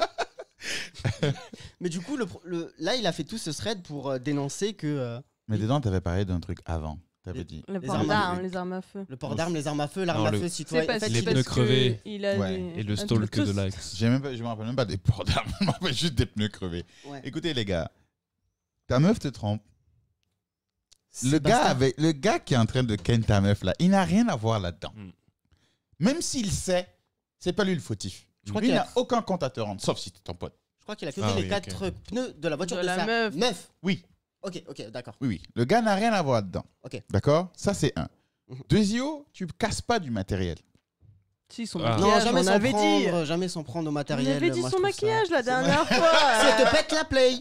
Mais du coup, là, il a fait tout ce thread pour dénoncer que Mais dedans, t'avais parlé d'un truc avant. T'avais dit. Le Les port armes à d'armes, feu. les armes à feu. le port d'armes, les armes à feu, l'arme à le- feu, si toi. C'est parce, en fait, les parce pneus que crevés. il a Ouais. des- Et le un stalk truc de tous. likes. Je me rappelle même pas des ports d'armes, je me rappelle juste des pneus crevés. Ouais. Écoutez, les gars, ta meuf te trompe. C'est Le basta. gars qui est en train de ken ta meuf là, il n'a rien à voir là-dedans. Mm. Même s'il sait, c'est pas lui le fautif. Je crois Lui, qu'il il a- n'a aucun compte à te rendre, sauf si t'es ton pote. Je crois qu'il a fait Ah les oui, 4 pneus de la voiture De de, la sa meuf. Oui. Ok, d'accord. Oui. Le gars n'a rien à voir là-dedans. Ok. D'accord? Ça, c'est un. Mhm. Deuxièmement, tu casses pas du matériel. Si, son Ah. Non, maquillage, jamais on s'en avait dit. prendre, jamais s'en prendre au On matériel. avait dit moi, son je trouve ça- maquillage la C'est dernière Si fois. elle te pète la play.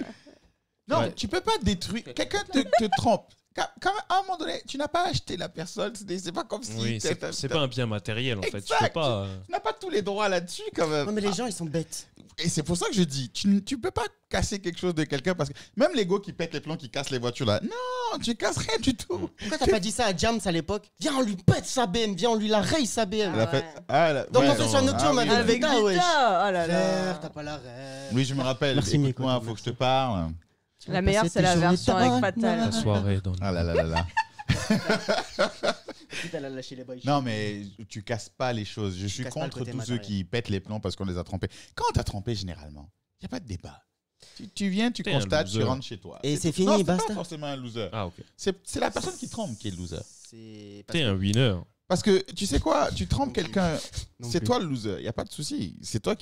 Non, Ouais. tu peux pas détruire. Quelqu'un te trompe. Quand à un moment donné, tu n'as pas acheté la personne. C'est pas comme si. Oui, c'est pas un bien matériel en fait. Tu Exact. peux pas. Tu n'as pas tous les droits là-dessus quand même. Non, mais les gens, ils sont bêtes. Et c'est pour ça que je dis, tu peux pas casser quelque chose de quelqu'un parce que même les gars qui pètent les plombs, qui cassent les voitures là, non, tu casses rien du tout. Pourquoi t'as pas dit ça à Jams à l'époque? Viens, on lui pète sa BM, viens, on lui la raye sa BM. Elle a ouais. fait. Ah, elle a- Donc ouais, on fait sur non, Nocturne, ah oui, avec oui. Avec Vita, wesh. Vita. Oh là Frère, là. t'as pas la rêve. Oui, je me rappelle. Merci, Écoute-moi, Miko, faut que je te parle. La meilleure, c'est la version avec Fatal. La soirée dans. Ah là là là là. Putain, elle a lâché les boys. Non, mais tu casses pas les choses. Je suis casses pas le contre côté tous ceux matériel. qui pètent les plombs parce qu'on les a trompés. Quand on t'a trompé, généralement, il n'y a pas de débat. Tu viens, tu T'es un constates, tu loser. rentres chez toi. Et c'est tout. fini, Non, c'est basta. pas forcément un loser. Ah ok. C'est la personne qui trompe qui est le loser. C'est parce T'es que- un winner. Parce que tu sais quoi, tu trompes quelqu'un, Non c'est plus. toi le loser, il n'y a pas de souci. C'est toi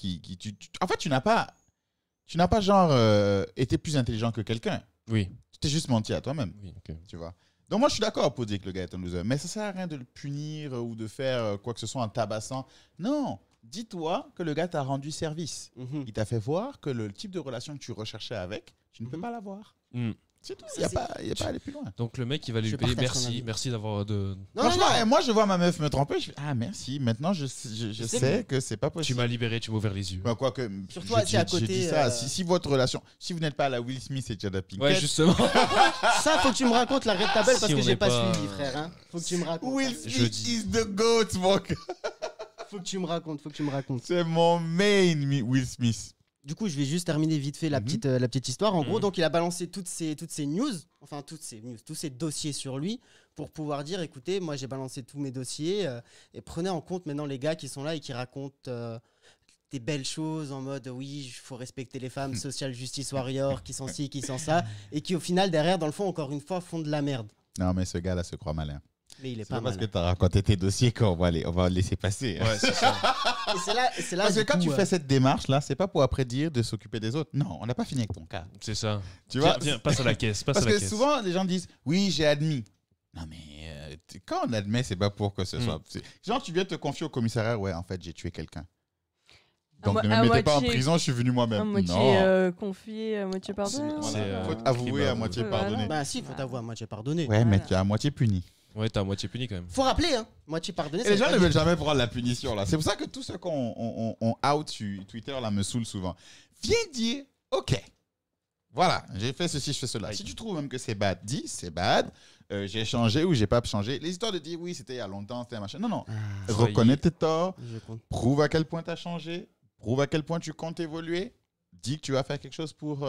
en fait, tu n'as pas genre été plus intelligent que quelqu'un. Oui. Tu t'es juste menti à toi-même, Oui. Ok. tu vois. Donc moi, je suis d'accord pour dire que le gars est un loser. Mais ça sert à rien de le punir ou de faire quoi que ce soit en tabassant. Non, dis-toi que le gars t'a rendu service. Mhm. Il t'a fait voir que le type de relation que tu recherchais avec, tu ne peux Mhm. pas l'avoir. Hmm. C'est tout, Ça, il n'y a c'est- pas à aller plus loin. Donc le mec il va lui Je payer partage ton merci, avis. merci d'avoir de. Non, Franchement, non, non. moi, je vois ma meuf me tromper, je fais ah merci, maintenant je C'est sais que c'est pas Tu possible. m'as libéré, tu m'as ouvert les yeux. Bah, quoique, Surtout, je c'est à dis- je côté, dis ça, euh, si votre relation, si vous n'êtes pas à la Will Smith et Jada Pinkett, Ouais justement. Ça, faut que tu me racontes la règle tabelle parce Si que on j'ai est pas pas- suivi, frère. Hein. Faut que tu me racontes. Will ça. Smith Jeudi. is the GOAT, mon gars. Faut que tu me racontes. C'est mon main, Will Smith. Du coup, je vais juste terminer vite fait la Mhm. petite histoire. En gros, Mhm. donc il a balancé toutes ces news, enfin tous ces dossiers sur lui pour pouvoir dire, écoutez, moi j'ai balancé tous mes dossiers et prenez en compte maintenant les gars qui sont là et qui racontent des belles choses en mode oui, il faut respecter les femmes, social justice warrior, qui sont ci, qui sont ça, et qui au final derrière, dans le fond, encore une fois, font de la merde. Non, mais ce gars-là se croit malin. Mais il est C'est pas pas parce mal. que tu as raconté tes dossiers qu'on va on va le laisser passer. hein. Ouais c'est ça. Et c'est là Parce que du quand coup, tu fais cette démarche-là, c'est pas pour après dire de s'occuper des autres. Non, on n'a pas fini avec ton cas. C'est ça. Tu vois Viens, passe à la caisse. Passe Parce à la que caisse. souvent, les gens disent oui, j'ai admis. Non, mais quand on admet, c'est pas pour que ce soit. Genre, tu viens te confier au commissariat, ouais, en fait, j'ai tué quelqu'un. Donc, À ne me mettez pas en moitié- prison, je suis venu À moi-même. moitié Non. confié, à moitié pardonné. Voilà. C'est, Faut avouer crime, à moitié voilà. pardonné. bah si, faut t'avouer à moitié pardonné. Ouais, mais Voilà. tu es à moitié puni. Ouais t'es à moitié puni quand même. Faut rappeler, hein, moitié pardonné. Et ça les veut gens pas ne dire- veulent jamais prendre la punition, là. C'est pour ça que tous ceux qu'on out sur Twitter, là, me saoulent souvent. Viens dire, OK, voilà, j'ai fait ceci, je fais cela. Aïe. Si tu trouves même que c'est bad, dis, c'est bad. J'ai changé ou j'ai pas changé. Les histoires de dire, oui, c'était il y a longtemps, c'était un machin. Non, non. Ah, Reconnais tes torts. je compte. Prouve à quel point tu as changé, prouve à quel point tu comptes évoluer, dis que tu vas faire quelque chose pour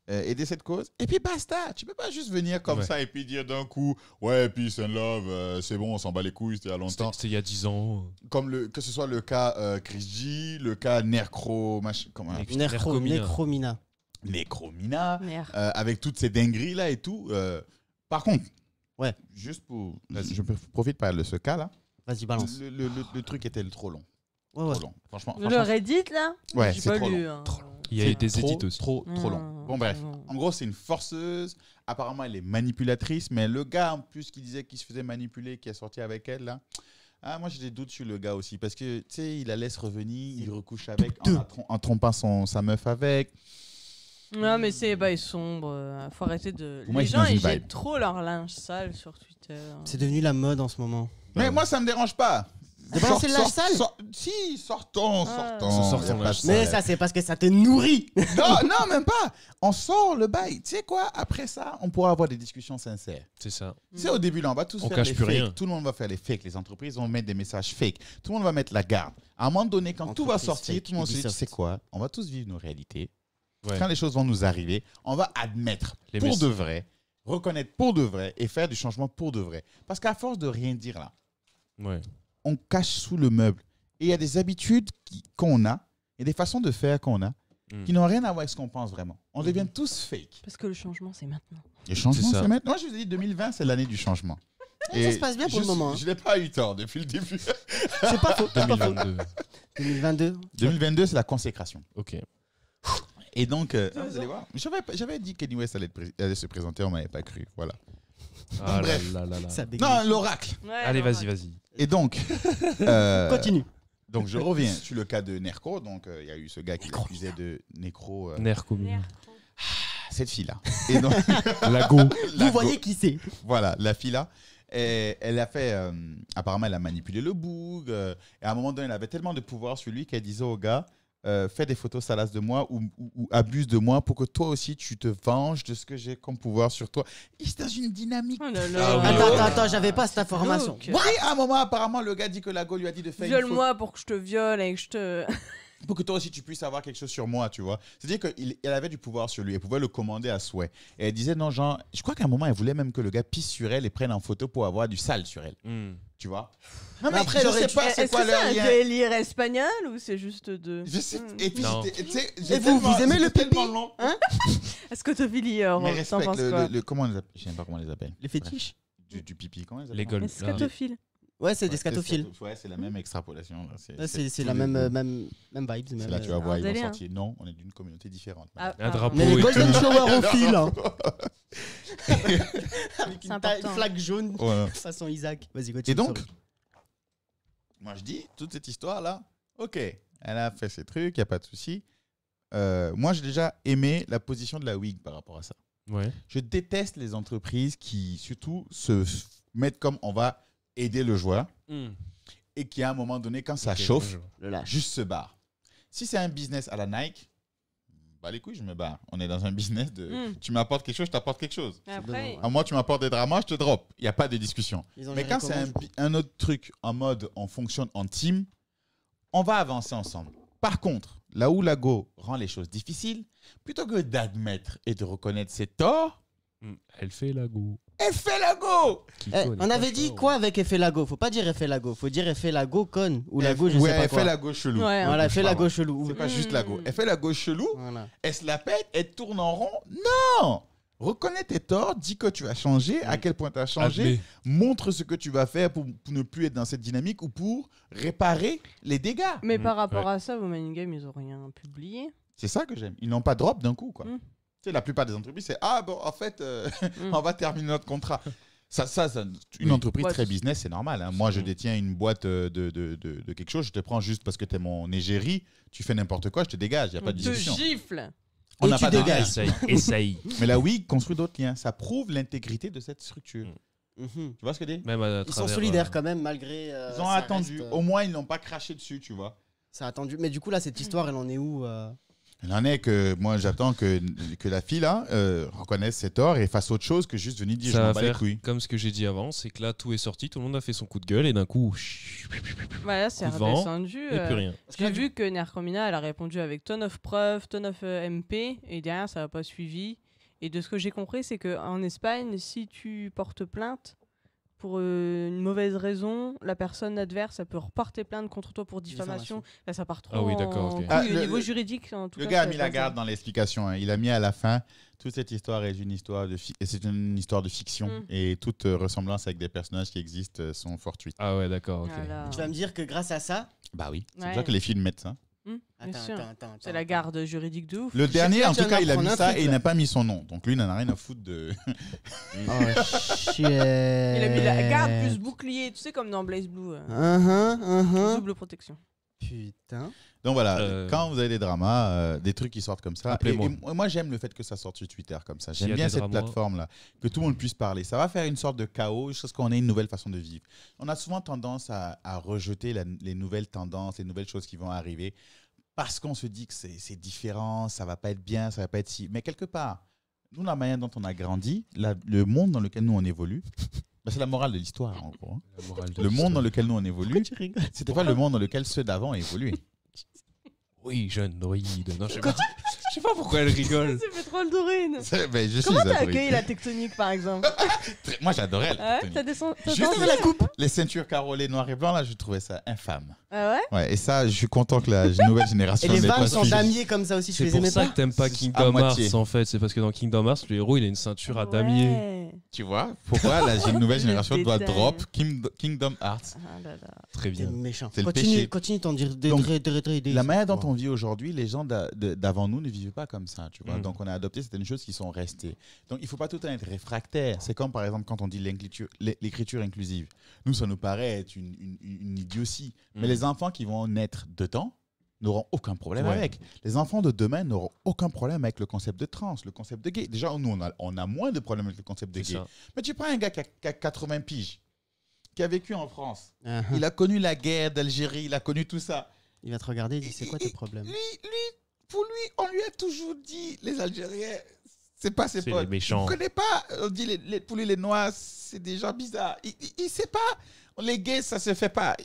aider cette cause, et puis basta. Tu peux pas juste venir comme Ouais. ça et puis dire d'un coup, ouais, peace and love, c'est bon, on s'en bat les couilles, c'était il y a longtemps. C'était il y a 10 ans. Comme que ce soit le cas Chris G, le cas Necro, comment, Necromina. Necromina, Merde. avec toutes ces dingueries là et tout. Par contre, Ouais. juste pour. Je profite de parler de ce cas là. Vas-y, balance. Le truc était trop long. Ouais, ouais. Trop long. Franchement. Le Reddit, là Ouais, j'ai c'est pas trop lu. long. hein. Il y a C'est eu des trop, édits aussi. Trop long. Non, Bon, bref. non. En gros, c'est une forceuse. Apparemment, elle est manipulatrice. Mais le gars, en plus, qui disait qu'il se faisait manipuler, qui est sorti avec elle, là. Ah, moi, j'ai des doutes sur le gars aussi. Parce que, tu sais, il la laisse revenir, il recouche avec, en trompant sa meuf avec. Non, mais c'est bail sombre. Faut arrêter de. Pour moi, Les ils gens, sont dans une ils jettent vibe. trop leur linge sale sur Twitter. C'est devenu la mode en ce moment. Mais moi, ça me dérange pas. De balancer le linge sale. Si, sortons. Sortons Y a le pas linge de sale. Mais ça, c'est parce que ça te nourrit. non, même pas. On sort le bail. Tu sais quoi? Après ça, on pourra avoir des discussions sincères. C'est ça. Tu sais, au début, là, on va tous On faire cache les plus fakes. rien. Tout le monde va faire les fakes. Les entreprises vont mettre des messages fakes. Tout le monde va mettre la garde. À un moment donné, quand tout va Entreprise sortir, fake, tout le monde se dit, tu Ubisoft. sais quoi? On va tous vivre nos réalités. Ouais. Quand les choses vont nous arriver, on va admettre Les pour mess- de vrai, reconnaître pour de vrai et faire du changement pour de vrai. Parce qu'à force de rien dire là, Ouais. on cache sous le meuble. Et il y a des habitudes qu'on a et des façons de faire qu'on a qui n'ont rien à voir avec ce qu'on pense vraiment. On devient tous fake. Parce que le changement, c'est maintenant. Le changement, C'est ça. c'est maintenant. Moi, je vous ai dit, 2020, c'est l'année du changement. Ça se passe bien pour le moment, hein. Je n'ai pas eu tort depuis le début. C'est pas faux. c'est pas faux. 2022. 2022. 2022, c'est la consécration. Ok. Et donc, vous allez voir, j'avais dit qu'Kenny West allait se présenter, on m'avait pas cru. Voilà. Ah là Bref. là là là. Ça bégaye. Non, l'oracle. Allez, vas-y. Et donc, Continue. donc je reviens sur le cas de Nerco. Donc, il y a eu ce gars qui l'accusait de nécro. Nerf commun. Cette fille-là. Et donc, Lago. Vous voyez qui c'est. voilà, la fille-là. Et elle a fait. Apparemment, elle a manipulé le boug. Et à un moment donné, elle avait tellement de pouvoir sur lui qu'elle disait au gars fais des photos salaces de moi ou abuse de moi pour que toi aussi tu te venges de ce que j'ai comme pouvoir sur toi. Il est dans une dynamique. Oh là Ah là. oui, Attends, j'avais pas cette information. glauque. Oui, à un moment, apparemment, le gars dit que Lago lui a dit de faire une photo Viole-moi pour que je te viole et que je te. pour que toi aussi tu puisses avoir quelque chose sur moi, tu vois. C'est-à-dire qu'elle avait du pouvoir sur lui, elle pouvait le commander à souhait. Et elle disait, non, genre, je crois qu'à un moment, elle voulait même que le gars pisse sur elle et prenne en photo pour avoir du sale sur elle, tu vois. Non, mais Après, je j'aurais sais dû- pas c'est Est-ce quoi que leur c'est un lien. délire espagnol ou c'est juste de. Je sais, et puis, Non. tu sais, Et vous aimez le c'était pipi tellement long. Est-ce que Tophilie, Mais t'en respecte penses quoi comment on les appelle. Je sais même pas comment on les appelle. Les fétiches. Du pipi, comment on les appelle? Les gueules. Escatophile. Ouais, c'est des Ouais, scatophiles. Ouais, c'est la même extrapolation. Là. Là, c'est tout la le- même vibes. C'est même, là, tu vas voir, ils vont délire. sortir. Non, on est d'une communauté différente. Ah, Un drapeau. Mais les et Golden tout. Showerophiles, hein. Avec C'est une important. flaque jaune Ouais. façon Isaac. Vas-y, continue. Et donc, sorry. moi je dis, toute cette histoire-là, ok, elle a fait ses trucs, il n'y a pas de souci. Moi, j'ai déjà aimé la position de la WIG par rapport à ça. Ouais. Je déteste les entreprises qui, surtout, se mettent comme on va aider le joueur et qui, à un moment donné, quand ça Ok, chauffe, je vois. le lâche. juste se barre. Si c'est un business à la Nike, bah les couilles, je me barre. On est dans un business de tu m'apportes quelque chose, je t'apporte quelque chose. Après, À moi, tu m'apportes des dramas, je te drop. Il n'y a pas de discussion. Ils ont Mais géré quand c'est comment, je crois. un autre truc en mode on fonctionne en team, on va avancer ensemble. Par contre, là où Lago rend les choses difficiles, plutôt que d'admettre et de reconnaître ses torts, Elle fait Lago. elle fait Lago. Qui Eh, connaît on pas avait ça, dit ouais. quoi avec effet Lago? Faut pas dire effet Lago, faut dire effet Lago con ou Lago, je sais pas elle quoi. fait Lago chelou. Ouais. Voilà, effet Pardon. Lago chelou. C'est pas juste Lago. Elle fait Lago chelou, Voilà. elle se la pète, elle tourne en rond. Non! Reconnais tes torts, dis que tu as changé, à quel point tu as changé, Admets. montre ce que tu vas faire pour ne plus être dans cette dynamique ou pour réparer les dégâts. mais par rapport ouais. à ça, vos Mind Game, ils ont rien publié. C'est ça que j'aime. Ils n'ont pas drop d'un coup, quoi. Mm. Tu sais, la plupart des entreprises, c'est ah bon, en fait, Mm. on va terminer notre contrat. Une entreprise Ouais, très c'est- business, c'est normal. Hein. Moi, je Mm. détiens une boîte de quelque chose, je te prends juste parce que tu es mon égérie, tu fais n'importe quoi, je te dégage, il n'y a On pas de te discussion. gifle. On Et n'a tu pas de dégages. lien. Essaye. Mais là, oui, construit d'autres liens. Ça prouve l'intégrité de cette structure. Mm. Mhm. Tu vois ce que je dis? Même à Ils sont travers, solidaires quand même, malgré. Ils ont ça attendu. reste, Au moins, ils n'ont pas craché dessus, tu vois. Ça a attendu. Mais du coup, là, cette histoire, elle en est où Il en est que moi, j'attends que la fille, là, reconnaisse ses torts et fasse autre chose que juste venir dire je Ça m'en va bats les faire couilles. comme ce que j'ai dit avant, c'est que là tout est sorti, tout le monde a fait son coup de gueule et d'un coup, Voilà, c'est Coup de vent, redescendu. il n'y a plus rien. J'ai vu que Nercomina, elle a répondu avec tonne of preuves, tonne of MP, et derrière, ça n'a pas suivi. Et de ce que j'ai compris, c'est qu'en Espagne, si tu portes plainte pour une mauvaise raison, la personne adverse, elle peut reporter plainte contre toi pour diffamation. Là, ça part trop Ah oui, d'accord, en ok. couille. Ah, Au le- niveau juridique, en tout Le cas. gars a c'est mis pas la ça. garde dans l'explication. Hein. Il a mis à la fin, toute cette histoire est une histoire de, c'est une histoire de fiction. Mm. Et toute ressemblance avec des personnages qui existent sont fortuites. Ah ouais, d'accord, ok. Voilà. Tu vas me dire que grâce à ça. Bah oui, c'est Ouais. pour ça que les films mettent ça. Bien sûr. Attends. C'est la garde juridique de ouf. Le dernier, que en tu tout viens cas, il a mis d'apprendre un ça truc, et il là. n'a pas mis son nom. Donc lui, il n'en a rien à foutre de... Oh, shit. Il a mis la garde plus bouclier, tu sais, comme dans Blaze Blue. Double protection. Putain. Donc voilà, Euh, quand vous avez des dramas, des trucs qui sortent comme ça, et Appelez-moi. moi j'aime le fait que ça sorte sur Twitter comme ça. S'il y J'aime a bien des cette dramas. plateforme-là, que tout le monde puisse parler. Ça va faire une sorte de chaos jusqu'à ce qu'on ait une nouvelle façon de vivre. On a souvent tendance à rejeter les nouvelles tendances, les nouvelles choses qui vont arriver, parce qu'on se dit que c'est différent, ça va pas être bien, ça va pas être si. Mais quelque part, nous, la manière dont on a grandi, le monde dans lequel nous on évolue, ben, c'est la morale de l'histoire en gros. Hein. La morale de Le l'histoire. monde dans lequel nous on évolue, Tu rigoles. c'était pas le monde dans lequel ceux d'avant ont évolué. Oui, jeune droïde. Non, je sais pas. Je sais pas pourquoi elle rigole. C'est Pétrole Dorine. Ben, je Comment suis t'as un accueilli la tectonique par exemple? Moi, j'adorais la Ah ouais, tectonique. t'as descendu. Juste la coupe. Les ceintures carrelées noir et blanc, là, je trouvais ça infâme. Ah ouais? Ouais, et ça, je suis content que la nouvelle génération Et les n'ait pas vannes sont suivi. damiers comme ça aussi, tu C'est les pour aimais ça pas que t'aimes pas À Kingdom moitié. Hearts en fait. C'est parce que dans Kingdom Hearts, le héros il a une ceinture à damier. Ouais. Tu vois pourquoi la nouvelle Le génération doit détail. drop Kingdom Hearts. Ah là là. Très T'es bien. méchant. C'est le péché. Continue t'en dire Donc, des. La manière dont on vit aujourd'hui, les gens d'avant nous ne vivaient pas comme ça, tu vois. Mm. Donc, on a adopté certaines choses qui sont restées. Donc, il ne faut pas tout le temps être réfractaire. C'est comme, par exemple, quand on dit l'écriture inclusive. Nous, ça nous paraît être une idiotie. Mais Mm. les enfants qui vont naître dedans n'auront aucun problème Ouais. avec. Les enfants de demain n'auront aucun problème avec le concept de trans, le concept de gay. Déjà, nous, on a moins de problèmes avec le concept de C'est gay. ça. Mais tu prends un gars qui a 80 piges, qui a vécu en France. Ah, ah. Il a connu la guerre d'Algérie, il a connu tout ça. Il va te regarder et dit c'est quoi tes problèmes? Pour lui, on lui a toujours dit, les Algériens, c'est pas ses C'est potes. les méchants. Il connaît pas. On dit, pour lui, les Noirs, c'est des gens bizarres. Il sait pas. Les gays, ça se fait pas.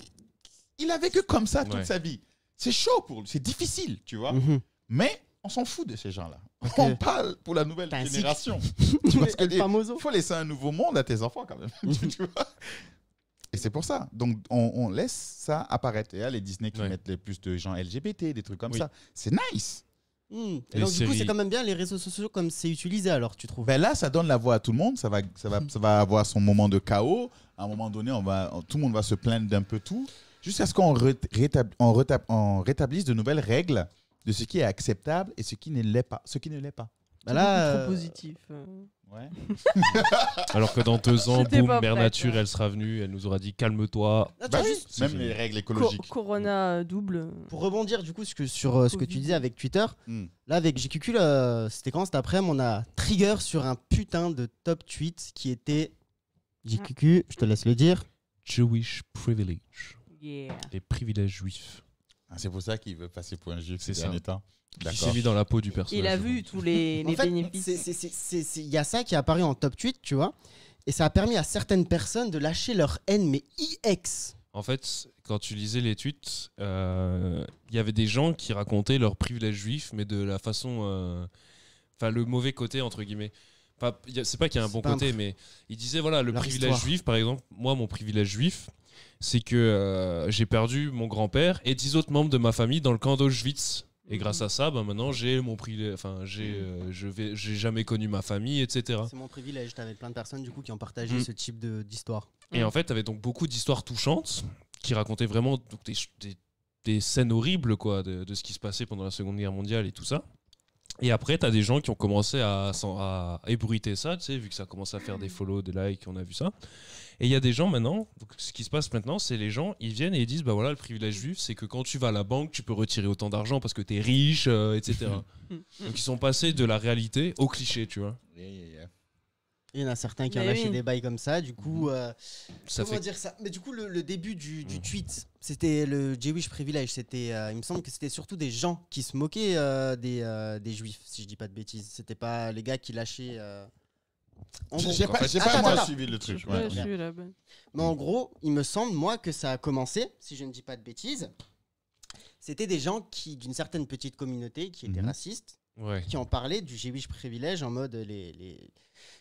Il a vécu comme ça toute Ouais. sa vie. C'est chaud pour lui, c'est difficile, tu vois. Mhm. Mais on s'en fout de ces gens-là. Parce On que- parle pour la nouvelle T'as un cycle. génération. Tu vois ce que je veux El dire? famoso. Il faut laisser un nouveau monde à tes enfants quand même. tu vois. Et c'est pour ça. Donc, on laisse ça apparaître. Et là, les Disney qui Ouais. mettent les plus de gens LGBT, des trucs comme Oui. ça. C'est nice. Et Les donc, du coup, séries. c'est quand même bien les réseaux sociaux comme c'est utilisé alors, tu trouves? Ben là, ça donne la voix à tout le monde. Ça va avoir son moment de chaos. À un moment donné, tout le monde va se plaindre d'un peu tout. Jusqu'à ce qu'on rétablisse de nouvelles règles de ce qui est acceptable et ce qui ne l'est pas. Bah là, Trop positif. Ouais. Alors que dans 2 ans, J'étais boum, pas Mère prête, Nature, hein. elle sera venue, elle nous aura dit calme-toi. Attends, Bah, juste même c'est les fini. règles écologiques. Corona double. pour rebondir du coup sur ce que tu Covid. disais avec Twitter, Hmm. là avec GQQ, c'était quand cet après-midi, on a trigger sur un putain de top tweet qui était GQQ, je te laisse le dire. Jewish privilege. Yeah. Les privilèges juifs. Ah, c'est pour ça qu'il veut passer pour un juif ces C'est ça. derniers temps. Qui D'accord. s'est mis dans la peau du personnage. Il a je vu pense. tous les En fait, bénéfices. il y a ça qui est apparu en top tweet, tu vois, et ça a permis à certaines personnes de lâcher leur haine, mais IX. En fait, quand tu lisais les tweets, il y avait des gens qui racontaient leurs privilèges juifs, mais de la façon. Enfin, le mauvais côté, entre guillemets. Enfin, c'est pas qu'il y a un C'est bon pas un côté, mais ils disaient voilà, le leur privilège histoire. juif, par exemple, moi, mon privilège juif, c'est que j'ai perdu mon grand-père et 10 autres membres de ma famille dans le camp d'Auschwitz. Et grâce à ça, ben maintenant, j'ai mon privilège. Enfin, j'ai jamais connu ma famille, etc. C'est mon privilège, t'avais plein de personnes du coup qui ont partagé Mm. ce type d'histoire. Et en fait, tu avais donc beaucoup d'histoires touchantes qui racontaient vraiment donc, des scènes horribles quoi, de ce qui se passait pendant la Seconde Guerre mondiale et tout ça. Et après, tu as des gens qui ont commencé à ébruiter ça, tu sais, vu que ça commence à faire des follow, des likes, on a vu ça. Et il y a des gens maintenant, donc ce qui se passe maintenant, c'est les gens, ils viennent et ils disent, bah voilà, le privilège juif, c'est que quand tu vas à la banque, tu peux retirer autant d'argent parce que tu es riche, etc. Donc ils sont passés de la réalité au cliché, tu vois. Il y en a certains qui ont Mais lâché oui. des bails comme ça, du coup. Ça Comment fait dire ça? Mais du coup, le début du tweet, c'était le Jewish privilege. C'était, il me semble que c'était surtout des gens qui se moquaient des juifs, si je dis pas de bêtises. C'était pas les gars qui lâchaient. En gros. J'ai pas, Attends, moi attends. suivi le truc. Ouais, ouais. je suis là-bas. Mais en gros, il me semble, moi, que ça a commencé, si je ne dis pas de bêtises. C'était des gens qui, d'une certaine petite communauté, qui étaient Mhm. racistes, ouais. qui ont parlé du Jewish privilège en mode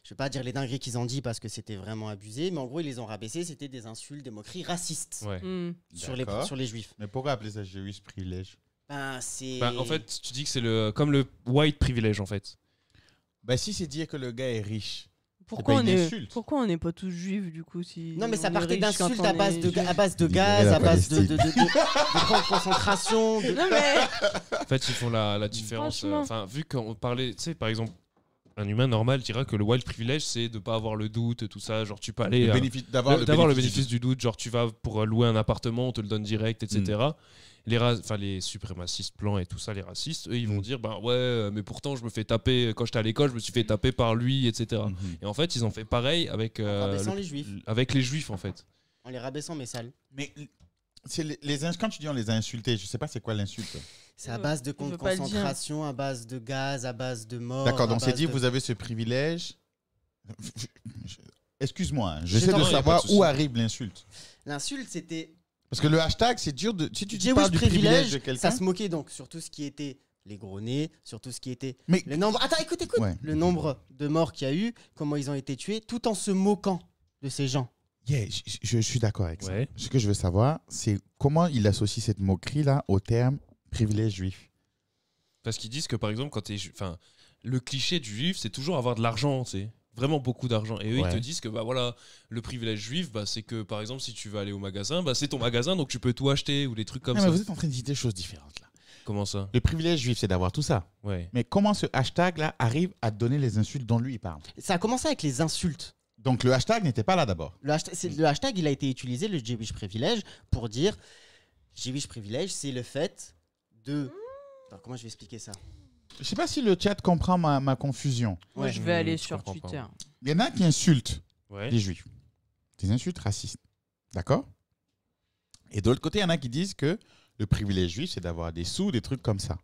je vais pas dire les dingueries qu'ils ont dit parce que c'était vraiment abusé, mais en gros ils les ont rabaissés, c'était des insultes, des moqueries racistes Ouais. sur D'accord. les juifs. Mais pourquoi appeler ça Jewish privilege? Ben c'est Bah, en fait, tu dis que c'est comme le white privilege en fait. Bah, si c'est dire que le gars est riche. Pourquoi pas on une est insulte. pourquoi on n'est pas tous juifs du coup si non mais ça on est partait riche quand d'insultes on à est base de juif. gaz, Libérer la à base de Palestine. camps de concentration. Non mais En fait, ils font la différence. Franchement. Enfin, vu qu'on parlait, tu sais, par exemple, un humain normal dira que le white privilege, c'est de pas avoir le doute, tout ça. Genre, tu peux aller. D'avoir le bénéfice du doute. Genre, tu vas pour louer un appartement, on te le donne direct, etc. Les suprémacistes blancs et tout ça, les racistes, eux, ils vont dire mais pourtant, je me fais taper. Quand j'étais à l'école, je me suis fait taper par lui, etc. Et en fait, ils ont fait pareil avec, rabaissant les juifs. avec les juifs, en fait. En les rabaissant, mais sales. Mais quand tu dis on les a insultés, je sais pas c'est quoi l'insulte. C'est à base de Je veux camps de pas le dire. concentration, à base de gaz, à base de mort. D'accord, à donc c'est base dit, de- vous avez ce privilège. Excuse-moi, hein, Je j'essaie t'en de prie, savoir pas de souci. où arrive l'insulte. L'insulte, c'était Parce que le hashtag, c'est dur de. Si tu Jewish parles du privilège de privilège. quelqu'un. Ça se moquait donc sur tout ce qui était les gros nez, sur tout ce qui était Mais le nombre. Attends, écoute. Ouais. Le nombre de morts qu'il y a eu, comment ils ont été tués, tout en se moquant de ces gens. yeah, je suis d'accord avec ça. Ouais. Ce que je veux savoir, c'est comment il associe cette moquerie-là au terme privilège juif. Parce qu'ils disent que, par exemple, quand le cliché du juif, c'est toujours avoir de l'argent, tu sais. Vraiment beaucoup d'argent. Et eux, Ouais. ils te disent que le privilège juif, c'est que, par exemple, si tu vas aller au magasin, c'est ton magasin, donc tu peux tout acheter ou des trucs comme Non, ça. mais vous êtes en train de dire des choses différentes là. Comment ça? Le privilège juif, c'est d'avoir tout ça. Ouais. Mais comment ce hashtag-là arrive à donner les insultes dont lui il parle? Ça a commencé avec les insultes. Donc le hashtag n'était pas là d'abord. Le hashtag, il a été utilisé, le Jewish privilège, pour dire Jewish privilège, c'est le fait de. Alors, comment je vais expliquer ça? Je sais pas si le chat comprend ma confusion. Moi, Ouais. je vais aller je sur comprends pas. Twitter. Il y en a qui insultent Ouais. les juifs. Des insultes racistes. D'accord? Et de l'autre côté, il y en a qui disent que le privilège juif, c'est d'avoir des sous, des trucs comme ça.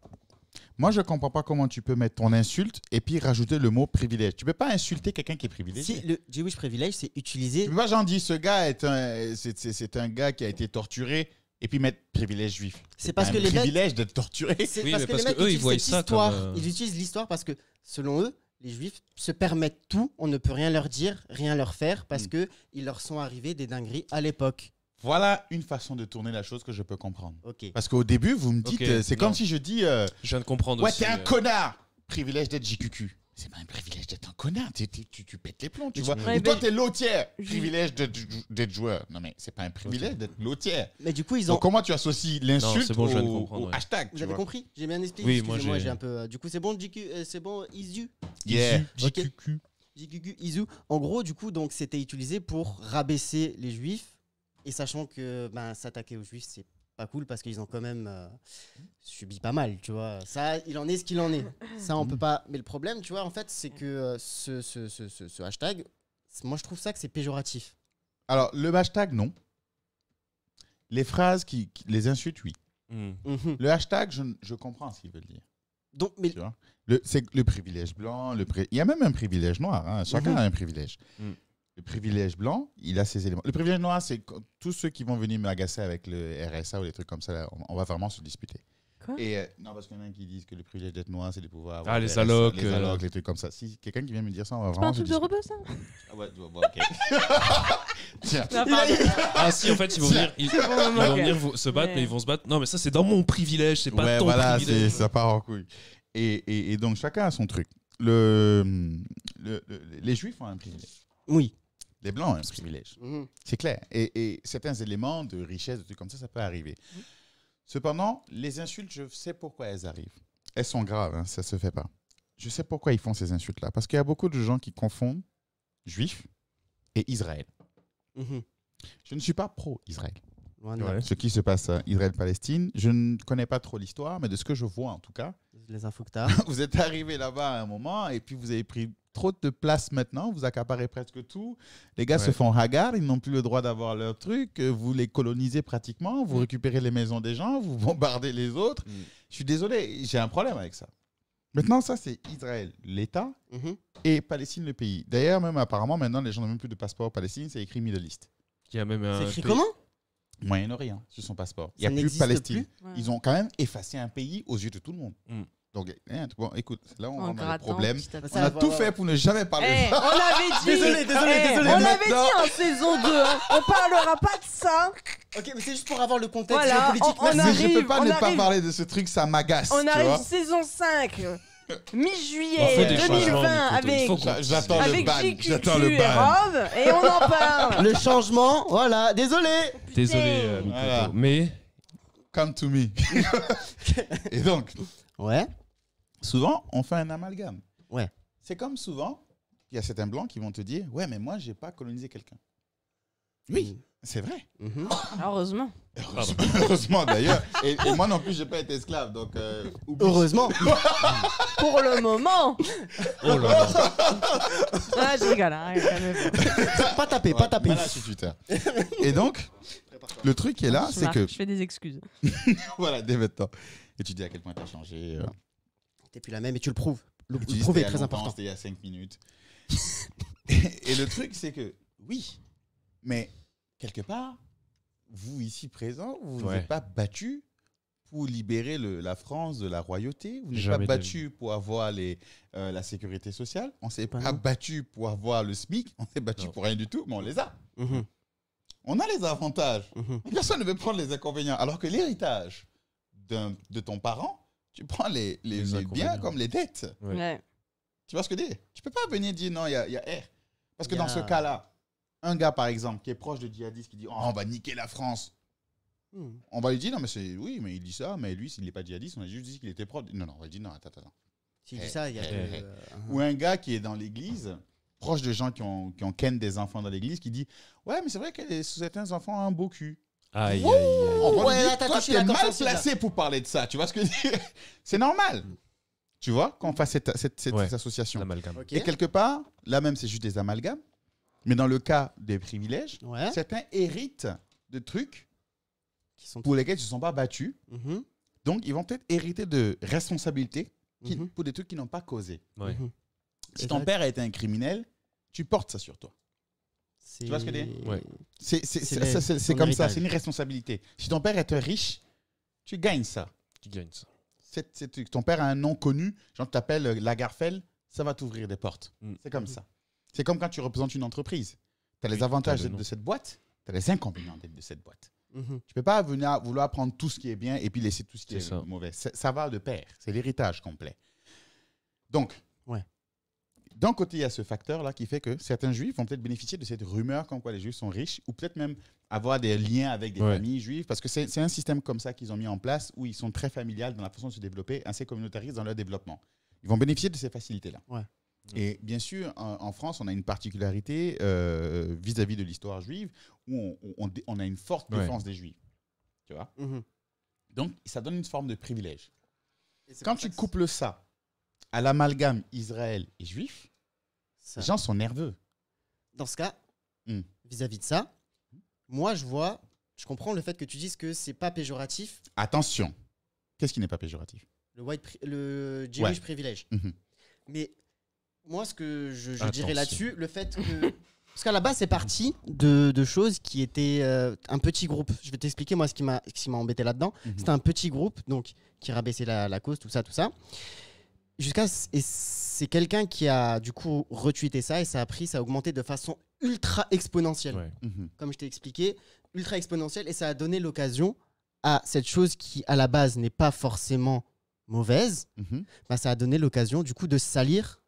Moi, je comprends pas comment tu peux mettre ton insulte et puis rajouter le mot privilège. Tu peux pas insulter quelqu'un qui est privilégié. Si le Jewish privilège, c'est utilisé. Tu peux pas genre dire ce gars c'est un gars qui a été torturé et puis mettre privilège juif. C'est parce un que les mecs. privilège d'être torturé. C'est Oui, parce mais que parce les mecs que eux, ils utilisent voient cette ça histoire. comme, Ils utilisent l'histoire parce que, selon eux, les juifs se permettent tout, on ne peut rien leur dire, rien leur faire, parce que il leur sont arrivés des dingueries à l'époque. Voilà une façon de tourner la chose que je peux comprendre. Ok. Parce qu'au début, vous me dites, Ok, c'est non. comme si je dis, Je viens de comprendre ouais, aussi. t'es un connard. Privilège d'être JQQ. C'est pas un privilège d'être un connard. Tu pètes les plombs, tu vois. Ouais, Ou toi, mais- t'es lotière. Privilège d'être joueur. Non, mais c'est pas un privilège d'être lotière. Mais du coup, ils ont. Donc, comment tu associes l'insulte c'est bon, je viens de au, comprendre, au ouais. hashtag Vous tu avez vois. compris? J'ai bien expliqué. Oui, moi, Excusez-moi, j'ai- j'ai un peu. Du coup, c'est bon, c'est bon, Isu. Yeah. Ok. JQQ, Isu. En gros, du coup, donc c'était utilisé pour rabaisser les juifs. Et sachant que s'attaquer aux juifs, c'est pas cool parce qu'ils ont quand même subi pas mal, tu vois. Ça, il en est ce qu'il en est. Ça, on peut pas. Mais le problème, tu vois, en fait, c'est que ce hashtag, moi, je trouve ça que c'est péjoratif. Alors, le hashtag, non. Les phrases, les insultes, oui. Mhm. Mhm. Le hashtag, je comprends ce qu'ils veulent dire. Donc, mais Tu vois. C'est le privilège blanc. Il y a même un privilège noir. Hein. Chacun Mhm. a un privilège. Mhm. Le privilège blanc, il a ses éléments. Le privilège noir, c'est tous ceux qui vont venir m'agacer avec le RSA ou des trucs comme ça. Là, on va vraiment se disputer. Quoi? Et non, parce qu'il y en a qui disent que le privilège d'être noir, c'est de pouvoir. Ah, les RSA, allocs, les allocs, les trucs comme ça. Si quelqu'un qui vient me dire ça, on va C'est pas vraiment un se truc de disputer. rebeu, ça? Ah ouais, ok. Tiens. Non, pardon. Ah si, en fait, ils vont venir, ils C'est bon, vont ok. venir se battre, Mais- mais ils vont se battre. Non, mais ça, c'est dans mon privilège, c'est pas Ouais, ton voilà, privilège. ça part en couille. Et donc, chacun a son truc. Les juifs ont un privilège. oui. Les blancs ont un privilège. Mhm. C'est clair. Et certains éléments de richesse, de trucs comme ça peut arriver. Cependant, les insultes, je sais pourquoi elles arrivent. Elles sont graves, hein, ça ne se fait pas. Je sais pourquoi ils font ces insultes-là. Parce qu'il y a beaucoup de gens qui confondent juifs et Israël. Mhm. Je ne suis pas pro-Israël. Loin de Ouais. là. Ce qui se passe à Israël-Palestine, je ne connais pas trop l'histoire, mais de ce que je vois en tout cas, Les infos que t'as. vous êtes arrivé là-bas à un moment et puis vous avez pris trop de place maintenant, vous accaparez presque tout. Les gars Ouais. se font hagards, ils n'ont plus le droit d'avoir leur truc, vous les colonisez pratiquement, vous récupérez les maisons des gens, vous bombardez les autres. Mm. Je suis désolé, j'ai un problème avec ça. Maintenant, ça, c'est Israël, l'État, Mhm. et Palestine, le pays. D'ailleurs, même apparemment, maintenant, les gens n'ont même plus de passeport Palestine, c'est écrit Middle East. Il y a même un C'est écrit pays- comment? Moyen-Orient, sur son passeport. Il n'y Ça a plus n'existe Palestine. plus. Ouais. Ils ont quand même effacé un pays aux yeux de tout le monde. Mm. Donc, bon, écoute, là, on En rentre dans le grattant, problème. petit à petit. On a tout fait pour ne jamais parler Eh, de ça. on l'avait dit. Désolé, désolé, Eh, désolé. On Mais l'avait dit maintenant- en saison 2. Hein. On parlera pas de ça. Ok, mais c'est juste pour avoir le contexte Voilà, géopolitique. on Merci. Mais je arrive, peux pas on ne pas arrive. parler de ce truc, ça m'agace. On tu arrive vois. saison 5. On fait Mi-juillet des 2020 changements, Mikoto, il avec, faut qu'on- J'attends le avec ban. JQQ J'attends le et ban. Rob et on en parle. Le changement, voilà, désolé. Désolé, Putain. Mikoto, Voilà. mais Come to me. Et donc, Ouais. souvent, on fait un amalgame. Ouais. c'est comme souvent, il y a certains blancs qui vont te dire, ouais, mais moi, j'ai pas colonisé quelqu'un. Oui, c'est vrai. Mhm. Heureusement. Heureusement d'ailleurs. Et moi non plus, j'ai pas été esclave. Donc, oublie. Heureusement. Pour le moment. Oh là là. Ah, je rigole. Hein, calmez-vous. Pas taper, pas taper. Voilà, sur Twitter. Et donc, le truc qui est là, Je c'est marque, que. je fais des excuses. Voilà, dès maintenant. Et tu dis à quel point tu as changé. T'es plus la même et tu le prouves. Le Tu dis, prouver est c'était il y a très longtemps, important. C'était il y a 5 minutes. Et le truc, c'est que, oui, mais quelque part, vous ici présents, vous Ouais. n'êtes pas battus pour libérer la France de la royauté. Vous n'êtes pas Jamais de la battus pour avoir la sécurité sociale. On ne s'est Pas pas non. battus pour avoir le SMIC. On s'est battus Non. pour rien du tout, mais on les a. Mhm, On a les avantages. mhm. Personne ne veut prendre les inconvénients. Alors que l'héritage de ton parent, tu prends les biens inconvénients. comme les dettes. Ouais. Ouais. Tu vois ce que je dis? Tu peux pas venir dire non, il y a R. Parce que Il y a- dans ce cas-là, un gars, par exemple, qui est proche de djihadiste, qui dit oh, on va niquer la France. Mhm. On va lui dire non, mais c'est. Oui, mais il dit ça, mais lui, s'il n'est pas djihadiste, on a juste dit qu'il était proche. Non, non, on va lui dire non, attends. S'il dit ça, il y a. Ou un gars qui est dans l'église, proche de gens qui ont ken des enfants dans l'église, qui dit ouais, mais c'est vrai que certains enfants ont un beau cul. Aïe, aïe, aïe. On va Ouais, lui dire, là, t'as toi, touché t'es la corde mal sensible, là. placé pour parler de ça. Tu vois ce que je veux dire? C'est normal. Tu vois, qu'on fasse cette Ouais. association. L'amalgame. Ok. Et quelque part, là même, c'est juste des amalgames. Mais dans le cas des privilèges, Ouais. certains héritent de trucs Qui sont. pour lesquels ils ne se sont pas battus. Mhm, Donc, ils vont peut-être hériter de responsabilités mhm, pour des trucs qu'ils n'ont pas causé. Ouais. mhm. Si Et ton là, père a été un criminel, tu portes ça sur toi. c'est- Tu vois ce que je veux dire? Ouais. C'est son comme ça, héritage. c'est une responsabilité. Si ton père est un riche, tu gagnes ça. Qui gagne ça? Ton père a un nom connu, genre tu t'appelles Lagarfeld, ça va t'ouvrir des portes. Mm. C'est comme ça. C'est comme quand tu représentes une entreprise. Tu as les avantages t'as le de nom. cette boîte, tu as les inconvénients de cette boîte. Mhm. Tu peux pas venir vouloir prendre tout ce qui est bien et puis laisser tout ce qui C'est est ça. mauvais. Ça va de pair. C'est l'héritage complet. Donc, Ouais. d'un côté, il y a ce facteur-là qui fait que certains juifs vont peut-être bénéficier de cette rumeur comme quoi les juifs sont riches ou peut-être même avoir des liens avec des Ouais. familles juives parce que c'est un système comme ça qu'ils ont mis en place où ils sont très familiales dans la façon de se développer, assez communautaristes dans leur développement. Ils vont bénéficier de ces facilités-là. Ouais. Et bien sûr, en France, on a une particularité vis-à-vis de l'histoire juive où on a une forte Ouais. défense des juifs. Tu vois? Mhm. Donc, ça donne une forme de privilège. Et c'est Quand pour ça tu que couples ça à l'amalgame Israël et juif, ça- les gens sont nerveux. Dans ce cas, Mm. vis-à-vis de ça, moi je comprends le fait que tu dises que c'est pas péjoratif, Attention, qu'est-ce qui n'est pas péjoratif? le Jewish privilege. Mhm. Mais moi, ce que je Attention. dirais là-dessus, le fait que. Parce qu'à la base, c'est parti de choses qui étaient un petit groupe. Je vais t'expliquer, moi, ce qui m'a embêté là-dedans. Mhm. C'était un petit groupe donc, qui rabaissait la cause, tout ça. Et c'est quelqu'un qui a, du coup, retweeté ça et ça a augmenté de façon ultra exponentielle. Ouais. Mhm. Comme je t'ai expliqué, ultra exponentielle. Et ça a donné l'occasion à cette chose qui, à la base, n'est pas forcément mauvaise. Mhm. Bah, ça a donné l'occasion du coup de salir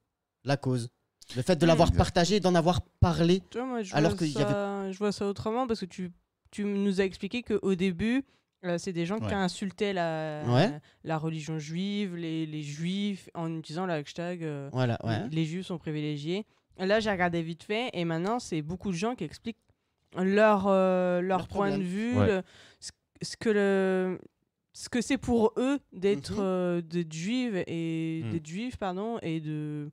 la cause. Le fait de l'avoir exact. partagé, d'en avoir parlé. Tu vois, moi, Alors vois qu'il y ça, je vois ça autrement parce que tu nous as expliqué qu'au début, c'est des gens Ouais. qui insultaient Ouais. la religion juive, les juifs, en utilisant le hashtag Voilà, ouais. les juifs sont privilégiés. Là, j'ai regardé vite fait et maintenant, c'est beaucoup de gens qui expliquent leur point de problème. vue, Ouais. ce que c'est pour eux d'être d'être juifs et Mm. d'être juifs, pardon, et de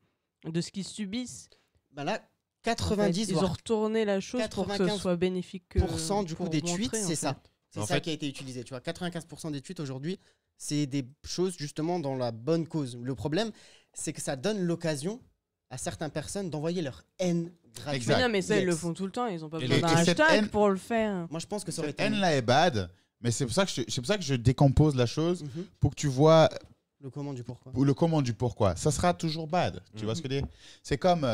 ce qu'ils subissent. Bah là, En fait, 90 ils ont voire retourné la chose pour que ce 95% soit bénéfique. du coup pour des montrer, tweets, en c'est ça. fait. C'est En ça fait- qui a été utilisé. Tu vois, 95% des tweets aujourd'hui, c'est des choses justement dans la bonne cause. Le problème, c'est que ça donne l'occasion à certaines personnes d'envoyer leur haine gratuite. Exact. Mais non, mais ça, ils le Yes. font tout le temps. Ils n'ont pas Et besoin d'un cette hashtag haine- pour le faire. Moi, je pense que ça aurait Cette été haine-là est bad, mais c'est pour ça que je décompose la chose Mhm. pour que tu vois Le comment du pourquoi. le comment du pourquoi. Ça sera toujours bad. Tu Mhm. vois ce que je veux dire? C'est comme.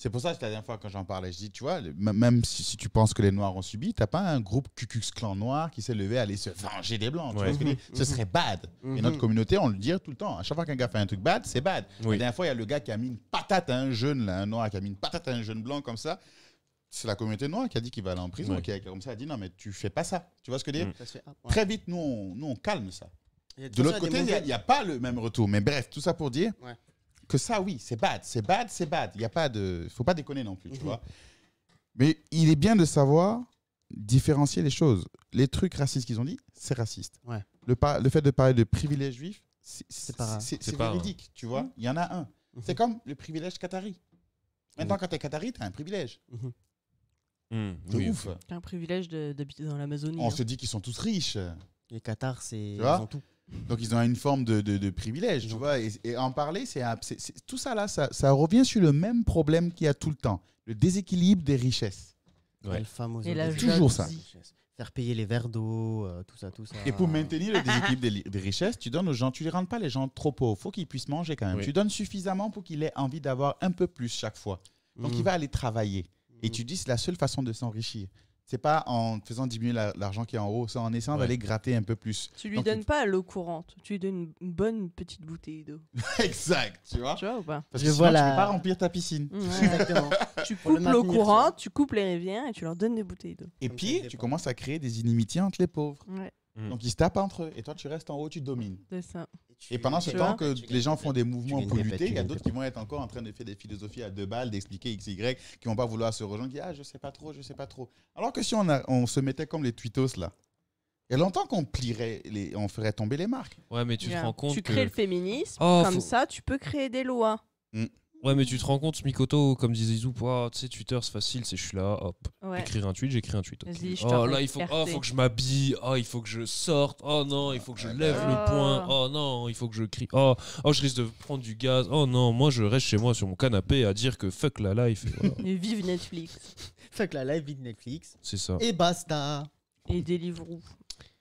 C'est pour ça que la dernière fois, quand j'en parlais, je dis, tu vois, même si tu penses que les Noirs ont subi, t'as pas un groupe Ku Klux Klan noir qui s'est levé à aller se venger des Blancs. Tu Ouais. vois ce que je veux dire? Ce serait bad. Et notre communauté, on le dit tout le temps. À chaque fois qu'un gars fait un truc bad, c'est bad. Oui. La dernière fois, il y a le gars qui a mis une patate à un jeune, là, un Noir qui a mis une patate à un jeune Blanc comme ça. C'est la communauté noire qui a dit qu'il va aller en prison. Ouais. Qui a comme ça a dit, non, mais tu fais pas ça. Tu vois ce que je veux dire? Ça se fait, ah, ouais. Très vite, nous, on calme ça. Il y a De tout l'autre ça, des côté, il mauvais- n'y a pas le même retour. Mais bref, tout ça pour dire Ouais. que ça, oui, c'est bad. C'est bad, c'est bad. Il y a pas de... faut pas déconner non plus, tu Mhm. vois. Mais il est bien de savoir différencier les choses. Les trucs racistes qu'ils ont dit, c'est raciste. Ouais. Le fait de parler de privilège juif, c'est C'est pas véridique, tu vois. Il y en a un. C'est comme le privilège qatari. Maintenant, quand tu es qatari, tu as un privilège. C'est Oui. ouf. T'as un privilège d'habiter dans l'Amazonie. On hein. se dit qu'ils sont tous riches. Les Qatars, c'est. Tu vois Ils ont tout. Donc, ils ont une forme de privilège, tu vois. Et en parler, tout ça là, ça revient sur le même problème qu'il y a tout le temps. Le déséquilibre des richesses. Ouais. Alpha, Et la Toujours ça. jalousie. Faire payer les verres d'eau, tout ça. Et pour maintenir le déséquilibre des richesses, tu donnes aux gens, tu ne les rends pas les gens trop pauvres. Il faut qu'ils puissent manger quand même. Oui. Tu donnes suffisamment pour qu'il ait envie d'avoir un peu plus chaque fois. Donc, il va aller travailler. Et tu dis, c'est la seule façon de s'enrichir. C'est pas en faisant diminuer l'argent qui est en haut, c'est en essayant Ouais. d'aller gratter un peu plus. Tu lui Donc, donnes pas l'eau courante, tu lui donnes une bonne petite bouteille d'eau. Exact, tu vois. Tu vois ou pas? Parce Je que vois sinon, tu la- peux pas remplir ta piscine. Exactement. Tu Pour le coupes l'eau maintenir, courante, tu coupes les rivières et tu leur donnes des bouteilles d'eau. Et Comme ça, puis, il tu dépend. commences à créer des inimitiés entre les pauvres. Ouais, Donc, ils se tapent entre eux. Et toi, tu restes en haut, tu domines. c'est ça. Et pendant ce Tu temps vois que les gens font des mouvements gagnes pour des lutter, pètes, il y a tu d'autres qui vont être encore en train de faire des philosophies à 2 balles, d'expliquer X, Y, qui vont pas vouloir se rejoindre, qui disent, ah, je sais pas trop, je sais pas trop. Alors que si on se mettait comme les tweetos là, il y a longtemps qu'on plierait, on ferait tomber les marques. Ouais, mais tu te Bien. rends compte Tu que... crées le féminisme, Oh, comme faut- ça tu peux créer des lois. Ouais, mais tu te rends compte, Mikoto, comme disait Izou, oh, tu sais, Twitter, c'est facile, je suis là, hop, Ouais. écrire un tweet, j'écris un tweet. ok. Vas-y, je Oh t'en là, fais il faut, fierté. faut que je m'habille, oh, il faut que je sorte, oh non, il faut que je lève Oh. le poing, oh non, il faut que je crie, oh, je risque de prendre du gaz, oh non, moi je reste chez moi sur mon canapé à dire que fuck la life. Et voilà. Et vive Netflix Fuck la live de Netflix. C'est ça. Et basta. et Deliveroo.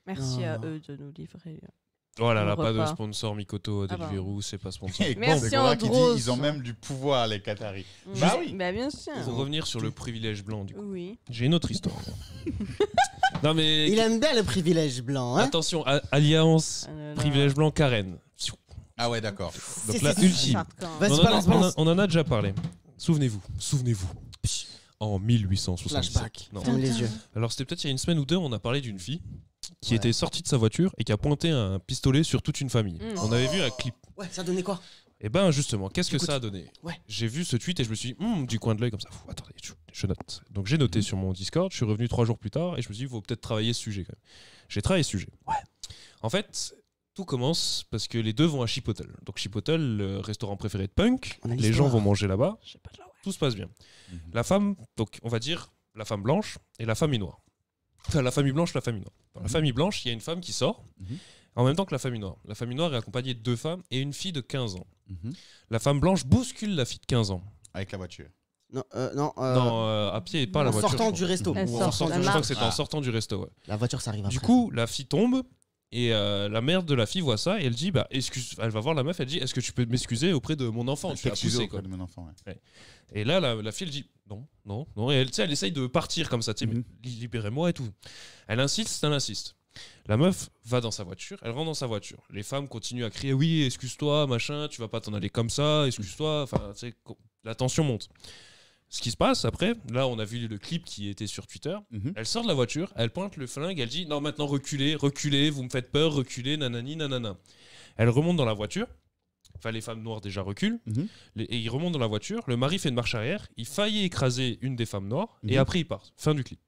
Merci à Oh. eux de nous livrer. Oh là Mon là, pas de repas. sponsor Mikoto, Ah bah. Deliveroo, c'est pas sponsor. Et Merci, c'est Cora qui dit, Andros. ils ont même du pouvoir, les Qataris. Mm. Bah oui. Bah bien sûr. Pour revenir sur le privilège blanc, du coup. Oui. J'ai une autre histoire. Non mais... Il aime bien le privilège blanc, hein. Attention, alliance, Ah là là. privilège blanc, Karen. Ah ouais, d'accord. Donc Si, là, si, si. ultime. Hardcore. Vas-y, On en, balance, a, on a- balance. on en a déjà parlé. Souvenez-vous. En 1877. Flashback. Non. Ferme les yeux. Alors c'était peut-être il y a une semaine ou deux, on a parlé d'une fille qui Ouais. était sortie de sa voiture et qui a pointé un pistolet sur toute une famille. Mm. On avait vu un clip. Ouais, ça donnait quoi? Et ben justement, qu'est-ce que Écoute. ça a donné? Ouais. J'ai vu ce tweet et je me suis dit, du coin de l'œil comme ça. Attendez, je note. Donc j'ai noté sur mon Discord, je suis revenu 3 jours plus tard et je me suis dit, il faut peut-être travailler ce sujet quand même. J'ai travaillé ce sujet. Ouais. En fait, tout commence parce que les deux vont à Chipotle. Donc Chipotle, le restaurant préféré de Punk, On a les l'histoire. gens vont manger là-bas, Je sais pas de la ouais. tout se passe bien. Mhm. La femme, donc on va dire la femme blanche et la famille noire. Enfin, la famille blanche, la famille noire. Dans la Mhm. famille blanche, il y a une femme qui sort Mhm. en même temps que la famille noire. La famille noire est accompagnée de 2 femmes et une fille de 15 ans. Mhm. La femme blanche bouscule la fille de 15 ans. Avec la voiture. Non, Non, à pied et pas à la en voiture. sortant je du resto. Elle crois. Ou sort, en sortant, elle je crois que marche. c'était en sortant du resto, ouais. La voiture, ça arrive après. Du coup, la fille tombe et la mère de la fille voit ça et elle dit, elle va voir la meuf, elle dit, est-ce que tu peux m'excuser auprès de mon enfant? Tu l'as Excusez poussé, auprès quoi. de mon enfant. Ouais. Et là, la fille, elle dit non. Et elle, tu sais, elle essaye de partir comme ça, tu sais, Mhm. mais libérez-moi et tout. Elle insiste. La meuf va dans sa voiture, elle rentre dans sa voiture. Les femmes continuent à crier, oui, excuse-toi, machin, tu vas pas t'en aller comme ça, excuse-toi. Enfin, tu sais, la tension monte. Ce qui se passe après, là, on a vu le clip qui était sur Twitter. Mhm. Elle sort de la voiture, elle pointe le flingue, elle dit, non, maintenant reculez, vous me faites peur, reculez, nanani, nanana. Elle remonte dans la voiture. Enfin, les femmes noires déjà reculent. Mhm. Et ils remontent dans la voiture. Le mari fait une marche arrière. Il faillit écraser une des femmes noires. Et Mhm. après, il part. Fin du clip.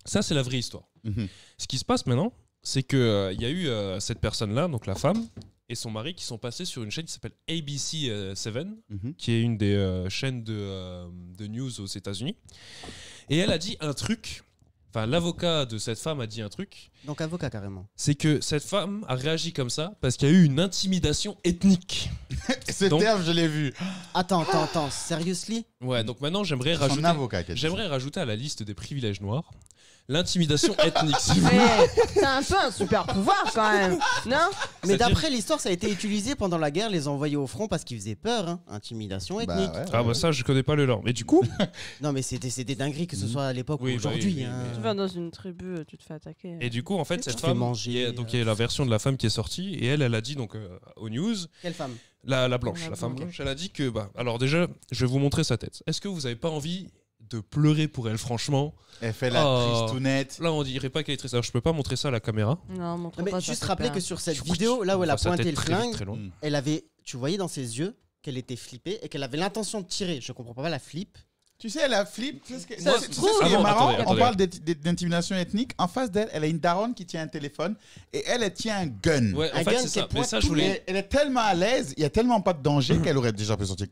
Ça, c'est la vraie histoire. Mhm. Ce qui se passe maintenant, c'est qu'il y a eu cette personne-là, donc la femme, et son mari qui sont passés sur une chaîne qui s'appelle ABC 7, Mhm. qui est une des chaînes de news aux États-Unis. Et elle a dit un truc. Enfin, l'avocat de cette femme a dit un truc. Donc avocat carrément. C'est que cette femme a réagi comme ça parce qu'il y a eu une intimidation ethnique. Ce Donc- terme, je l'ai vu. Attends. Seriously? Ouais, donc maintenant, j'aimerais Son rajouter. avocat. qui a dit ça. J'aimerais rajouter à la liste des privilèges noirs l'intimidation ethnique. s'il vous plaît. Mais c'est un peu un super pouvoir quand même, non? Mais C'est-à-dire- d'après l'histoire, ça a été utilisé pendant la guerre, les envoyer au front parce qu'ils faisaient peur, hein. Intimidation Bah ethnique. ouais, Ah bah ça, je connais pas le lore. Mais du coup, Non mais c'était dinguerie que ce soit à l'époque Oui, ou bah aujourd'hui. oui, oui, hein. mais- Tu vas dans une tribu, tu te fais attaquer. et du coup, en fait, Tu cette te fais femme, manger, il y a la version de la femme qui est sortie et elle a dit donc aux news, Quelle femme? la blanche, La la femme blanche. blanche, elle a dit que alors déjà, je vais vous montrer sa tête. Est-ce que vous avez pas envie de pleurer pour elle, franchement? Elle fait la Oh. tristounette. Là, on dirait pas qu'elle est triste. Alors, je peux pas montrer ça à la caméra. Non, montre Non, mais pas, ça juste fait rappeler peur. que sur cette vidéo, là où elle a Enfin, sa pointé tête le très vite, flingue, très loin. Mm. elle avait, tu voyais dans ses yeux qu'elle était flippée et qu'elle avait l'intention de tirer. Je comprends pas la flip. Tu sais, la flip, tu sais ce qui Moi, tu sais ce qui est avant, marrant. attendez. On parle d'intimidation ethnique. En face d'elle, elle a une daronne qui tient un téléphone et elle tient un gun. Ouais, en Un fait, gun c'est qui ça. pointe Mais ça, je voulais. Elle est tellement à l'aise, il y a tellement pas de danger qu'elle aurait déjà pu sortir.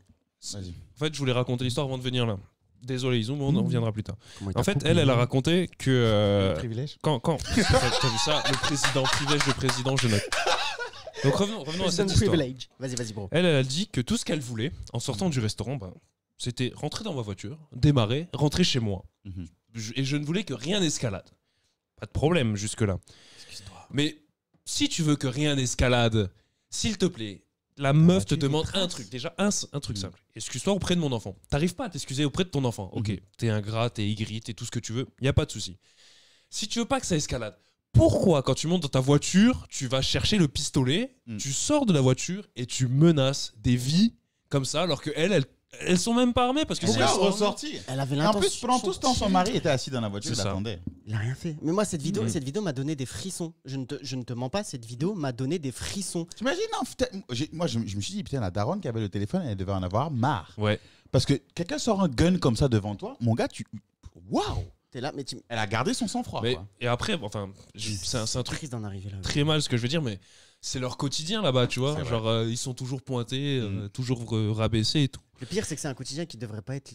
Vas-y. En fait, je voulais raconter l'histoire avant de venir là. Désolé, Izoum, on en reviendra plus tard. Comment il En t'a fait, coupé, elle a hein. raconté que. Privilège. Quand t'as vu ça, le président, privilège de président, je note. Donc revenons à cette histoire. Privilege. Vas-y, bro. Elle a dit que tout ce qu'elle voulait en sortant du restaurant, c'était rentrer dans ma voiture, démarrer, rentrer chez moi. Mhm. Et je ne voulais que rien n'escalade. Pas de problème jusque-là. Mais si tu veux que rien n'escalade, s'il te plaît, la meuf te tu demande traces. un truc. Déjà, un truc simple. Excuse-toi auprès de mon enfant. T'arrives pas à t'excuser auprès de ton enfant. Ok, t'es ingrat, t'es aigri, t'es tout ce que tu veux. Y a pas de souci. Si tu veux pas que ça escalade, pourquoi quand tu montes dans ta voiture, tu vas chercher le pistolet, tu sors de la voiture et tu menaces des vies comme ça, alors que elles sont même pas armées parce que si Pourquoi elles sont armées- ressortir Elle avait En l'intention. plus, pendant tout ce temps, son mari était assis dans la voiture, C'est il ça. attendait. Il a rien fait. Mais moi, cette vidéo m'a donné des frissons. Je ne te mens pas, cette vidéo m'a donné des frissons. T'imagines, non, moi je me suis dit, putain, la daronne qui avait le téléphone, elle devait en avoir marre. Ouais. Parce que quelqu'un sort un gun comme ça devant toi, mon gars, waouh. T'es là, mais tu. Elle a gardé son sang-froid. Mais, quoi. et après, enfin, c'est un truc triste d'en arriver là. très mal ce que je veux dire, mais c'est leur quotidien là-bas, tu vois. C'est vrai. Genre, ils sont toujours pointés, toujours rabaissés et tout. Le pire, c'est que c'est un quotidien qui devrait pas être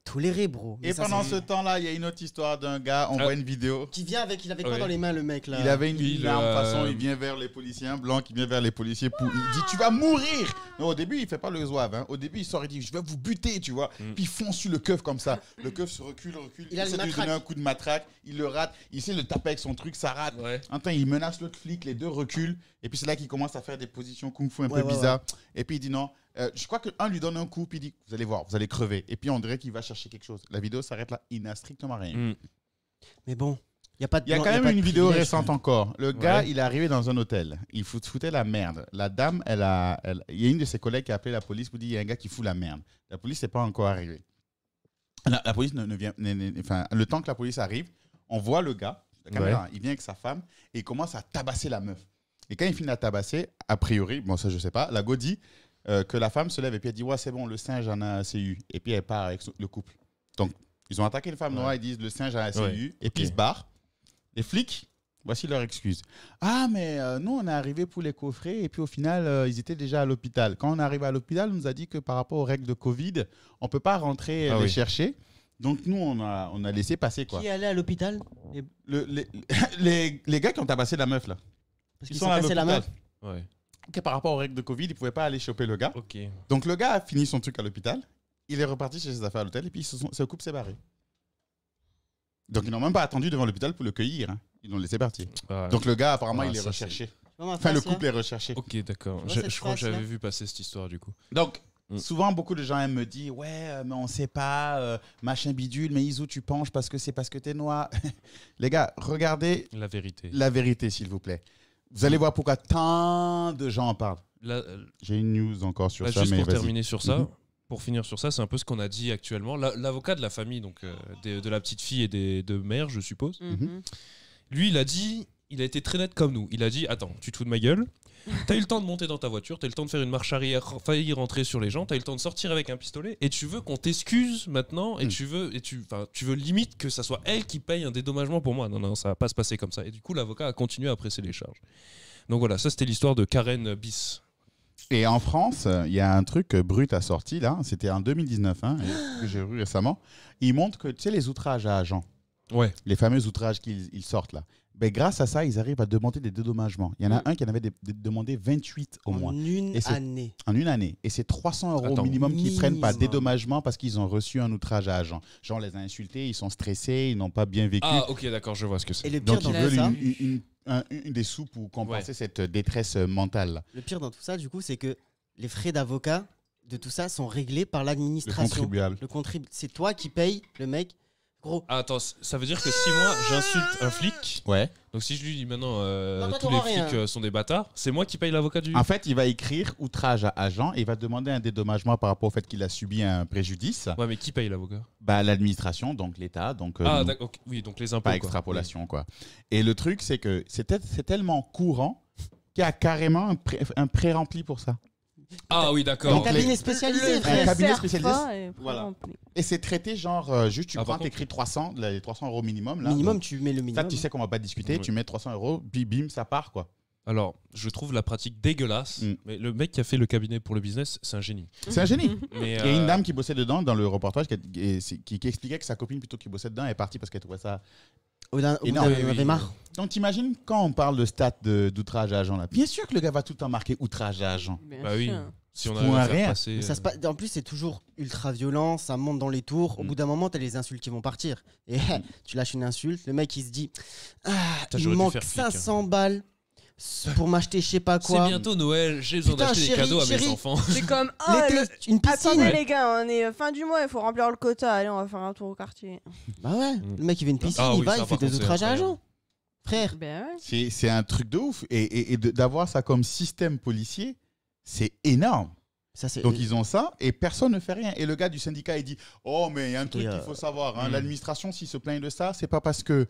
toléré, bro. Mais Et ça, pendant c'est- ce temps-là, il y a une autre histoire d'un gars, on voit une vidéo. Qui vient avec. Il avait quoi Ouais. dans les mains, le mec là Il avait une Oui, arme, de toute le- façon, il vient vers les policiers, un blanc qui vient vers les policiers. Il dit, tu vas mourir. Non, au début, il fait pas le zouave. Hein. Au début, il sort, il dit, je vais vous buter, tu vois. Puis il fonce sur le keuf comme ça. Le keuf se recule. Il a le essaie de lui matraque. donner un coup de matraque. Il le rate. Il essaie de le taper avec son truc, ça rate. Ouais. Attends, il menace l'autre flic, les deux reculent. Et puis c'est là qu'il commence à faire des positions kung-fu un Ouais, peu ouais, bizarres. Et puis il dit non. Je crois qu'un lui donne un coup, puis il dit, vous allez voir, vous allez crever. Et puis on dirait qu'il va chercher quelque chose. La vidéo s'arrête là, il n'a strictement rien. Mm. Mais bon, il y a pas de. Il y a blanc- quand y même pas de une vidéo privilège, récente quoi. encore. Le gars, Ouais. il est arrivé dans un hôtel. Il foutait la merde. La dame, il y a une de ses collègues qui a appelé la police pour dire il y a un gars qui fout la merde. La police n'est pas encore arrivée. La police ne vient. Enfin, le temps que la police arrive, on voit le gars, la caméra, il vient avec sa femme et il commence à tabasser la meuf. Et quand il finit de la tabasser, a priori, bon, ça je sais pas, la go dit que la femme se lève et puis elle dit ouais, c'est bon, le singe en a assez eu. Et puis elle part avec le couple. Donc, ils ont attaqué une femme noire, ils disent le singe en a assez Ouais. eu. Et puis ils se barrent. Les flics, voici leur excuse. Ah, mais nous, on est arrivé pour les coffrer et puis au final, ils étaient déjà à l'hôpital. Quand on est arrivé à l'hôpital, on nous a dit que par rapport aux règles de Covid, on ne peut pas rentrer les chercher. Donc nous, on a laissé passer quoi. Qui est allé à l'hôpital Les gars qui ont tabassé la meuf là. Parce Ils qu'ils sont sont à cassé la l'hôpital. main. Ouais. Que par rapport aux règles de Covid, ils ne pouvaient pas aller choper le gars. Ok. Donc le gars a fini son truc à l'hôpital. Il est reparti chez ses affaires à l'hôtel et puis ce couple s'est barré. Donc ils n'ont même pas attendu devant l'hôpital pour le cueillir. Hein. Ils l'ont laissé partir. Ah, Donc le gars, apparemment, Ah, il est ça, recherché. Dans ma Enfin, le face, là. couple est recherché. ok, d'accord. Tu vois cette Je crois que face-là j'avais vu passer cette histoire du coup. Donc, Mm. souvent, beaucoup de gens aiment me dire ouais, mais on sait pas, machin bidule, mais Isou, tu penches parce que t'es noir. Les gars, regardez La vérité. la vérité, s'il vous plaît. Vous allez voir pourquoi tant de gens en parlent. Là, J'ai une news encore sur là, ça, juste mais pour vas-y. terminer sur ça, Mhm. pour finir sur ça, c'est un peu ce qu'on a dit actuellement. L'avocat de la famille, donc de la petite fille et des deux mères, je suppose. Mhm. Lui, il a été très net comme nous. Il a dit attends, tu te fous de ma gueule. T'as eu le temps de monter dans ta voiture, t'as eu le temps de faire une marche arrière, failli rentrer sur les gens, t'as eu le temps de sortir avec un pistolet, et tu veux qu'on t'excuse maintenant, et tu veux limite que ça soit elle qui paye un dédommagement pour moi. Non, ça va pas se passer comme ça. Et du coup, l'avocat a continué à presser les charges. Donc voilà, ça c'était l'histoire de Karen Bis. Et en France, il y a un truc que Brut a sorti là, c'était en 2019, hein, que j'ai vu récemment. Il montre que, tu sais, les outrages à agents, Ouais. les fameux outrages qu'ils sortent là, ben, grâce à ça, ils arrivent à demander des dédommagements. Il y en a un qui en avait demandé 28 au moins. En une Et c'est- année. En une année. Et c'est 300 € Attends. minimum qu'ils prennent par Minimum. dédommagement parce qu'ils ont reçu un outrage à agent. Genre, on les a insultés, ils sont stressés, ils n'ont pas bien vécu. Ah, ok, d'accord, je vois ce que Et c'est. le pire Donc, dans ils tout veulent ça, une des sous pour compenser cette détresse mentale. Là. le pire dans tout ça, du coup, c'est que les frais d'avocat de tout ça sont réglés par Le l'administration. contribuable. C'est toi qui payes le mec. Gros, Ah, attends, ça veut dire que si moi j'insulte un flic, Ouais. donc si je lui dis maintenant Non, toi, tous les t'auras rien. flics sont des bâtards, c'est moi qui paye l'avocat du. En fait, il va écrire outrage à agent et il va demander un dédommagement par rapport au fait qu'il a subi un préjudice. Ouais, mais qui paye l'avocat? Bah, l'administration, donc l'État, donc Ah, nous, d'accord, ok, oui, donc les impôts. par quoi. extrapolation. Quoi. Et le truc, c'est que c'est tellement courant qu'il y a carrément un pré-rempli pour ça. Ah oui, Un d'accord. Donc, cabinet spécialisé, Un frère. cabinet Serre spécialisé. pas et Voilà. rempli. Et c'est traité genre, juste tu Ah, prends, par contre- t'écris 300, les 300 € minimum. Là, Minimum, Donc, tu mets le ça, minimum. tu sais qu'on va pas discuter. Ouais. Tu mets 300 €, puis bim, ça part, quoi. Alors, je trouve la pratique dégueulasse, Mm. mais le mec qui a fait le cabinet pour le business, c'est un génie. C'est un génie. Mais, Il y a une dame qui bossait dedans dans le reportage qui expliquait que sa copine, plutôt qui bossait dedans, est partie parce qu'elle trouvait ça. Au bout d'un Énorme. moment, il en avait marre. Donc, t'imagines quand on parle de stats d'outrage à agent, là, bien sûr que le gars va tout le temps marquer outrage à agent. Bien Bah oui. sûr. Si on Pour arrive un à faire rien. passer. Mais ça se passe... En plus, c'est toujours ultra violent, ça monte dans les tours. Au Mm. bout d'un moment, t'as les insultes qui vont partir. Et tu lâches une insulte, le mec il se dit ah, Putain, il j'aurais me dû manque faire flic, hein. 500 balles pour m'acheter je sais pas C'est quoi. bientôt Noël, j'ai besoin Putain, d'acheter des chérie, cadeaux à mes chérie. enfants. C'est comme oh, L'été, une piscine. attendez Ouais. les gars, on est fin du mois, il faut remplir le quota. Allez, on va faire un tour au quartier. Bah ouais, Mm. le mec il veut une piscine, Ah il oui, va, ça, il fait par contre, des c'est outrages à incroyable. agent. Frère, Ben ouais. C'est un truc de ouf. Et d'avoir ça comme système policier, c'est énorme. ça c'est. Donc ils ont ça et personne ne fait rien. Et le gars du syndicat il dit oh mais il y a un truc Et, qu'il faut savoir. Hein. hmm. L'administration s'ils se plaignent de ça, c'est pas parce que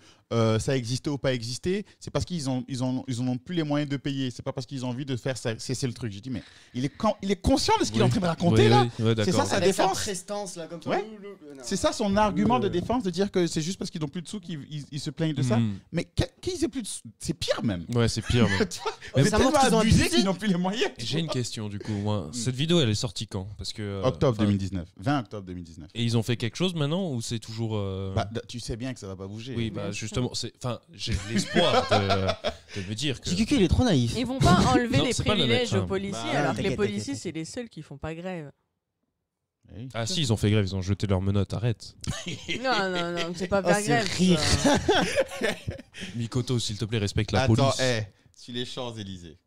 ça existait ou pas existé, c'est parce qu'ils ont plus les moyens de payer. C'est pas parce qu'ils ont envie de faire ça. C'est le truc. J'ai dit mais il est conscient de ce qu'il est en train de raconter là. Oui, ouais, C'est d'accord. ça, sa avec sa défense. prestance là comme ça. Ouais. C'est ça son argument de défense de dire que c'est juste parce qu'ils n'ont plus de sous qu'ils se plaignent de ça. Mm. Mais qu'ils aient plus de sous, c'est pire même. Ouais, c'est pire. mais- Tu vois, Mais c'est ça tellement montre qu'ils ont abusé abusé. qu'ils n'ont plus les moyens. J'ai une question du coup. Moi. Cette vidéo, elle est sortie quand? Parce que Octobre enfin, 2019, 20 octobre 2019. Et ils ont fait quelque chose maintenant ou c'est toujours Bah, tu sais bien que ça va pas bouger. Oui, Bien bah sûr. justement, j'ai l'espoir de me dire que. Kikuku il est trop naïf. Ils vont pas enlever Non, les c'est pas le privilèges mettre, aux hein. policiers, Bah, alors que les t'inquiète, policiers, t'inquiète, c'est les seuls qui font pas grève. Oui. Ah si, ils ont fait grève, ils ont jeté leurs menottes. Arrête. Non, non, non, c'est pas Oh, faire c'est grève. rire. ça. Mikoto, s'il te plaît, respecte la Attends, police. sur les Champs-Élysées.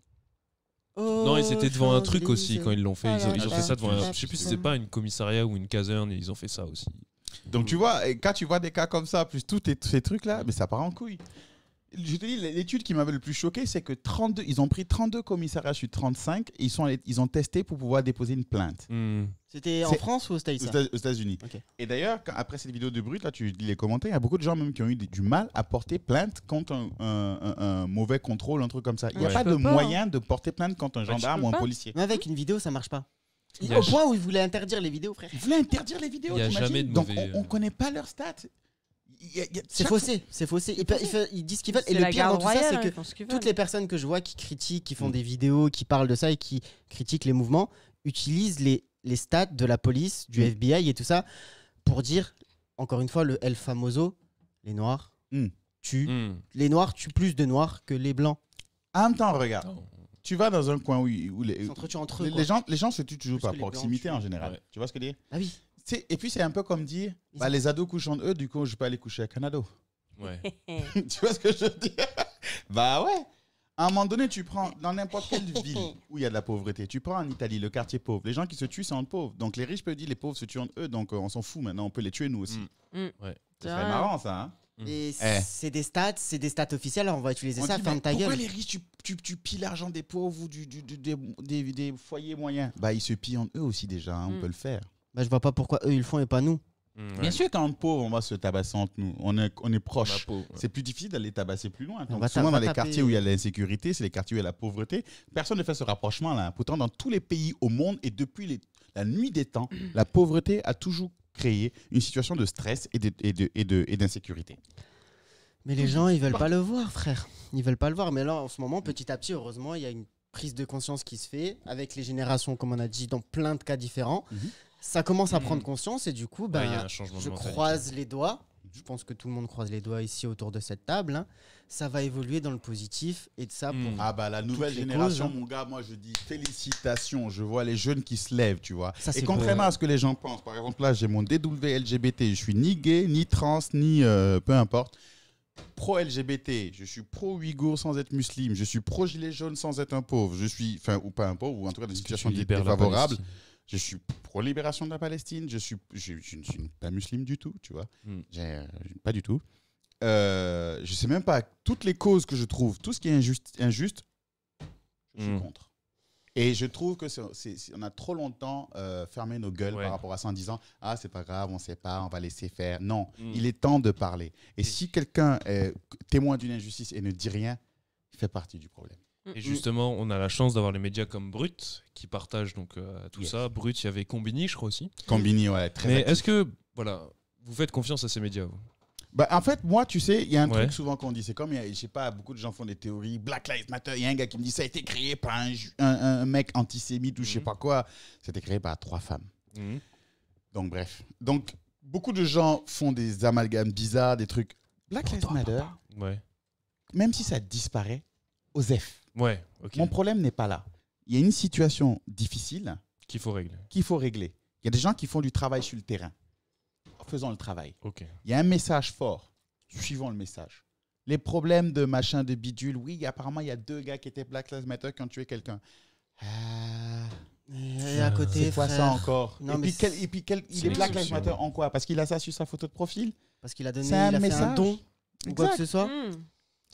Non, ils étaient devant un truc aussi quand ils l'ont fait. Ils ont Ah, fait ça devant là, un. Je sais plus si c'était pas une commissariat ou une caserne, et ils ont fait ça aussi. Donc tu vois, et quand tu vois des cas comme ça, plus tous ces trucs-là, mais ça part en couille. Je te dis, l'étude qui m'avait le plus choqué, c'est que ils ont pris 32 commissariats sur 35 et ils ont testé pour pouvoir déposer une plainte Hmm. C'était en C'est- France ou aux States ça aux États-Unis. Ok. Et d'ailleurs, après cette vidéo de brut, là, tu lis les commentaires, il y a beaucoup de gens même qui ont eu du mal à porter plainte contre un mauvais contrôle, un truc comme ça. Il n'y a Ouais. pas Tu de peux pas, moyen de porter plainte contre un tu gendarme peux ou un pas. policier. Mais avec une vidéo ça marche pas. Il y a Au point où ils voulaient interdire les vidéos, frère. Ils voulaient interdire les vidéos. Il y a t'imagines. jamais de Donc mauvais, on ne connaît pas leurs stats. C'est faussé, c'est faussé. Ils disent ce qu'ils veulent. Et C'est le la pire dans garde tout ça, royale, c'est hein, que ils font ce qu'ils toutes veulent. les personnes que je vois qui critiquent, qui font des vidéos, qui parlent de ça et qui critiquent les mouvements, utilisent les stats de la police, du FBI et tout ça pour dire, encore une fois, le El Famoso, les Noirs tuent. Hmm. Les Noirs tuent plus de Noirs que les Blancs. En même temps, regarde, Oh. tu vas dans un coin où Ils s'entretuent entre eux. les gens se tuent toujours Plus par que les Blancs proximité tuent. en général. Ouais. Tu vois ce que je veux dire? Ah oui. Et puis c'est un peu comme dire, Ils bah, ont- les ados couchent entre eux, du coup je peux aller coucher avec un ado. Ouais. Tu vois ce que je veux dire? Bah ouais. À un moment donné, tu prends dans n'importe quelle ville où il y a de la pauvreté. Tu prends en Italie, le quartier pauvre. Les gens qui se tuent, c'est entre pauvres. Donc les riches peuvent dire les pauvres se tuent entre eux. Donc on s'en fout maintenant. On peut les tuer nous aussi. Ouais. C'est très marrant ça. Hein? Et Eh. c'est des stats officielles, alors on va utiliser On ça, dit, ferme mais ta pourquoi gueule. les riches, tu pilles l'argent des pauvres ou des foyers moyens? Bah ils se pillent entre eux aussi déjà. Hein, on peut le faire. Bah, je vois pas pourquoi eux ils le font et pas nous. Hmm, ouais. Bien sûr, quand on est pauvre, on va se tabasser entre nous. On est La proche. peau, ouais. C'est plus difficile d'aller tabasser plus loin. On Donc, va souvent, dans les taper- quartiers où il y a l'insécurité, c'est les quartiers où il y a la pauvreté. Personne ne fait ce rapprochement-là. Pourtant, dans tous les pays au monde et depuis la nuit des temps, la pauvreté a toujours créé une situation de stress et d'insécurité. Mais les gens, ils veulent pas le voir, frère. Ils veulent pas le voir. Mais là, en ce moment, petit à petit, heureusement, il y a une prise de conscience qui se fait avec les générations, comme on a dit, dans plein de cas différents. Mhm. Ça commence à Mhm. prendre conscience et du coup, Ouais, bah, il y a un changement de je mentalité. croise les doigts. Je pense que tout le monde croise les doigts ici autour de cette table. Hein. Ça va évoluer dans le positif et de ça pour. Mhm. Ah bah la nouvelle Toutes les génération, causes, hein. mon gars, moi je dis félicitations. Je vois les jeunes qui se lèvent, tu vois. Ça, Et c'est contrairement beau. à ce que les gens pensent, par exemple là, j'ai mon DW LGBT, je suis ni gay, ni trans, ni peu importe. Pro-LGBT, je suis pro-Ouïghour sans être musulman, je suis pro-gilet jaune sans être un pauvre, je suis, enfin, ou pas un pauvre, ou en tout cas dans une situation défavorable. Je suis pro-libération de la Palestine, je ne suis pas musulman du tout, tu vois. Pas du tout. Je sais même pas, toutes les causes que je trouve, tout ce qui est injuste, je suis contre. Et je trouve que on a trop longtemps fermé nos gueules par rapport à ça en disant « Ah, c'est pas grave, on sait pas, on va laisser faire. » Non, il est temps de parler. Et si quelqu'un est témoin d'une injustice et ne dit rien, il fait partie du problème. Et justement, on a la chance d'avoir les médias comme Brut qui partagent donc tout Yes. ça. Brut, il y avait Combini, je crois aussi. Combini, ouais, très Mais actif. est-ce que, voilà, vous faites confiance à ces médias vous Bah, en fait, moi, tu sais, il y a un Ouais. truc souvent qu'on dit. C'est comme, je sais pas, beaucoup de gens font des théories. Black Lives Matter, il y a un gars qui me dit ça a été créé par un mec antisémite ou je sais pas quoi. Ça a été créé par 3 femmes. Donc, bref. Donc, beaucoup de gens font des amalgames bizarres, des trucs. Black Lives Matter, Ouais. même si ça disparaît, OSEF. Ouais, ok. Mon problème n'est pas là. Il y a une situation difficile Qu'il faut régler. qu'il faut régler. Il y a des gens qui font du travail sur le terrain. Faisons le travail. Ok. Il y a un message fort. Suivons le message. Les problèmes de machin, de bidule. Oui, apparemment, il y a 2 gars qui étaient Black Lives Matter qui ont tué quelqu'un. Et à côté, C'est quoi ça frère, encore? Non, et mais puis, il c'est est Black Lives l'exception. Matter en quoi? Parce qu'il a ça sur sa photo de profil? parce qu'il a donné, C'est un il a fait un message. don ou quoi que ce soit.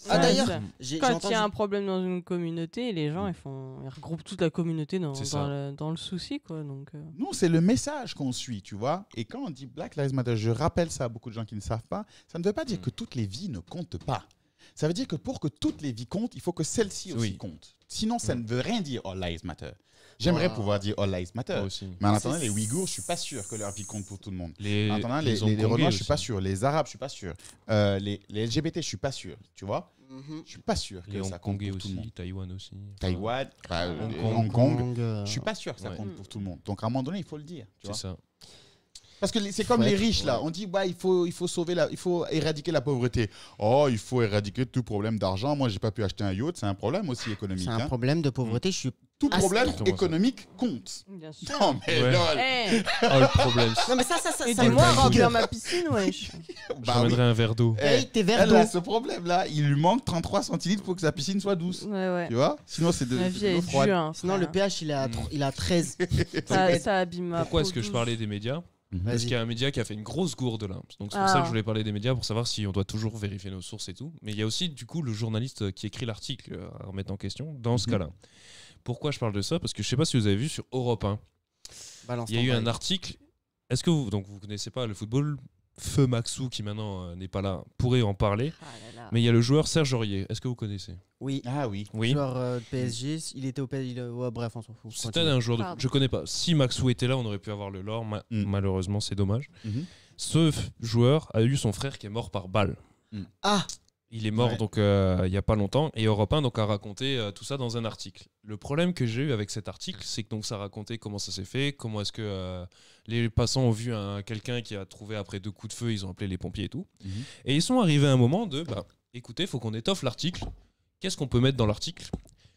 Ah, d'ailleurs, j'ai Quand il y entendu- a un problème dans une communauté, les gens ils regroupent toute la communauté C'est ça. dans le souci, quoi. Donc, Nous, c'est le message qu'on suit, tu vois. Et quand on dit Black Lives Matter, je rappelle ça à beaucoup de gens qui ne savent pas, ça ne veut pas dire que toutes les vies ne comptent pas. Ça veut dire que pour que toutes les vies comptent, il faut que celle-ci aussi Oui. compte. Sinon, ça ne veut rien dire All Lives Matter. J'aimerais Wow. pouvoir dire All Lives Matter. Moi aussi. Mais en C'est- attendant, les Ouïghours, je suis pas sûr que leur vie compte pour tout le monde. Les, En attendant, les Hongkongais Renois, je suis pas aussi. sûr. Les Arabes, je suis pas sûr. Les LGBT, je suis pas sûr. Tu vois, Mhm. je suis pas sûr que Les ça compte Hongkongais pour tout le monde. aussi, Taïwan aussi. Taïwan, Hong Hong Kong. Kong, euh, je suis pas sûr que ça Ouais. compte pour tout le monde. Donc à un moment donné, il faut le dire. Tu C'est vois. ça. Parce que c'est comme Faut les être- riches là. On dit il faut sauver il faut éradiquer la pauvreté. Oh, il faut éradiquer tout problème d'argent. Moi, j'ai pas pu acheter un yacht. C'est un problème aussi économique. C'est un hein. problème de pauvreté. Je suis. Tout Ah, problème c'est- Comment ça économique compte. bien sûr. Non mais Ouais. lol. Eh, Oh, le problème. Non mais ça. aidez-moi à le remplir ma piscine, wesh. Bah oui. J'emmènerai un verre d'eau. Hey, t'es vert Elle a d'eau. ce problème là. Il lui manque 33 centilitres pour que sa piscine soit douce. Ouais, ouais. Tu vois. Sinon c'est de La vie l'eau est froide. dure. hein, Sinon le frère. pH il a 13. Ça abîme ma Pourquoi peau est-ce que je douce. parlais des médias Parce Vas-y. qu'il y a un média qui a fait une grosse gourde là. Donc c'est pour Ah. ça que je voulais parler des médias pour savoir si on doit toujours vérifier nos sources et tout. Mais il y a aussi du coup le journaliste qui écrit l'article à remettre en question dans ce Mhm. cas-là. Pourquoi je parle de ça? Parce que je sais pas si vous avez vu sur Europe 1, Balance il y a ton eu un bail. article. Est-ce que vous connaissez pas le football? Feu Maxou qui maintenant n'est pas là pourrait en parler. Ah là là. Mais il y a le joueur Serge Aurier. Est-ce que vous connaissez? Oui. Ah oui. Oui. Joueur de PSG, il était au PSG. Ouais, bref, on s'en fout. C'était un joueur de... Pardon. Je connais pas. Si Maxou était là, on aurait pu avoir le lore. Malheureusement, c'est dommage. Mhm. Ce joueur a eu son frère qui est mort par balle. Ah. Il est mort Ouais. donc il y a pas longtemps et Europe 1 donc a raconté tout ça dans un article. Le problème que j'ai eu avec cet article, c'est que donc ça racontait comment ça s'est fait, comment est-ce que les passants ont vu quelqu'un qui a trouvé après 2 coups de feu, ils ont appelé les pompiers et tout. Mhm. Et ils sont arrivés à un moment de écoutez, faut qu'on étoffe l'article. Qu'est-ce qu'on peut mettre dans l'article?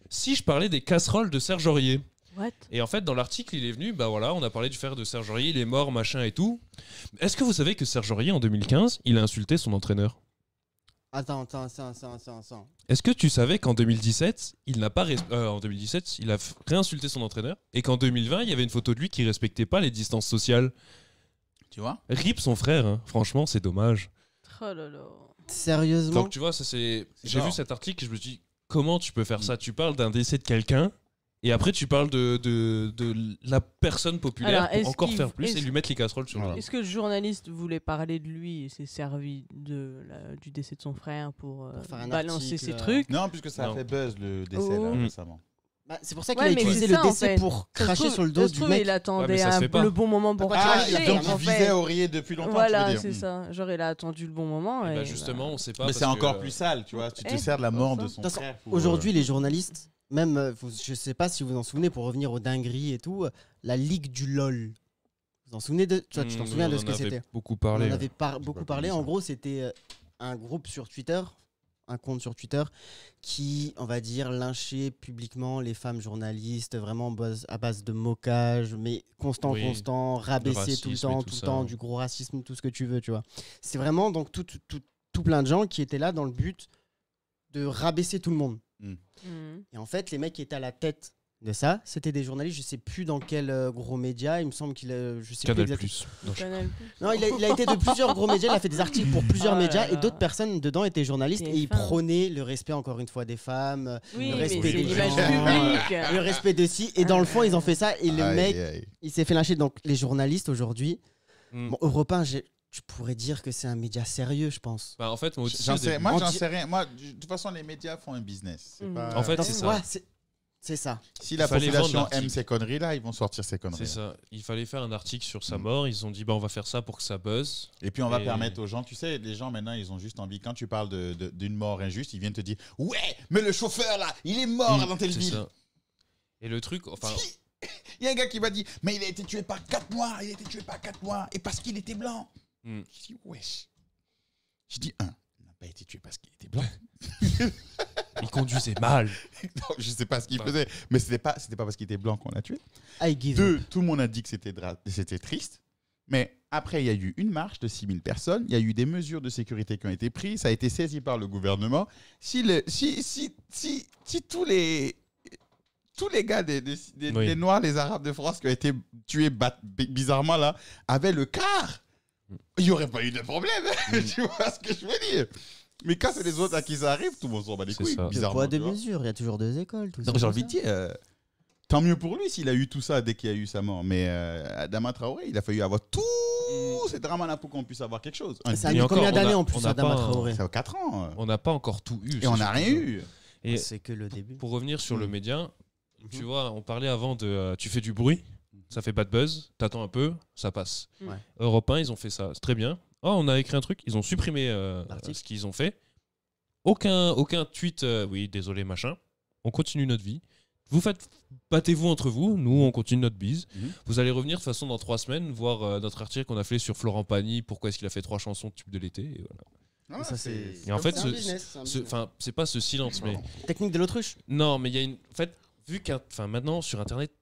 Si je parlais des casseroles de Serge Aurier. What? Et en fait, dans l'article, il est venu, on a parlé du frère de Serge Aurier, il est mort, machin et tout. Est-ce que vous savez que Serge Aurier, en 2015, il a insulté son entraîneur? Attends. Est-ce que tu savais qu'en 2017, en 2017, il a réinsulté son entraîneur et qu'en 2020, il y avait une photo de lui qui respectait pas les distances sociales? Tu vois. Rip son frère, hein. Franchement, c'est dommage. Oh là là. Sérieusement. Donc tu vois, ça c'est. C'est J'ai fort. vu cet article et je me dis comment tu peux faire ça? Tu parles d'un décès de quelqu'un. Et après, tu parles de la personne populaire Alors, pour est-ce encore qu'il- faire plus et est-ce- lui mettre les casseroles sur Voilà. lui. Est-ce que le journaliste voulait parler de lui et s'est servi du décès de son frère pour faire un balancer article, ses trucs? Non, puisque ça Non. a fait buzz le décès Oh. là, Mm. récemment. Bah, c'est pour ça qu'il Ouais, a mais utilisé c'est le ça, en décès fait. pour Ça se cracher trouve- sur le ça dos se du trouve, mec. il attendait Ouais, mais ça se fait pas. le bon moment pour Ah, cracher. donc en il fait. visait Aurier depuis longtemps, tu Voilà, veux c'est dire. ça. Genre, il a attendu le bon moment. Et Et bah, justement, on sait pas. Mais parce c'est encore que, plus sale, tu vois. Tu te Eh, sers de la mort enfin. de son De toute façon, frère. pour, Aujourd'hui, les journalistes, même, je sais pas si vous en souvenez, pour revenir aux dingueries et tout, la Ligue du LOL. Vous en souvenez de. Tu t'en souviens de ce que c'était? Beaucoup On parlé. en avait beaucoup pas parlé. connu ça. En gros, c'était un groupe sur Twitter, un compte sur Twitter, qui, on va dire, lynchait publiquement les femmes journalistes, vraiment à base de moquage, mais constant, Oui. rabaisser tout le racisme et temps, tout tout le ça. temps, du gros racisme, tout ce que tu veux, tu vois. C'est vraiment donc tout plein de gens qui étaient là dans le but de rabaisser tout le monde. Mhm. Et en fait, les mecs qui étaient à la tête de ça, c'était des journalistes, je sais plus dans quel gros média, il me semble qu'il a, je sais Canal+. plus exactement. Non, je- Canal+. Non, il a été de plusieurs gros médias, il a fait des articles pour plusieurs Oh là médias et là. d'autres personnes dedans étaient journalistes et ils TF1. prônaient le respect encore une fois des femmes, Oui, le mais respect c'est des l'image gens, publique. le respect de ci et dans le fond ils ont fait ça et le Aïe, mec aïe. il s'est fait lyncher. Donc les journalistes aujourd'hui, Mm. bon, Europe 1, tu pourrais dire que c'est un média sérieux, je pense. Bah, en fait, moi aussi, J'en au sais, début- moi, On j'en dit- sais rien. Moi, de toute façon, les médias font un business. C'est Mhm. pas- En fait, Donc, c'est ça. ouais, c'est ça. Si la fallait vendre population l'article. aime ces conneries-là, ils vont sortir ces conneries. C'est ça. Il fallait faire un article sur sa Mm. mort. Ils ont dit, bah, on va faire ça pour que ça buzz. Et puis on va Et- permettre aux gens, tu sais, les gens maintenant, ils ont juste envie, quand tu parles d'une mort injuste, ils viennent te dire, ouais, mais le chauffeur là, il est mort là, dans telle C'est ville. ça. Et le truc, enfin, Il y a un gars qui m'a dit, mais il a été tué par 4 mois, il a été tué par 4 mois, et parce qu'il était blanc. Mm. Je dis, wesh. Je dis, il n'a pas été tué parce qu'il était blanc. il conduisait mal. Non, je sais pas ce qu'il Bah. faisait, mais c'était pas parce qu'il était blanc qu'on l'a tué. I give Deux, up. tout le monde a dit que c'était triste. Mais après, il y a eu une marche de 6000 personnes. Il y a eu des mesures de sécurité qui ont été prises. Ça a été saisi par le gouvernement. Si tous les gars Oui. des Noirs, les Arabes de France qui ont été tués bizarrement là, avaient le quart, il n'y aurait pas eu de problème. Tu vois ce que je veux dire? Mais quand c'est les autres à qui ça arrive, tout le monde s'en bat les C'est couilles. ça. Le Bizarrement. poids de tu vois. mesure, il y a toujours deux écoles. Tout Non, ça, j'ai tout envie de ça. dire, tant mieux pour lui s'il a eu tout ça dès qu'il y a eu sa mort. Mais Adama Traoré, il a fallu avoir tous ces dramas-là pour qu'on puisse avoir quelque chose. Ça a Et mis encore, combien on a- d'années en on plus, a Adama pas un- Traoré? Ça fait 4 ans. On n'a pas encore tout eu. Et on c'est n'a rien surtout ça. eu. Et C'est que le début. pour revenir sur le Mm. média, tu Mhm. vois, on parlait avant de tu fais du bruit, ça fait pas de buzz, t'attends un peu, ça passe. Ouais. Europe 1, ils ont fait ça, c'est très bien. Oh, on a écrit un truc, ils ont supprimé L'article. ce qu'ils ont fait. Aucun tweet, oui, désolé, machin. On continue notre vie. Battez-vous entre vous, nous on continue notre bise. Mhm. Vous allez revenir de toute façon dans 3 semaines, voir notre article qu'on a fait sur Florent Pagny, pourquoi est-ce qu'il a fait 3 chansons de tube de l'été. Et voilà. Ça, c'est- Et en fait, c'est un business, c'est un business. Enfin, c'est pas ce silence, mais Technique de l'autruche. non, mais il y a une. En fait, vu maintenant sur Internet,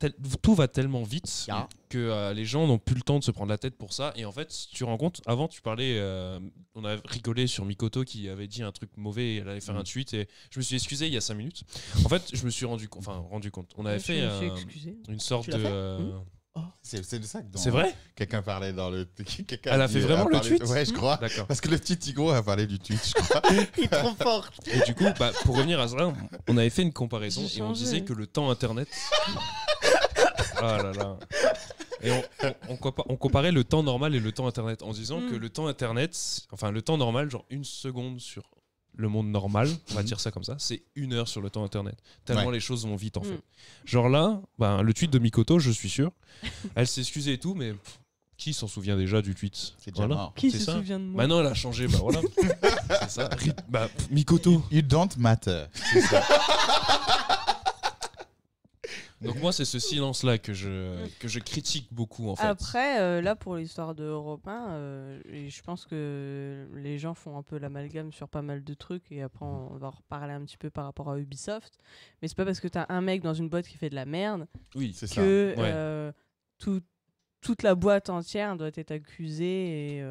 tout va tellement vite Ya. que les gens n'ont plus le temps de se prendre la tête pour ça. Et en fait, si tu te rends compte, avant, tu parlais, on a rigolé sur Mikoto qui avait dit un truc mauvais, elle allait faire un tweet, et je me suis excusé il y a 5 minutes. En fait, je me suis rendu compte. On avait Je fait me suis excusée. une sorte Tu l'as de. fait C'est de ça que dans- C'est vrai? Quelqu'un parlait dans le. quelqu'un Elle a fait vraiment le parlé- tweet Ouais, je crois. D'accord. Parce que le petit Tigro a parlé du tweet, je crois. Il est trop fort. Et du coup, pour revenir à ça, on avait fait une comparaison J'ai et on changé. disait que le temps Internet. Ah là là. Et on comparait le temps normal et le temps Internet en disant que le temps Internet, enfin le temps normal, genre 1 seconde sur le monde normal, on va dire ça comme ça, c'est 1 heure sur le temps Internet. Tellement Ouais. les choses vont vite en Mm. fait. Genre là, le tweet de Mikoto, je suis sûr, elle s'est excusée et tout, mais qui s'en souvient déjà du tweet? C'est déjà mort. Qui C'est se ça. souvient de moi? Maintenant, elle a changé, bah voilà. C'est ça. Mikoto. You don't matter. Donc moi, c'est ce silence-là que je critique beaucoup en fait. Après, là, pour l'histoire de Europe 1, et je pense que les gens font un peu l'amalgame sur pas mal de trucs, et après, on va en reparler un petit peu par rapport à Ubisoft. Mais c'est pas parce que t'as un mec dans une boîte qui fait de la merde Oui, C'est ça. que Ouais. toute la boîte entière doit être accusée, et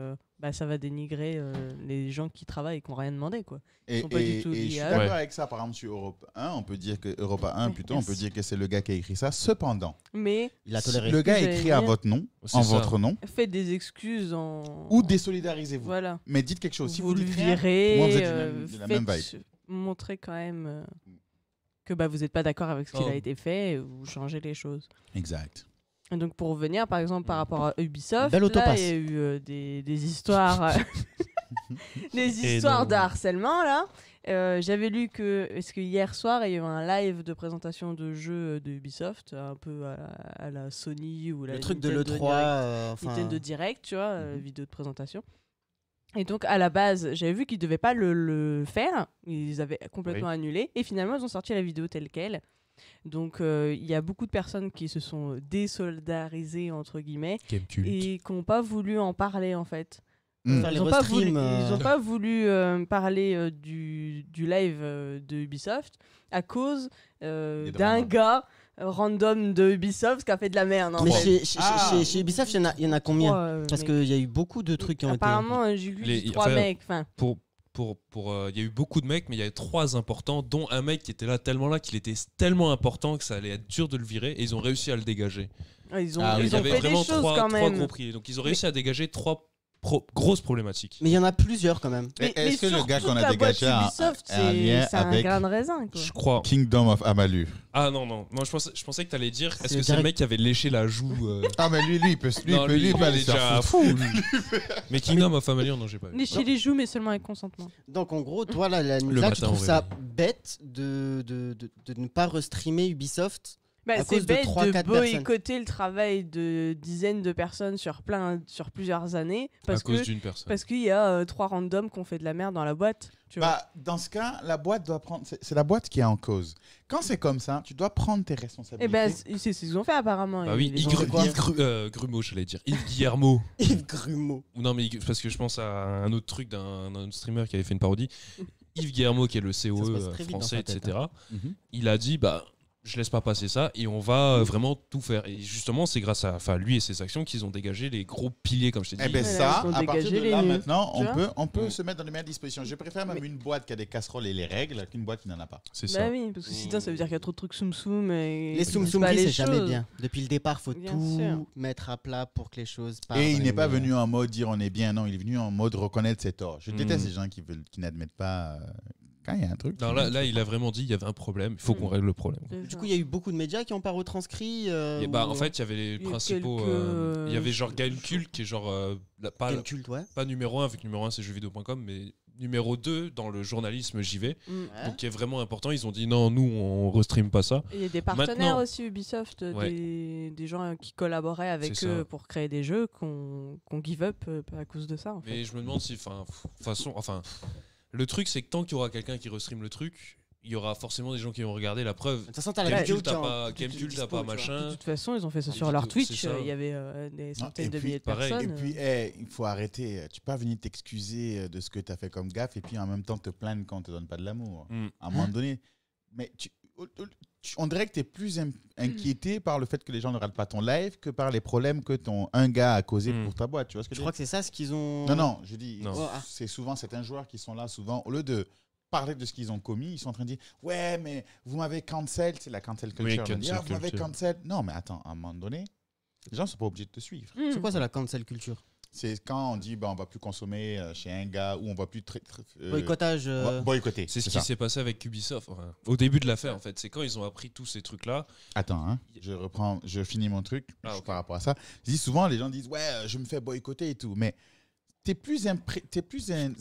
ça va dénigrer les gens qui travaillent et qui n'ont rien demandé, quoi. Et, sont pas du tout et je liés suis à d'accord eux. avec ça. Par exemple, sur Europe 1, on peut dire que Europa 1, Oui, plutôt, on merci. peut dire que c'est le gars qui a écrit ça. Cependant, Mais Il a toléré. le gars J'allais écrit à dire. votre nom, C'est en ça. votre nom, faites des excuses en... ou désolidarisez-vous. Voilà. Mais dites quelque chose. Si vous vous le dites rien, virez, moi, vous êtes de la même faites vibe. montrer quand même que vous n'êtes pas d'accord avec ce qui Oh. a été fait, et vous changez les choses. Exact. Et donc pour revenir par exemple par rapport à Ubisoft, Belle là autopasse. il y a eu des histoires, des histoires de harcèlement là. J'avais lu est-ce que hier soir il y a eu un live de présentation de jeux de Ubisoft, un peu à la Sony ou la Le truc de Nintendo l'E3. Direct. Enfin, Nintendo Direct, tu vois, vidéo de présentation. Et donc, à la base, j'avais vu qu'ils ne devaient pas le faire. Ils avaient complètement annulé. Et finalement, ils ont sorti la vidéo telle qu'elle. Donc, il y a beaucoup de personnes qui se sont désolidarisées, entre guillemets, et qui n'ont pas voulu en parler, en fait. Mm. Faire les Ils n'ont pas voulu, restreams, ils ont pas voulu parler du live de Ubisoft à cause Des d'un dramas. gars random de Ubisoft qui a fait de la merde. En Mais fait. chez Ubisoft, il y en a combien? Parce qu'il y a eu beaucoup de trucs qui ont été. Apparemment, j'ai vu Les- 3 enfin, mecs. Enfin, Il y a eu beaucoup de mecs, mais il y avait 3 importants, dont un mec qui était là qu'il était tellement important que ça allait être dur de le virer, et ils ont réussi à le dégager. ils ont, Ah oui, ils il y ont avait fait des vraiment choses 3 quand même. gros prix. Donc ils ont réussi à dégager 3 grosse problématique. Mais il y en a plusieurs quand même. Est-ce que le gars qu'on a la boîte dégagé a Ubisoft, un lien c'est un avec grain de raisin, quoi. Je crois. Kingdom of Amalu? Ah non, moi je pensais que t'allais dire, est-ce que c'est direct- le mec qui avait léché la joue Ah, mais lui, il peut Non, lui, il aller est se faire déjà foutre. fou. lui. Mais Kingdom of Amalur, non, j'ai pas vu. Lécher les joues, mais seulement avec consentement. Donc en gros, toi, là, la Le Nisa, tu matin, trouves au ça réveil. bête de ne pas restreamer Ubisoft Bah, à c'est cause de bête 3-4 de personnes. boycotter le travail de dizaines de personnes sur plusieurs années À parce cause que d'une personne. parce qu'il y a 3 randoms qui ont fait de la merde dans la boîte. Tu vois. Bah, dans ce cas, la boîte doit prendre. C'est la boîte qui est en cause. Quand c'est comme ça, tu dois prendre tes responsabilités. Et ben c'est ce qu'ils ont fait apparemment. Bah oui, Ils ont fait quoi Grumeau, j'allais dire. Yves Guillermo. Yves Grumeau. Non, mais parce que je pense à un autre truc d'un autre streamer qui avait fait une parodie. Yves Guillermo, qui est le Ça se COE passe très vite dans français, sa tête, etc., Mhm. il a dit bah, je laisse pas passer ça et on va vraiment tout faire. Et justement, c'est grâce à lui et ses actions qu'ils ont dégagé les gros piliers, comme je t'ai dit. Eh ben Voilà, ça, ils ont à partir dégagé de les là nuls, maintenant, tu vois. on peut se mettre dans les meilleures dispositions. Je préfère même une boîte qui a des casseroles et les règles qu'une boîte qui n'en a pas. C'est Bah ça. oui, parce que sinon ça veut dire qu'il y a trop de trucs soum soum et Les qu'ils soum disent soum pas les c'est jamais choses. bien. Depuis le départ, faut Bien tout sûr. mettre à plat pour que les choses partent. Et il dans n'est les pas meilleurs. venu en mode dire on est bien, non, il est venu en mode reconnaître ses torts. Je déteste Mhm. les gens qui n'admettent pas quand il y a un truc. Non, là, il a vraiment dit il y avait un problème, il faut qu'on règle le problème. C'est Du ça. coup, il y a eu beaucoup de médias qui n'ont pas retranscrit. Et bah, en fait, il y avait les il y a principaux. quelques- Il y avait genre Gamecult qui est genre. Pas, Game culte, ouais. pas numéro 1, vu que numéro 1 c'est jeuxvideo.com, mais numéro 2 dans le journalisme JV. Mm. Ouais. Donc qui est vraiment important. Ils ont dit non, nous on restream pas ça. Et il y a des partenaires Maintenant- aussi Ubisoft, Ouais. des gens qui collaboraient avec C'est eux ça. pour créer des jeux qu'on give up à cause de ça. En fait. Mais je me demande si, le truc c'est que tant qu'il y aura quelqu'un qui restream le truc, il y aura forcément des gens qui vont regarder la preuve. De toute façon, t'as la Ouais. vidéo Gamecult qui est t'as en- pas, qui est Gamecult dispo, t'as pas tu vois. De machin. toute façon, ils ont fait ça Ah, sur leur c'est Twitch. ça. Il y avait des centaines et de puis, milliers de pareil. personnes. Et puis, il faut arrêter. Tu peux pas venir t'excuser de ce que tu as fait comme gaffe et puis en même temps te plaindre quand on te donne pas de l'amour. Mm. À un moment donné. Mais on dirait que tu es plus inquiété par le fait que les gens ne regardent pas ton live que par les problèmes que un gars a causé Mm. pour ta boîte. Tu vois ce que Je je crois veux que c'est ça ce qu'ils ont. dire? Non, je dis, Non. c'est souvent certains joueurs qui sont là, souvent, au lieu de parler de ce qu'ils ont commis, ils sont en train de dire ouais, mais vous m'avez cancel, c'est la cancel culture. Oui, On dit, cancel vous m'avez culture. cancel. Non, mais attends, à un moment donné, les gens ne sont pas obligés de te suivre. Mm. C'est quoi ça, la cancel culture C'est quand on dit on va plus consommer chez un gars ou on va plus Boycottage. boycotter. C'est ce ça. qui s'est passé avec Ubisoft. Enfin, au début de l'affaire, en fait, c'est quand ils ont appris tous ces trucs-là. Attends, hein, je finis mon truc Ok. par rapport à ça. Je dis souvent, les gens disent ouais, je me fais boycotter et tout, mais t'es plus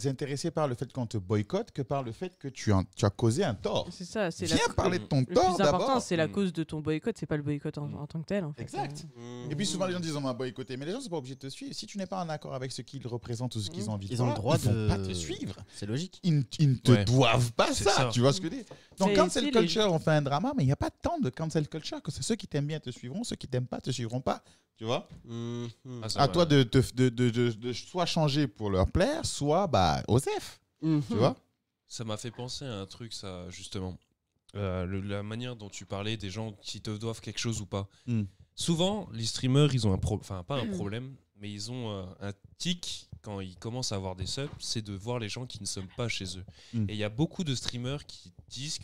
intéressé par le fait qu'on te boycotte que par le fait que tu as causé un tort. C'est ça. C'est Viens la... parler de ton Le tort plus important, d'abord. c'est la Mm. cause de ton boycott. C'est pas le boycott en tant que tel. En fait. Exact. Mm. Et puis souvent les gens disent on m'a boycotté, mais les gens sont pas obligés de te suivre. Si tu n'es pas en accord avec ce qu'ils représentent ou ce qu'ils ont envie de Ils ont le voir, droit ils vont de. pas te suivre. C'est logique. Ils ne te Ouais. doivent pas C'est ça, ça. tu vois ce que je veux dire. Donc C'est- cancel c'est culture, on fait un drama, mais il n'y a pas tant de cancel culture que c'est ceux qui t'aiment bien te suivront, ceux qui t'aiment pas te suivront pas, tu vois. Mhm. Ah, ça À va. toi de soit changer pour leur plaire, soit Osef, Mhm. tu vois. Ça m'a fait penser à un truc, ça, justement. La manière dont tu parlais des gens qui te doivent quelque chose ou pas. Mm. Souvent, les streamers, ils ont enfin, pas un problème, mais ils ont un tic quand ils commencent à avoir des subs, c'est de voir les gens qui ne sont pas chez eux. Mm. Et il y a beaucoup de streamers qui disent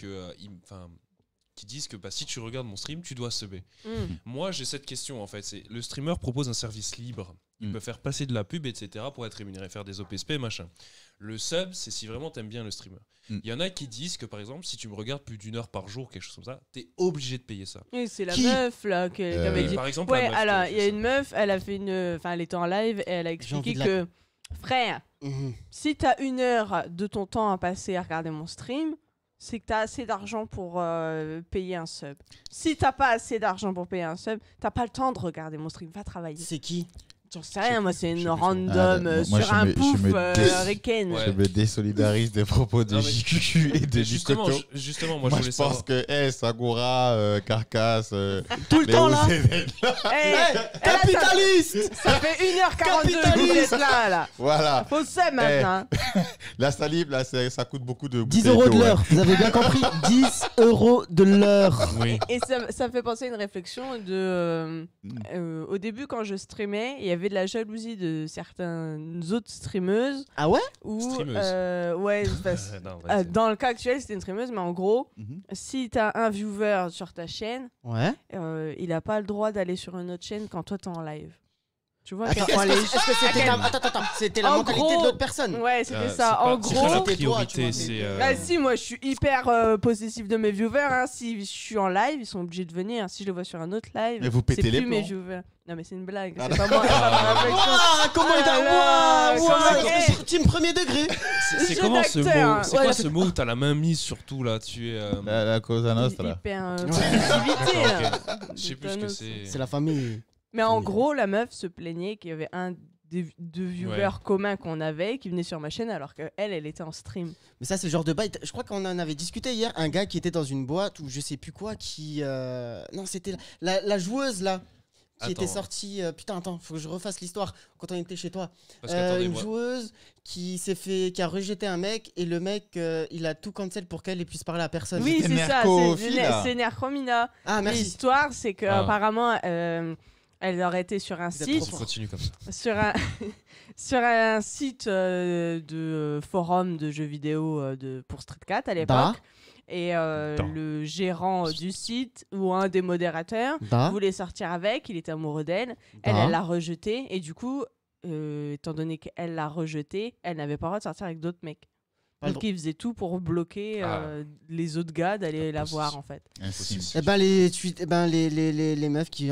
que, bah, si tu regardes mon stream, tu dois subber. Mm. Moi, j'ai cette question en fait. C'est le streamer propose un service libre. Il Mm. peut faire passer de la pub, etc. pour être rémunéré, faire des OPSP, machin. Le sub, c'est si vraiment t'aimes bien le streamer. Il Mm. y en a qui disent que par exemple, si tu me regardes plus d'1 heure par jour, quelque chose comme ça, t'es obligé de payer ça. Oui, c'est la Qui meuf là qui avait Et dit. par exemple, Ouais, la meuf alors qui il y a fait une meuf, elle a fait enfin, elle était en live et elle a envie expliqué de la- que frère, Mhm. si t'as 1 heure de ton temps à passer à regarder mon stream, c'est que t'as assez d'argent pour payer un sub. Si t'as pas assez d'argent pour payer un sub, t'as pas le temps de regarder mon stream. Va travailler. C'est qui J'en sais rien, moi c'est je sais une plus trop. random Ah, moi, sur je un me- je pouf me dé- ricaine. Ouais. Je me désolidarise des propos de Non, mais- JQQ et de Justement, Justement, justement, moi, moi, je je voulais pense savoir. que Sagura, Carcasse, Tout le temps là Capitaliste Ça fait 1h42 que vous êtes là. voilà. Faut se maintenant. La salive, là, ça coûte beaucoup de 10 bouteilles € de d'eau, l'heure, vous avez bien compris 10 € de l'heure. Oui. Et ça me fait penser à une réflexion de... au début, quand je streamais, il y avait de la jalousie de certaines autres streameuses. Ah ouais Où, Streameuse. ouais, Non, vas-y. dans le cas actuel, c'était une streameuse, mais en gros, Mhm. si t'as un viewer sur ta chaîne, Ouais. il a pas le droit d'aller sur une autre chaîne quand toi t'es en live. Tu vois, à Attends, quel point est-ce que c'était à attends, c'était la En mentalité gros- de l'autre personne. Ouais, c'était C'est ça. pas- En c'est pas la gros, C'était toi, tu priorité, vois, c'est. ah si, moi je suis hyper possessif de mes viewers. Hein. Si je suis en live, ils sont obligés de venir. Si je les vois sur un autre live, Mais vous pétez c'est les plus mes plombs. viewers. Non, mais c'est une blague. Ah, C'est pas moi. c'est pas ma réflexion. Ouah, comment il Ah là, comment- Team premier degré. C'est Jeu comment ce mot d'acteur. C'est Ouais, quoi là, ce mot où t'as la main mise sur tout là Tu es. La Cosa Nostra. Hyper D'accord, positivité. Je sais plus ce que c'est. C'est la famille. Mais en Oui. gros, la meuf se plaignait qu'il y avait un des deux viewers communs qu'on avait qui venait sur ma chaîne alors qu'elle, elle était en stream. Mais ça, c'est le genre de bail. Je crois qu'on en avait discuté hier. Un gars qui était dans une boîte ou je sais plus quoi, qui. Non, c'était la joueuse là. Qui était Attends. sortie. Putain, attends, faut que je refasse l'histoire quand on était chez toi. Parce que, attendez, Une moi- joueuse qui a rejeté un mec et le mec, il a tout cancel pour qu'elle puisse parler à personne. Oui, c'était c'est ça, Nercophile, là. c'est Nercromina. Ah, merci. L'histoire, c'est Ah. qu'apparemment, elle aurait été sur un Vous êtes site. trop fort. Continue comme ça. sur un site de forum de jeux vidéo pour Street Cat à l'époque. Et le gérant du site ou un des modérateurs voulait sortir avec, il était amoureux d'elle. Elle l'a rejeté. Et du coup, étant donné qu'elle l'a rejeté, elle n'avait pas le droit de sortir avec d'autres mecs. Pas le Donc il faisait tout pour bloquer les autres gars d'aller la Impossible. voir en fait. Eh ben les meufs qui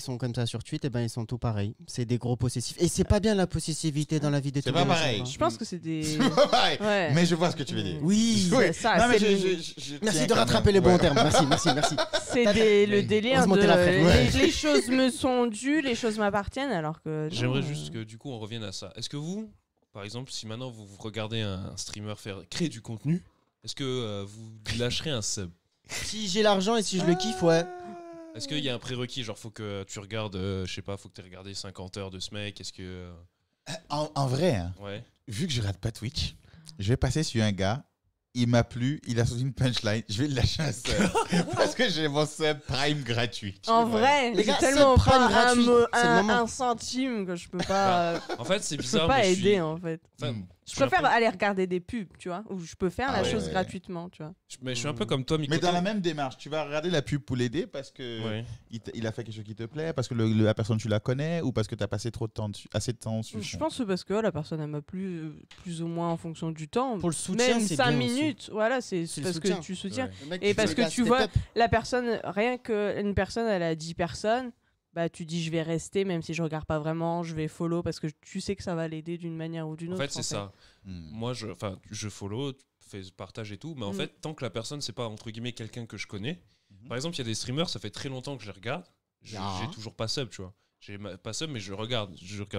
sont comme ça sur Twitter, eh ben ils sont tout pareils. C'est des gros possessifs. Et c'est pas bien la possessivité dans la vie de C'est tous les pas jours, pareil. hein. Je pense que c'est des... Ouais. Ouais. Mais je vois ce que tu veux dire. Oui. Oui. ça, Non, mais c'est je Merci tiens de quand rattraper même. les bons Ouais. termes. Merci. C'est le délire Heureusement de t'es là, frère. Ouais. les choses me sont dues, les choses m'appartiennent alors que... J'aimerais non, juste que du coup on revienne à ça. Est-ce que vous, par exemple, si maintenant vous regardez un streamer créer du contenu, est-ce que vous lâcherez un sub? Si j'ai l'argent et si je le kiffe, ouais. Est-ce qu'il y a un prérequis, genre faut que tu regardes, je sais pas, faut que tu aies regardé 50 heures de ce mec? Est-ce que En vrai, hein, ouais. vu que je rate pas Twitch, je vais passer sur un gars. Il m'a plu, il a sorti une punchline. Je vais le lâcher un sub parce que j'ai mon sub Prime gratuit. En vrai, Les j'ai gars, tellement sub Prime pas gratuit, c'est le moment. un centime que je peux pas, En fait, c'est je peux bizarre. pas mais aider en fait. Enfin, Je suis un préfère peu- aller regarder des pubs, tu vois, ou je peux faire Ah la chose ouais. gratuitement, tu vois. Mais je suis un peu comme toi, Mikoto. Mais dans la même démarche, tu vas regarder la pub pour l'aider parce que Ouais. il a fait quelque chose qui te plaît, parce que la personne tu la connais ou parce que tu as passé trop de temps dessus, assez de temps dessus. Je pense que c'est parce que la personne elle m'a plu plus ou moins en fonction du temps. Pour le soutien, Même c'est 5 bien aussi. minutes, voilà, c'est C'est le parce soutien. que tu soutiens. Ouais. Le mec, Et tu parce dis, que gars, tu step vois, up. La personne, rien qu'une personne, elle a 10 personnes, bah tu dis je vais rester même si je regarde pas vraiment, je vais follow parce que tu sais que ça va l'aider d'une manière ou d'une En autre. fait, c'est ça. Moi, je follow, fais partage et tout, mais en Mm. fait, tant que la personne, c'est pas entre guillemets quelqu'un que je connais. Mhm. Par exemple, il y a des streamers, ça fait très longtemps que je les regarde. Ah. J'ai toujours pas sub, tu vois. J'ai pas sub, mais je regarde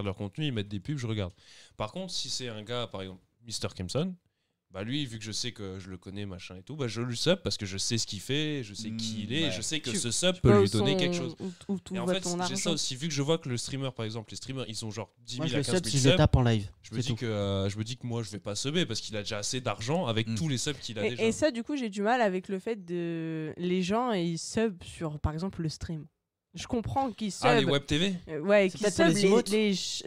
leur contenu, ils mettent des pubs, je regarde. Par contre, si c'est un gars, par exemple, Mr. Kempson, bah lui, vu que je sais que je le connais, machin et tout, bah je lui sub parce que je sais ce qu'il fait, je sais qui il est, et ouais. je sais que Tu- ce sub Tu peut vois lui où donner son- quelque chose. Où tout Et en va fait, ton j'ai ça argent. aussi, vu que je vois que le streamer, par exemple, les streamers, ils ont genre 10 Moi, 000 je à le 15 sub 000 si je le subs. tape en live. Je me C'est dis tout. que moi je vais pas subber parce qu'il a déjà assez d'argent avec Mm. tous les subs qu'il a déjà. Et ça, du coup, j'ai du mal avec le fait de. Les gens, ils sub sur, par exemple, le stream. Je comprends qu'ils sub. Ah, les web TV. Ouais, C'est qui peut-être pour sub les les, emotes.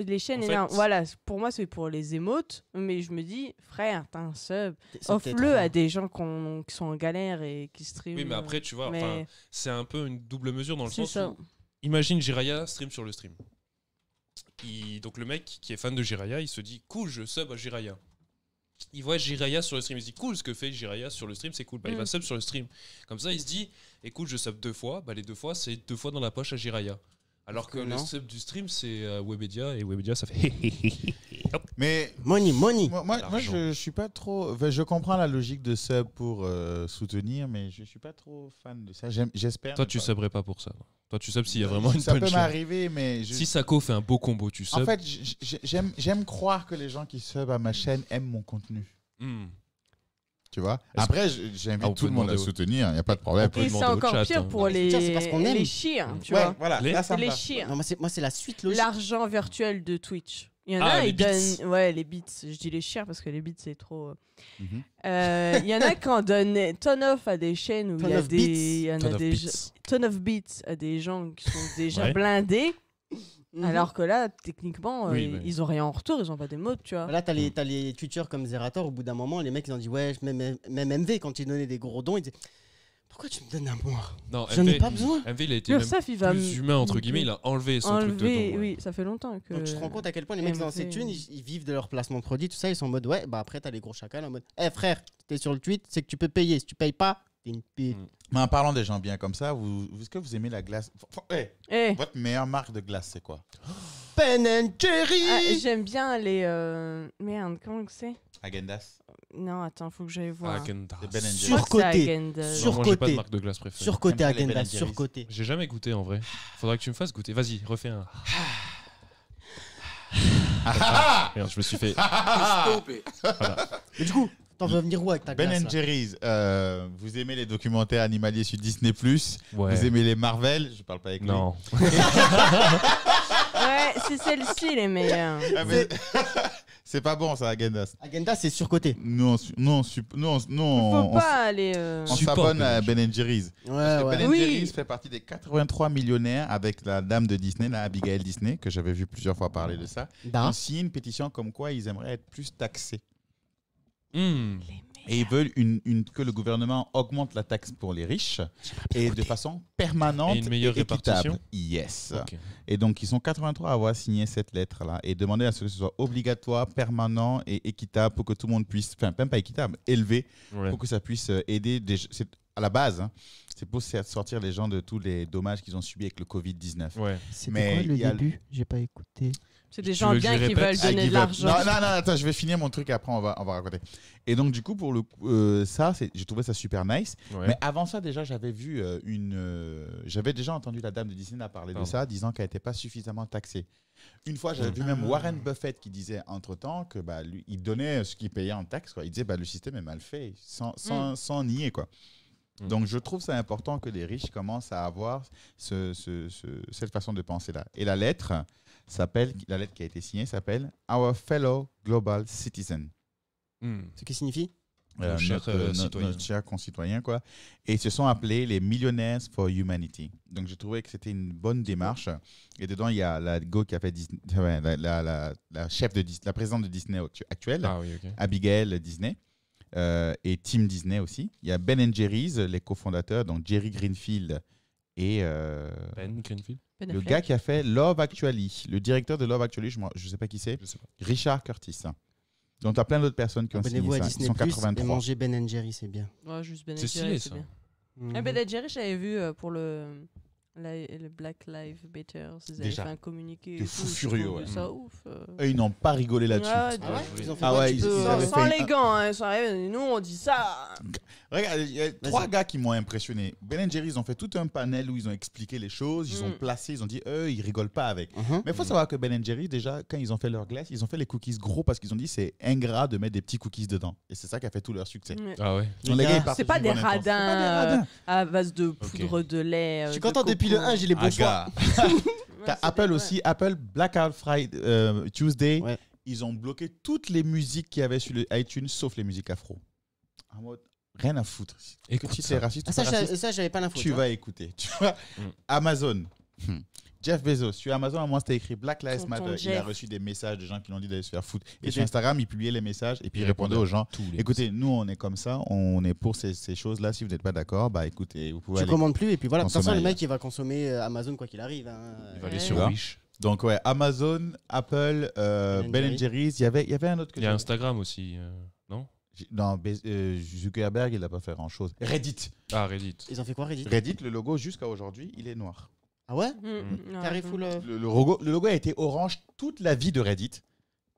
les chaînes En fait- énormes. Voilà, pour moi, c'est pour les émotes. Mais je me dis, frère, t'as un sub. C'est peut-être Offre-le à trop. des gens qui sont en galère et qui streament. Oui, mais après, tu vois, mais enfin, c'est un peu une double mesure dans le c'est sens ça. où, imagine Jiraya stream sur le stream. Donc le mec qui est fan de Jiraya, il se dit cool, je sub à Jiraya. Il voit Jiraya sur le stream, il se dit cool, ce que fait Jiraya sur le stream, c'est cool. Bah, il va sub sur le stream. Comme ça, il se dit écoute, je sub 2 fois. Bah, les 2 fois, c'est 2 fois dans la poche à Jiraya. Alors que le Non. sub du stream, c'est Webedia, et Webedia, ça fait hop. Mais Money. moi L'argent. je suis pas trop. Enfin, je comprends la logique de sub pour soutenir, mais je suis pas trop fan de ça. J'espère. Toi, ne tu pas. subrais pas pour ça. Toi, tu subs s'il y a vraiment une Ça peut punch. m'arriver, mais Si Sako fait un beau combo, tu subs. en fait, j'aime croire que les gens qui sub à ma chaîne aiment mon contenu. Hmm. Tu vois. Est-ce Après, Ah, j'invite on tout le peut monde à demander au- soutenir. Il n'y a pas de problème. On peut Et c'est demander au encore chat, pire hein. pour Le soutien, c'est parce qu'on aime. les chiens, tu Ouais, vois. voilà. Les- Là, ça me Les va. chiens. Non, moi, c'est la suite logique. L'argent virtuel de Twitch. Il y en Ah, a, les ils bits. donnent. Ouais, les bits. Je dis les chiens parce que les bits, c'est trop. Mhm. Il y en a qui en donnent ton off à des chaînes où il y a Ton of des. bits. Il y en Ton a of des. bits. Ton of bits à des gens qui sont déjà Ouais. blindés. Mhm. Alors que là, techniquement, Oui, mais- ils ont rien en retour, ils ont pas des modes, tu vois. Là, t'as les Twitchers comme Zerator. Au bout d'un moment, les mecs, ils ont dit ouais, même MV, quand ils donnaient des gros dons, ils disaient Pourquoi tu me donnes à moi? Non, J'en ai MV, pas besoin. MV, il a été même L'URSSAF, il va plus humain, entre guillemets, il a enlevé son truc de enlever. don, ouais. Oui, ça fait longtemps que. Donc tu te rends compte à quel point les mecs dans MV, ces thunes, ils vivent de leur placement de produit, tout ça, ils sont en mode ouais, bah après t'as les gros chacals en mode frère, t'es sur le tweet, c'est que tu peux payer, si tu payes pas, t'es une pute. Mais en parlant des gens bien comme ça, est-ce que vous aimez la glace? Eh, Votre meilleure marque de glace, c'est quoi? Ben and Jerry. j'aime bien les. Merde, comment que c'est? Agendas. Non, attends, faut que j'aille voir. Häagen-Dazs. C'est Ben Je crois que Surcoté. c'est Häagen-Dazs. Sur- Non, moi, j'ai pas de surcoté. marque de glace préférée. Surcoté J'aime pas les Ben Agendas, Jerry's. surcoté. J'ai jamais goûté en vrai. Faudrait que tu me fasses goûter. Vas-y, refais un. Regarde, je me suis fait. Mais du coup, t'en veux venir où avec ta glace Ben là Jerry's, vous aimez les documentaires animaliers sur Disney+, Ouais. vous aimez les Marvel, je parle pas avec lui. Non. Ouais, c'est celle-ci les meilleures. Ah, mais- c'est pas bon ça, Agendas. Agendas, c'est surcoté. Nous, on Faut pas aller. on Supporte s'abonne à Ben Ben Jerry's. Ouais, Parce que ouais. Ben Oui. Jerry's fait partie des 83 millionnaires avec la dame de Disney, la Abigail Disney, que j'avais vu plusieurs fois parler de ça. Ils Da. ont signé une pétition comme quoi ils aimeraient être plus taxés. Hmm. Et ils veulent que le gouvernement augmente la taxe pour les riches et de façon permanente Et une meilleure équitable. répartition. Yes. Ok. Et donc, ils sont 83 à avoir signé cette lettre-là et demander à ce que ce soit obligatoire, permanent et équitable pour que tout le monde puisse, enfin, même pas équitable, élevé, Ouais. pour que ça puisse aider. C'est à la base, hein, c'est pour sortir les gens de tous les dommages qu'ils ont subis avec le Covid-19. Ouais. C'était Mais quoi le il y a début? J'ai pas écouté. C'est des Tu gens veux que je bien qui répète? veulent donner de l'argent. Non, attends, je vais finir mon truc et après on va raconter. Et donc, du coup, pour le ça, j'ai trouvé ça super nice. Ouais. Mais avant ça, déjà, j'avais vu j'avais déjà entendu la dame de Disney parler de Pardon. ça, disant qu'elle n'était pas suffisamment taxée. Une fois, j'avais vu même Warren Buffett qui disait entre-temps que bah, lui, il donnait ce qu'il payait en taxes. Quoi. Il disait bah, le système est mal fait, sans nier. Quoi. Donc, je trouve ça important que les riches commencent à avoir cette façon de penser-là. Et la lettre qui a été signée s'appelle Our Fellow Global Citizen. Hmm. Ce qui signifie Nos chers, citoyens. Notre chers concitoyens, quoi. Et ils se sont appelés les Millionaires for Humanity. Donc, j'ai trouvé que c'était une bonne démarche. Et dedans, il y a la go qui a fait Disney, la chef de Disney, la présidente de Disney actuelle, Ah oui, ok. Abigail Disney, et Tim Disney aussi. Il y a Ben Jerry's, les cofondateurs, donc Jerry Greenfield et Ben Greenfield. Ben le Affleck. gars qui a fait Love Actually, le directeur de Love Actually, je ne sais pas qui c'est, Je sais pas. Richard Curtis. Donc, tu as plein d'autres personnes qui ont signé Abonnez-vous à ça. Ils Disney sont Plus et 83. mangez Ben Jerry, c'est bien. Ouais, juste Ben C'est Jerry, stylé, c'est ça. bien. Mhm. Ah, Ben Jerry, j'avais vu pour le Black Lives Matter. Ils avaient Déjà. fait un communiqué. De et fou tout, je furieux, trouvais ouais. ça ouf. Eux, ils n'ont pas rigolé là-dessus. Ah ouais, Ah ouais oui. Ils ont fait Ah quoi, ouais, tu peux- ils avaient sans fait les un- gants, hein, ils sont arrivés, nous on dit ça. Regarde, il y a trois gars qui m'ont impressionné. Ben Jerry, ils ont fait tout un panel où ils ont expliqué les choses, ils ont placé, ils ont dit, eux, ils rigolent pas avec. Mhm. Mais il faut savoir que Ben Jerry, déjà, quand ils ont fait leur glace, ils ont fait les cookies gros parce qu'ils ont dit c'est ingrat de mettre des petits cookies dedans. Et c'est ça qui a fait tout leur succès. Ouais. Ah ouais. Donc, les gars, gars, ils partent C'est pas sur des une bonne intention. radins, C'est pas des radins. à base de poudre de lait. Je suis de content depuis le coco. 1, j'ai les bons Ah, choix. gars. Ouais, T'as c'est Apple des- aussi, Apple Blackout Friday, Tuesday. Ouais. Ils ont bloqué toutes les musiques qu'il y avait sur le iTunes, sauf les musiques afro. En mode, rien à foutre. Écoute que si ça. t'es raciste Ah, ou pas raciste, ça, j'avais pas l'info. tu vas écouter. Tu vois Amazon. Jeff Bezos. Sur Amazon, à moi, c'était écrit Black Lives Tonton Matter. Il a Jeff. reçu des messages de gens qui l'ont dit d'aller se faire foutre. Et Et sur des- Instagram, il publiait les messages et puis il Il répondait répondait aux gens. Tous les Écoutez, nous, on est comme ça, on est pour ces choses-là. Si vous n'êtes pas d'accord, bah écoutez, vous pouvez Tu aller. commandes plus et puis voilà. De toute façon, consommer le ailleurs. mec, il va consommer Amazon quoi qu'il arrive. hein. Il va aller Ouais. sur Ouais. Wish. Donc, ouais, Amazon, Apple, Ben Jerry's. Il y avait un autre que Il y a j'avais- Instagram aussi, non? Non, Zuckerberg, il n'a pas fait grand-chose. Reddit. Ah, Reddit. Ils ont fait quoi, Reddit Reddit, le logo, jusqu'à aujourd'hui, il est noir. Ah ouais Non, Carré attends. full. Le logo a été orange toute la vie de Reddit,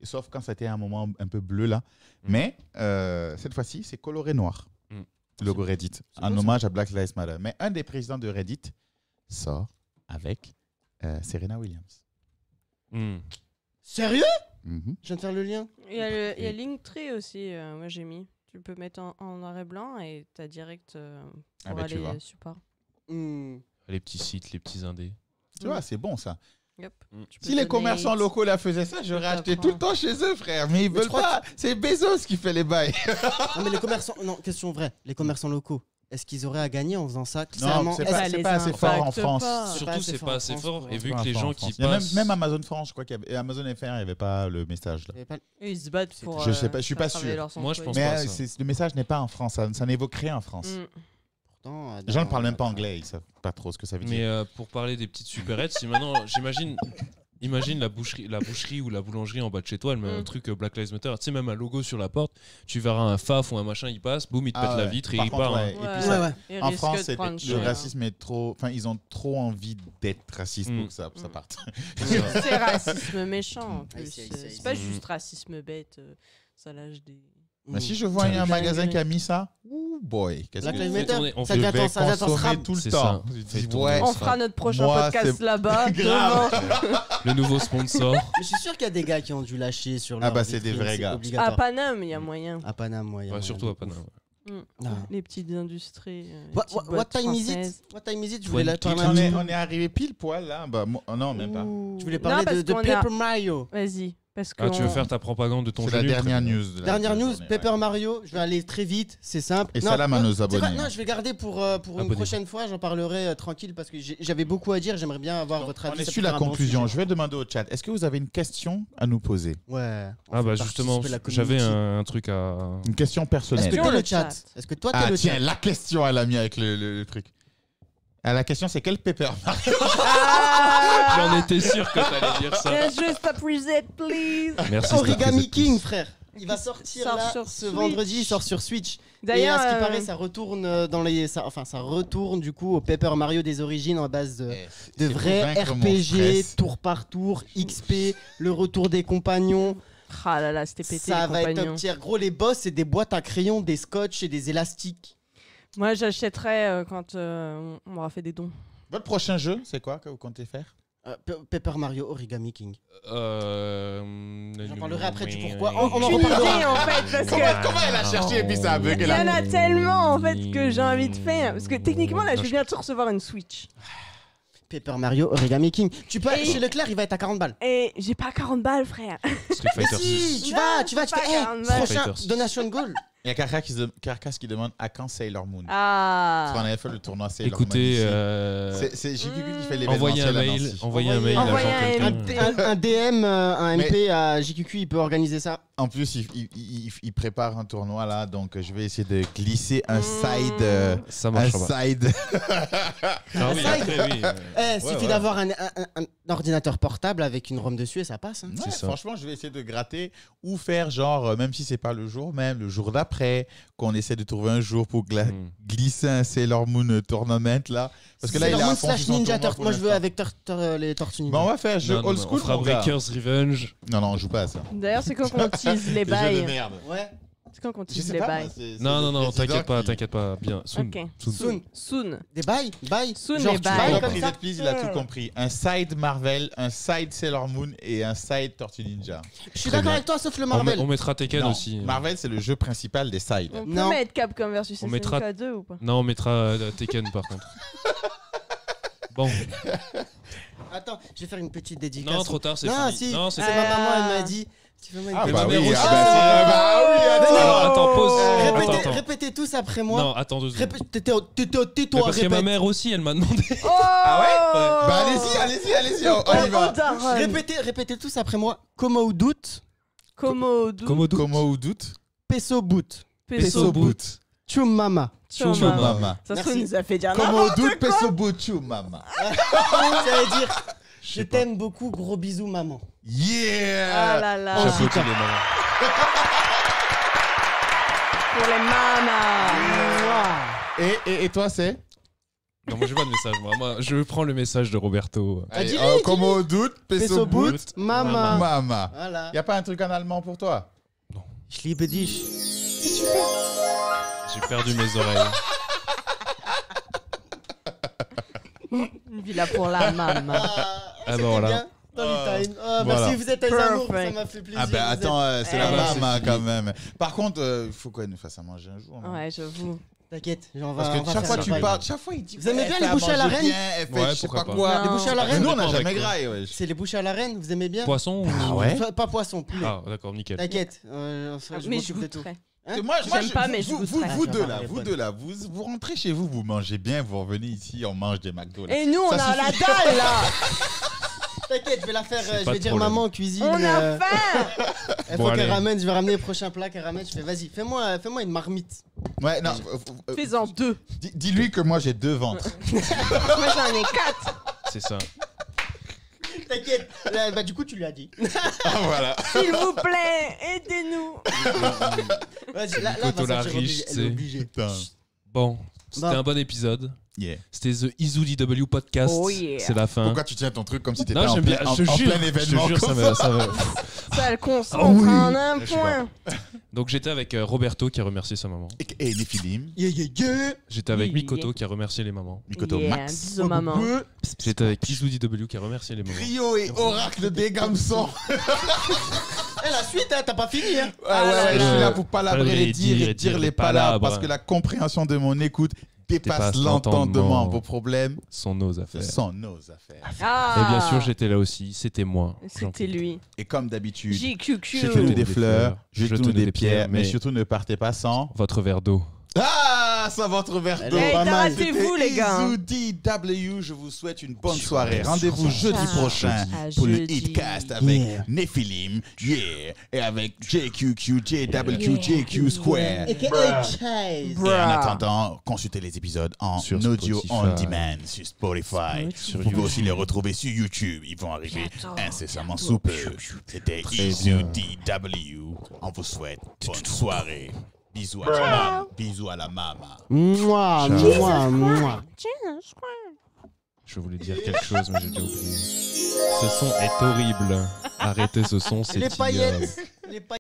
sauf quand c'était un moment un peu bleu là. Mais cette fois-ci, c'est coloré noir, Mm. le logo Reddit, en beau, ça. hommage à Black Lives Matter. Mais un des présidents de Reddit sort avec Serena Williams. Hmm. Sérieux Mhm. Je viens de faire le lien. Il y a Linktree aussi, moi j'ai mis. Tu peux mettre en noir et blanc et t'as direct pour Ah bah, tu aller vois. support. Hmm. Les petits sites, les petits indés. Tu vois, c'est bon ça. Yep. Mm. Tu peux Si les donner- commerçants locaux là faisaient ça, j'aurais acheté tout le temps chez eux, frère. Mais ils Mais tu veulent crois pas. C'est Bezos qui fait les bails. Non, mais les commerçants. Non, question vraie. Les commerçants locaux, est-ce qu'ils auraient à gagner en faisant ça Non, clairement c'est Est-ce- pas, Ça c'est les pas assez fort en impacte France. pas. C'est pas Surtout, assez c'est fort pas en assez France, fort. quoi. Et vu Pas que les fort en gens France. qui Il y a passent. même Amazon France, je crois qu'il y avait Amazon FR, il n'y avait pas le message là. Il y avait pas- Eux, ils se battent C'est- pour. je sais pas, je suis faire pas travailler sûr. leurs Moi, je pense employés. pas Mais ça. le message n'est pas en France, ça n'évoque rien en France. Mm. Pourtant, Les gens ne parlent même pas anglais, ils savent pas trop ce que ça veut dire. Mais pour parler des petites supérettes, si maintenant, imagine la boucherie ou la boulangerie en bas de chez toi, elle met un truc Black Lives Matter, tu sais, même un logo sur la porte, tu verras un faf ou un machin, il passe, boum, il te pète la vitre et Par il contre, part. ouais. hein. Et puis ça, Il en risque France, de prendre le cher. racisme est trop. Enfin, ils ont trop envie d'être racistes pour que ça parte. C'est racisme méchant en plus. Aïe, aïe, aïe, C'est pas aïe. juste racisme bête. Ça lâche des. Mais si je vois un Ça, magasin j'ai qui a mis ça, ouh boy, qu'est-ce Black que Lives Fait Matter, tourner, on ça fait- devient je vais ça devient ton consommer SRAM. tout le C'est temps. ça. Je Fait dis, tourner. ouais, On fera notre prochain moi, podcast c'est là-bas. grave. devant. Le nouveau sponsor. Mais je suis sûr qu'il y a des gars qui ont dû lâcher sur leur Ah bah, c'est des vitrine, vrais c'est gars. À obligatoire. Paname, il y a moyen. À Paname, ouais. il y a Ouais, moyen surtout de à Paname. ouf. Mm. Ah. Les petites industries. les What, petites what boîtes time is françaises. it? What time is it? Je voulais la 20. parler un petit peu. On est arrivé pile poil là. Bah, non, même pas. Ouh. Je voulais Non, parler parce de qu'on a- Paper Mario. Vas-y. Parce que Ah, tu veux on- faire ta propagande de ton C'est jeu la nul, dernière très bien. news. de la Dernière news, journée, Paper ouais. Mario. Je vais aller très vite, c'est simple. Et Non, salam à non, nos c'est quoi abonnés. Non, je vais garder pour une Abonnez-vous. prochaine fois. J'en parlerai tranquille parce que j'avais beaucoup à dire. J'aimerais bien avoir votre avis. On est ça sur peut la faire un bon conclusion. sujet. Je vais demander au chat. Est-ce que vous avez une question à nous poser? Ouais. on Ah fait bah justement, participer la j'avais community. un truc à... Une question Est-ce personnelle. que Sur t'es le le chat chat. Est-ce que toi t'es Ah le tiens, chat la question elle a mis avec le truc. Ah, la question c'est quel Paper Mario? Ah J'en étais sûr que t'allais dire ça. Can I just a preset, please. Merci. Origami Steph. King, frère. Il va sortir Sort là sur ce Switch. vendredi. Il sort sur Switch. Et D'ailleurs, à ce qui paraît, ça retourne dans les, ça retourne du coup au Paper Mario des origines en base de vrais RPG, tour par tour, XP, le retour des compagnons. ah là là, c'était pété Ça les va être compagnons. top tier. Gros, les boss, c'est des boîtes à crayons, des scotch et des élastiques. Moi, j'achèterais quand on m'aura fait des dons. Votre prochain jeu, c'est quoi que vous comptez faire? Paper Mario Origami King. J'en parlerai après du pourquoi. On en Aucune reparlera. idée en fait, parce que Comment elle a cherché et puis ça a bugué il y là? en a tellement en fait que j'ai envie de faire. Parce que techniquement, là, je vais bientôt recevoir une Switch. Paper Mario Origami King. Tu peux aller Et- chez Leclerc, il va être à 40 balles. Et j'ai pas 40 balles, frère. Street Mais Fighter si, 6. tu Non, vas c'est acheter. pas 40 balles. Prochain Fighter 6. Donation Goal. Il y a Carcass qui demande à quand Sailor Moon? Ah. Parce qu'on avait fait le tournoi Sailor Moon. Écoutez, ici. C'est JQQ qui fait l'événement. envoyez un mail, envoyez un mail à Envoyez Jean un quelqu'un. Un DM, un MP à JQQ, il peut organiser ça. En plus, il prépare un tournoi là, donc je vais essayer de glisser un side. Ça Un marchera pas. side. Ah oui, après, oui. Suffit ouais. d'avoir un ordinateur portable avec une ROM dessus et ça passe. Hein. Ouais, C'est ça. franchement, je vais essayer de gratter ou faire genre, même si c'est pas le jour même, le jour d'après, qu'on essaie de trouver un jour pour glisser un Sailor Moon tournament là. Parce que là, il est à Sailor Moon fond slash sur son Ninja tournoi Turtle. pour Moi, je veux l'instant. avec les Tortues Ninja. Bon, on va faire jeu Non, non, old non, school. on fera mon gars. Breaker's Revenge. Non, on joue pas à ça. D'ailleurs, c'est quand qu'on tease les bails. merde. Ouais. C'est quand qu'on Je tease sais les pas. bails. moi, c'est Non, le non, non, président t'inquiète pas. Bien. Soon. Ok. Soon. Soon. Des bails. Soon, Genre, les tu bails. bailles Il a comme compris, ça. please, il a tout compris. Un side Marvel, un side Sailor Moon et un side Tortue Ninja. Je suis Très d'accord bien. avec toi, sauf le On Marvel. mettra Tekken Non, aussi. Marvel, c'est le jeu principal des sides. On peut Non. mettre Capcom versus On SNK mettra- 2 ou pas? Non, on mettra Tekken par contre. Bon, Attends, je vais faire une petite dédicace. non, trop tard, c'est Non, fini. si. Non, C'est c'est ma Ah. maman, elle m'a dit. Tu veux moi une Ah petite- ma bah mère oui, aussi. attends. Alors, attends, pause. Répétez, Attends, attends. répétez tous après moi. Non, attends 2 secondes. Tais-toi, Mais parce que ma répète. mère aussi, elle m'a demandé. Oh Bah allez-y, on y va. Répétez tous après moi. Como ou doute, Komodo. Komodo. Comment ou doute? peso boot, Peso boot. chum mama. Chuma. Chuma. Mama. Ça se Merci. nous a fait dire Comment n'importe ou doute, peso boot, chou, mama. Ça veut dire je sais pas. t'aime beaucoup, gros bisous maman. Ah Yeah! là là. J'applaudis les mamans. Pour les mamas. Et toi, c'est? Non, moi j'ai pas de message. Moi, je prends le message de Roberto. Ah, dis-le, Allez, dis-le. comment ou doute, Peso peso boot, boot, mama. mama. Voilà. Y a pas un truc en allemand pour toi? Je liebe dich. J'ai perdu mes oreilles. Une villa pour la maman. Ah C'était bah voilà. bien dans le time. Ah, Voilà. Merci, vous êtes des amours, ça Perfect. m'a fait plaisir. Ah ben vous attends, c'est la Eh. maman C'est quand fini. même. Par contre, il faut qu'on nous fasse à manger un jour. non? Ouais, j'avoue. T'inquiète, on va. Parce on que va chaque faire fois un tu bail. parles, chaque fois il dit. Vous aimez ouais, bien elle les fait bouchées à la manger reine bien, elle fait Ouais, je sais pas pourquoi quoi. pas. Les bouchées à la Mais reine nous on n'a Avec jamais quoi graille. Ouais. C'est les bouchées à la reine, vous aimez bien Poisson ou... Ah ouais? Pas poisson, poulet. Ah, d'accord, nickel. T'inquiète, je Mais je m'occupe de tout. goûterai. Hein Moi, J'aime pas, mais je vous goûterai. deux Ah, là, elle est vous bonne. deux là, vous rentrez chez vous, vous mangez bien, vous revenez ici, on mange des McDo. là. Et nous, on Ça a la suffit. dalle là. T'inquiète, je vais la faire, C'est je pas vais de dire problème. maman en cuisine. On a faim. Il Bon, faut qu'elle allez. ramène, je vais ramener le prochain plat qu'elle ramène. Je fais, vas-y, fais-moi une marmite. Ouais, non. Fais-en 2. Dis-lui que moi j'ai 2 ventres. Moi, j'en ai 4. C'est ça. T'inquiète. Bah, du coup, tu lui as dit. Ah, voilà. S'il vous plaît, aidez-nous. Vas-y, là, Nicoto la Vincent, riche, elle est obligée. Putain. Bon, c'était Bon. un bon épisode. Yeah. C'était The Izu DW Podcast. Oh yeah. C'est la fin. Pourquoi tu tiens ton truc comme si t'étais Non, en, j'aime bien. plein, en, Je te en jure, plein événement je te jure, comme ça me. Ça le concentre Ah oui. en un Je sais point. Donc j'étais avec Roberto qui a remercié sa maman. Et Néphilim, Yeah, yeah, yeah. J'étais avec Yeah. Mikoto qui a remercié les mamans. Mikoto Yeah, Max. bisous, maman. J'étais avec Izu DW qui a remercié les mamans. Rio et Oracle des Gamsons. Eh, la suite, hein, t'as pas fini. Hein. Ouais, je suis là pour palabrer Palabrer les dires et dire les palabres parce que la compréhension de mon écoute dépasse l'entendement. Vos problèmes Sont nos affaires. sont nos affaires. Ah. Et bien sûr, j'étais là aussi. C'était moi. C'était lui. Et comme d'habitude, JQQ. jetez-nous des fleurs, jetez-nous jetez-nous des pierres, mais surtout ne partez pas sans... Votre verre d'eau. Ah, ça votre verre d'eau. Pas mal. Arrêtez-vous, les gars. Izu DW, je vous souhaite une bonne soirée. Rendez-vous jeudi prochain À pour le jeudi. Hitcast avec Yeah. Néphilim, yeah, et avec JQQ, JQ Square. A.K.A. Chase. Et en attendant, consultez les épisodes en Sur audio Spotify. on demand sur Spotify. Sur Vous pouvez YouTube. aussi les retrouver sur YouTube. Ils vont arriver incessamment sous peu. C'était Très Izu bien. DW. On vous souhaite bonne soirée. Bisous à la maman. Bisous à la maman. Mouah, Ciao. mouah, mouah. Je voulais dire quelque chose, mais j'ai déjà oublié. Ce son est horrible. Arrêtez ce son, c'est Les ignoble. paillettes. Les paillettes.